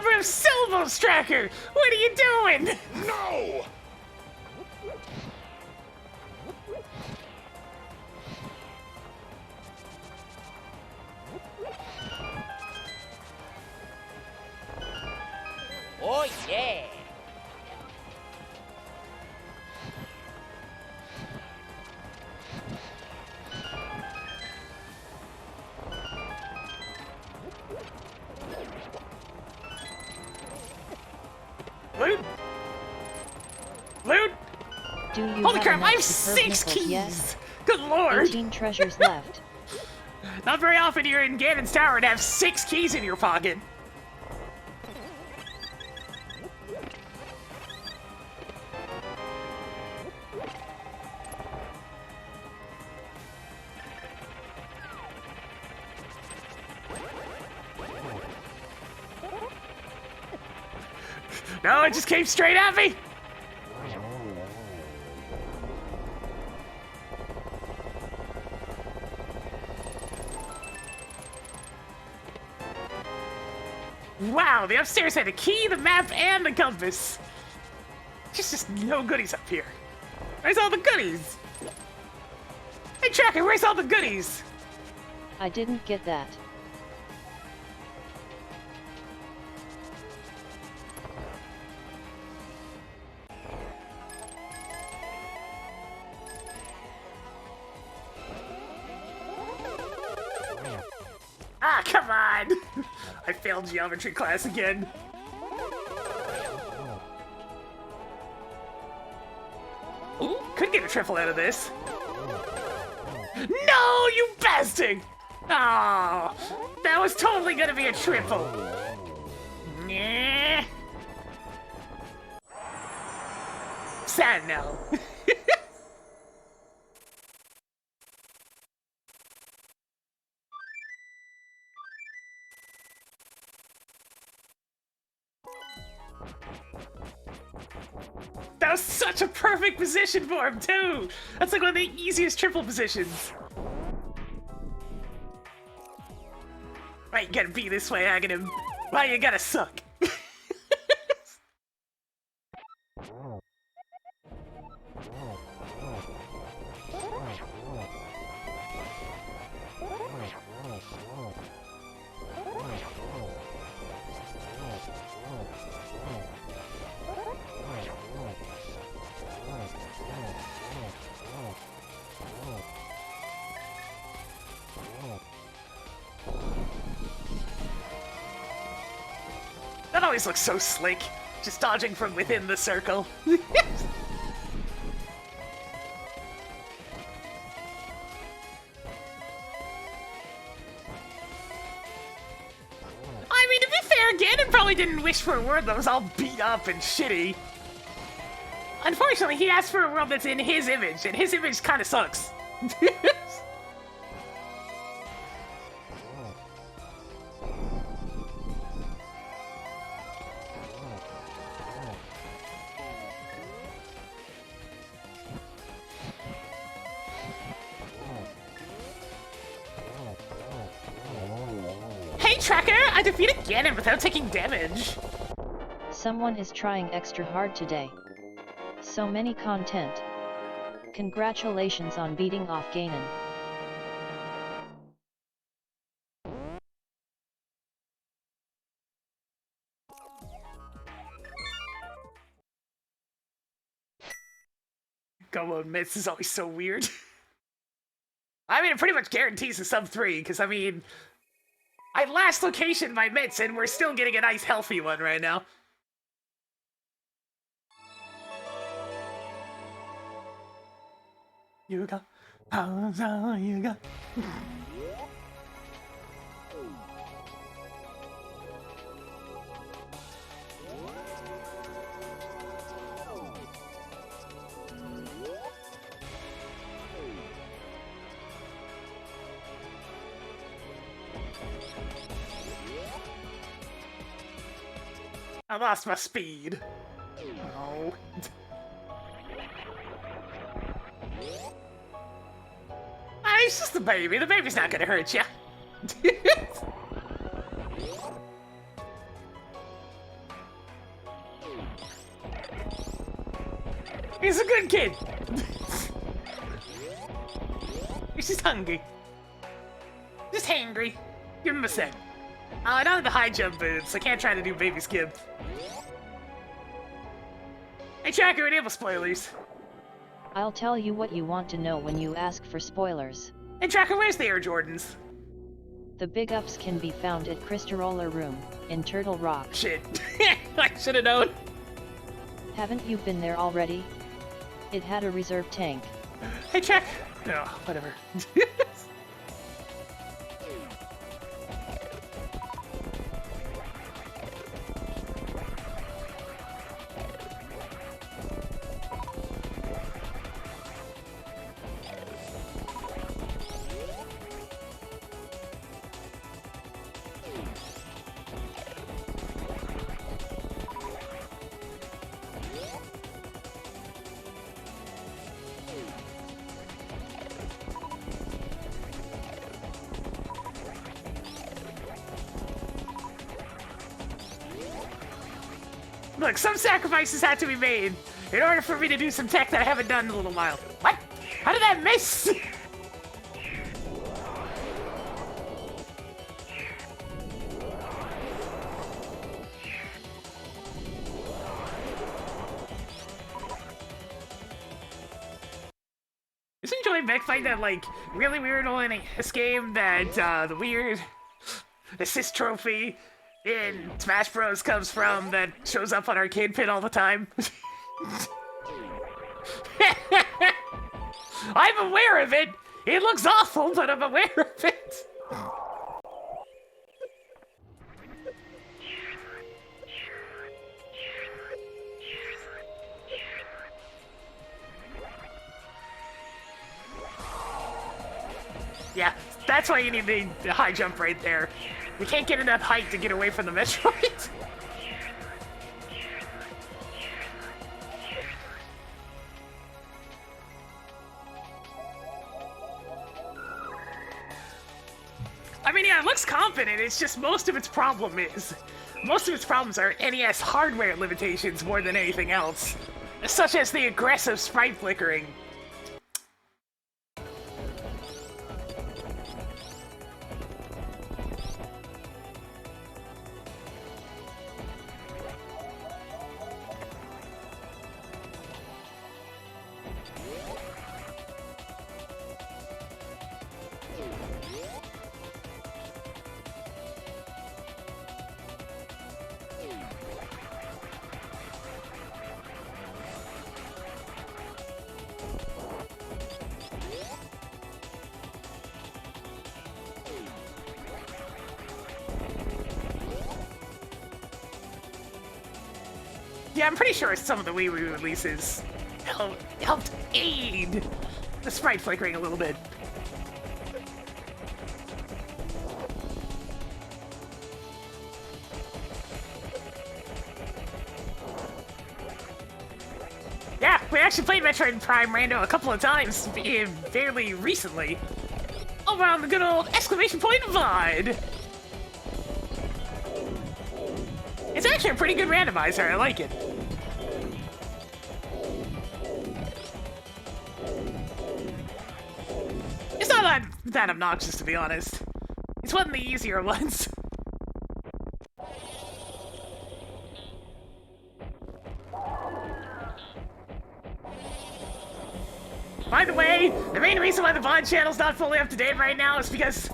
number of syllables, Tracker! What are you doing? No! Oh yeah! Loot? Loot? Do you Holy have crap, enough I have superb 6 nickels keys! yet? Good lord! 18 treasures left. Not very often you're in Ganon's Tower and have 6 keys in your pocket. No, it just came straight at me! Wow, the upstairs had a key, the map, and the compass. Just no goodies up here. Where's all the goodies? Hey, Tracker, where's all the goodies? I didn't get that. Ah, come on! I failed geometry class again. Ooh, could get a triple out of this. No, you bastard! Oh, that was totally gonna be a triple. Nah. Sad now. That was such a perfect position for him, too! That's like one of the easiest triple positions. Why you gotta be this way, Aghanim? Why you gotta suck? That always looks so slick, just dodging from within the circle. I mean, to be fair, Ganon probably didn't wish for a world that was all beat up and shitty. Unfortunately, he asked for a world that's in his image, and his image kind of sucks. Hey, Tracker! I defeated Ganon without taking damage. Someone is trying extra hard today. So many content. Congratulations on beating off Ganon. Go on, Mitz is always so weird. I mean, it pretty much guarantees a sub 3, because, I mean, I last location my Mitz, and we're still getting a nice healthy one right now. Yuga, Yuga. I lost my speed. Oh. It's just a baby. The baby's not gonna hurt you. He's a good kid. He's just hungry. Just hangry. Give him a sec. I don't have the high jump boots, so I can't try to do baby skip. Hey, Tracker, enable spoilers. I'll tell you what you want to know when you ask for spoilers. Hey, Tracker, where's the Air Jordans? The big ups can be found at Crystal Room, in Turtle Rock. Shit. I should have known. Haven't you been there already? It had a reserve tank. Hey, Track. No, whatever. Look, some sacrifices had to be made in order for me to do some tech that I haven't done in a little while. What? How did that miss? Isn't Joey Beck fighting that, like, really weird one in this game that, the weird assist trophy in Smash Bros. Comes from that shows up on Arcade Pit all the time? I'm aware of it! It looks awful, but I'm aware of it! Yeah, that's why you need the high jump right there. You can't get enough height to get away from the Metroid. I mean, yeah, it looks competent, it's just most of its problems are NES hardware limitations more than anything else. Such as the aggressive sprite flickering. Yeah, I'm pretty sure some of the Wii U releases helped aid the sprite flickering a little bit. Yeah, we actually played Metroid Prime Rando a couple of times fairly recently. Over on the good old exclamation point VOD. It's actually a pretty good randomizer, I like it. It's not that obnoxious, to be honest. It's one of the easier ones. By the way, the main reason why the VOD channel's not fully up to date right now is because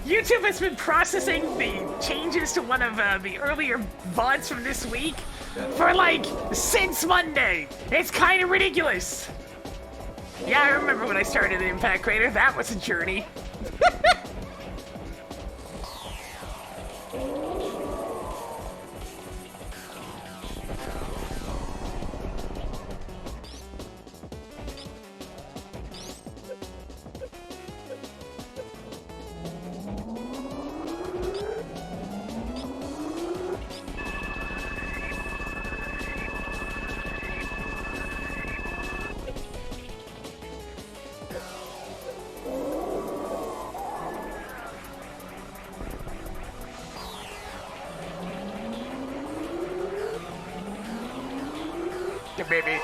YouTube has been processing the changes to one of the earlier VODs from this week for, like, since Monday. It's kind of ridiculous. Yeah, I remember when I started in Impact Crater. That was a journey. Yeah, baby.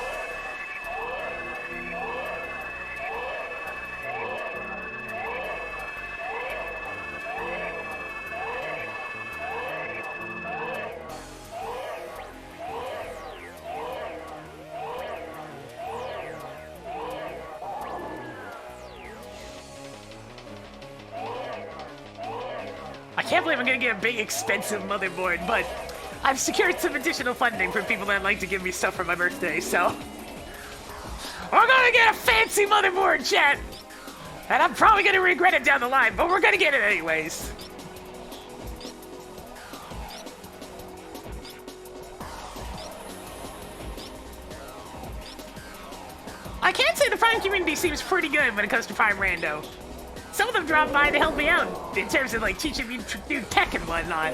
can't believe I'm gonna get a big, expensive motherboard, but I've secured some additional funding from people that like to give me stuff for my birthday, so... We're gonna get a fancy motherboard, chat! And I'm probably gonna regret it down the line, but we're gonna get it anyways. I can say the Prime community seems pretty good when it comes to Prime Rando. Some of them drop by to help me out in terms of like teaching me new tech and whatnot.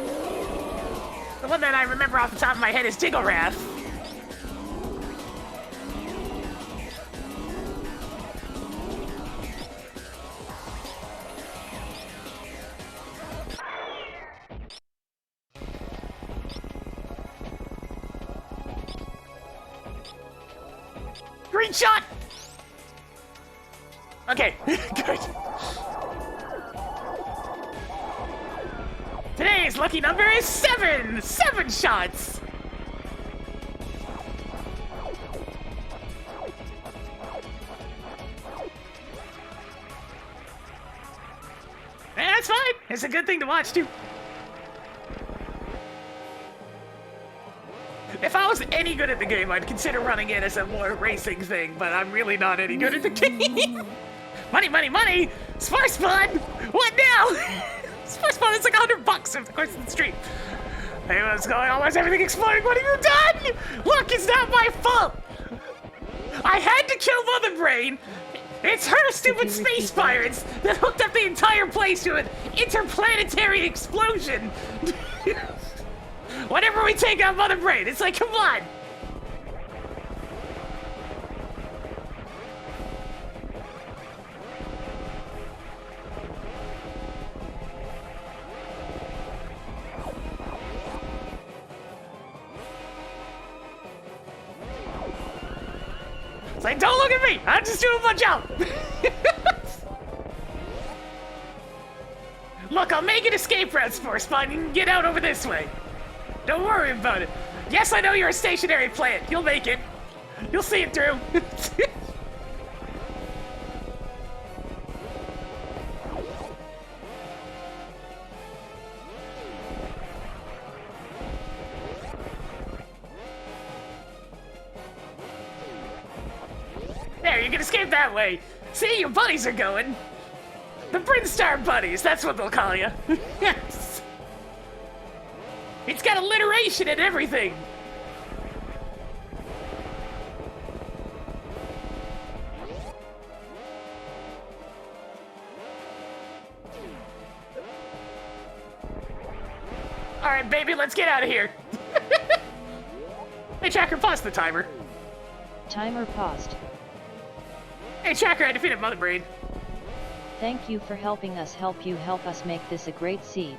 The one that I remember off the top of my head is Digglerath. Green shot! Okay, good. Today's lucky number is 7! 7 shots! That's fine. It's a good thing to watch, too. If I was any good at the game, I'd consider running it as a more racing thing, but I'm really not any good at the game. Money, money, money! Sports Spawn! What now? Sports Spawn is like $100 over the course of the stream. Hey, what's going on? Why is everything exploding? What have you done? Look, it's not my fault! I had to kill Mother Brain! It's her stupid space pirates that hooked up the entire place to an interplanetary explosion! Whenever we take out Mother Brain, it's like, come on! It's like, don't look at me! I'm just doing my job! Look, I'll make an escape route, Sports Spawn. You can get out over this way. Don't worry about it. Yes, I know you're a stationary plant. You'll make it. You'll see it through. There, you can escape that way. See, your buddies are going. The Brinstar buddies, that's what they'll call you. Yes. It's got alliteration and everything. All right, baby, let's get out of here. Hey, Tracker, pause the timer. Timer paused. Hey, Tracker, I defeated Mother Brain. Thank you for helping us help you help us make this a great seed.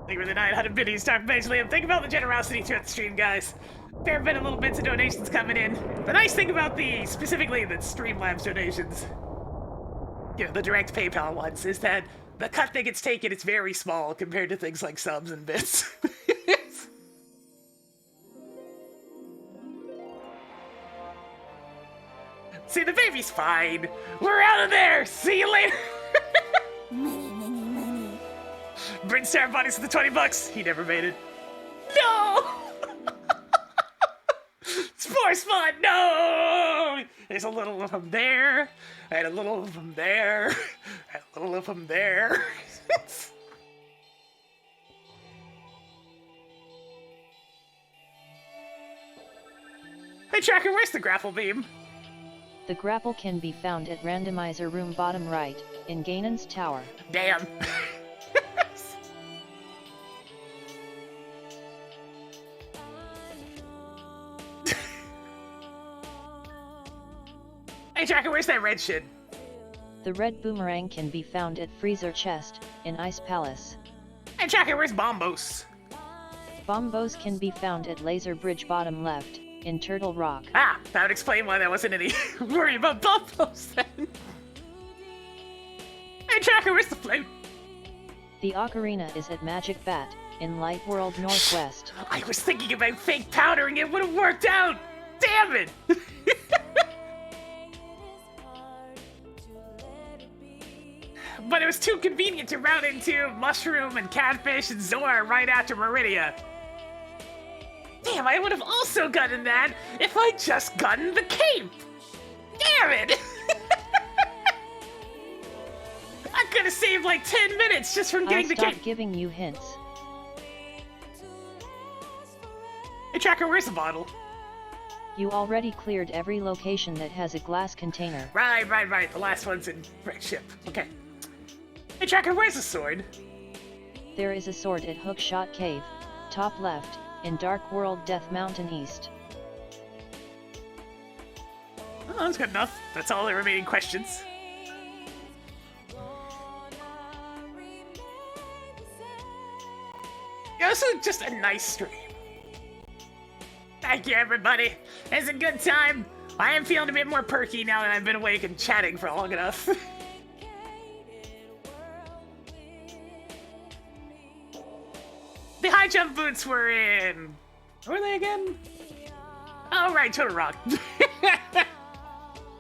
Thank you for the 900 biddies, Talk Basically. I'm thinking about the generosity throughout the stream, guys. There have been a little bits of donations coming in. The nice thing about specifically the Streamlabs donations, you know, the direct PayPal ones, is that the cut that gets taken is very small compared to things like subs and bits. See, the baby's fine. We're out of there. See you later. Brinstar bodies for the $20. He never made it. No! Sports Spawn, no! There's a little of him there, and a little of him there, and a little of him there. Hey, Tracker, where's the grapple beam? The grapple can be found at Randomizer room bottom right, in Ganon's tower. Damn. Hey, Tracker, where's that red shit? The red boomerang can be found at Freezer Chest, in Ice Palace. Hey, Tracker, where's Bombos? Bombos can be found at Laser Bridge bottom left, in Turtle Rock. Ah, that would explain why there wasn't any worry about Bombos then. Hey, Tracker, where's the flute? The ocarina is at Magic Bat, in Light World Northwest. I was thinking about fake powdering, it would have worked out! Damn it! But it was too convenient to route into Mushroom and Catfish and Zora right after Meridia. Damn, I would have also gotten that if I'd just gotten the cape! Damn it! I could have saved like 10 minutes just from getting the cape! I'll stop giving you hints. Hey Tracker, where's the bottle? You already cleared every location that has a glass container. Right. The last one's in Red Ship. Okay. Hey Tracker, where's the sword? There is a sword at Hookshot Cave, top left, in Dark World Death Mountain East. Oh, that's good enough. That's all the remaining questions. Yeah, this was just a nice stream. Thank you, everybody. It's a good time. I am feeling a bit more perky now that I've been awake and chatting for long enough. The high jump boots were in... Where were they again? Oh, right, Total Rock.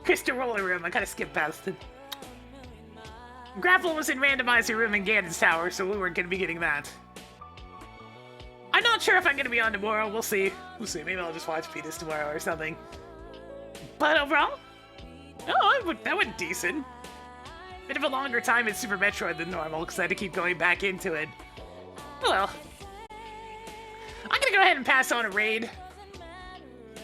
Crystal Roller Room, I kind of skipped past it. Grapple was in Randomizer Room in Ganon's Tower, so we weren't going to be getting that. I'm not sure if I'm going to be on tomorrow, we'll see. Maybe I'll just watch Penis tomorrow or something. But overall, that went decent. Bit of a longer time in Super Metroid than normal, because I had to keep going back into it. Oh well. I'm gonna go ahead and pass on a raid.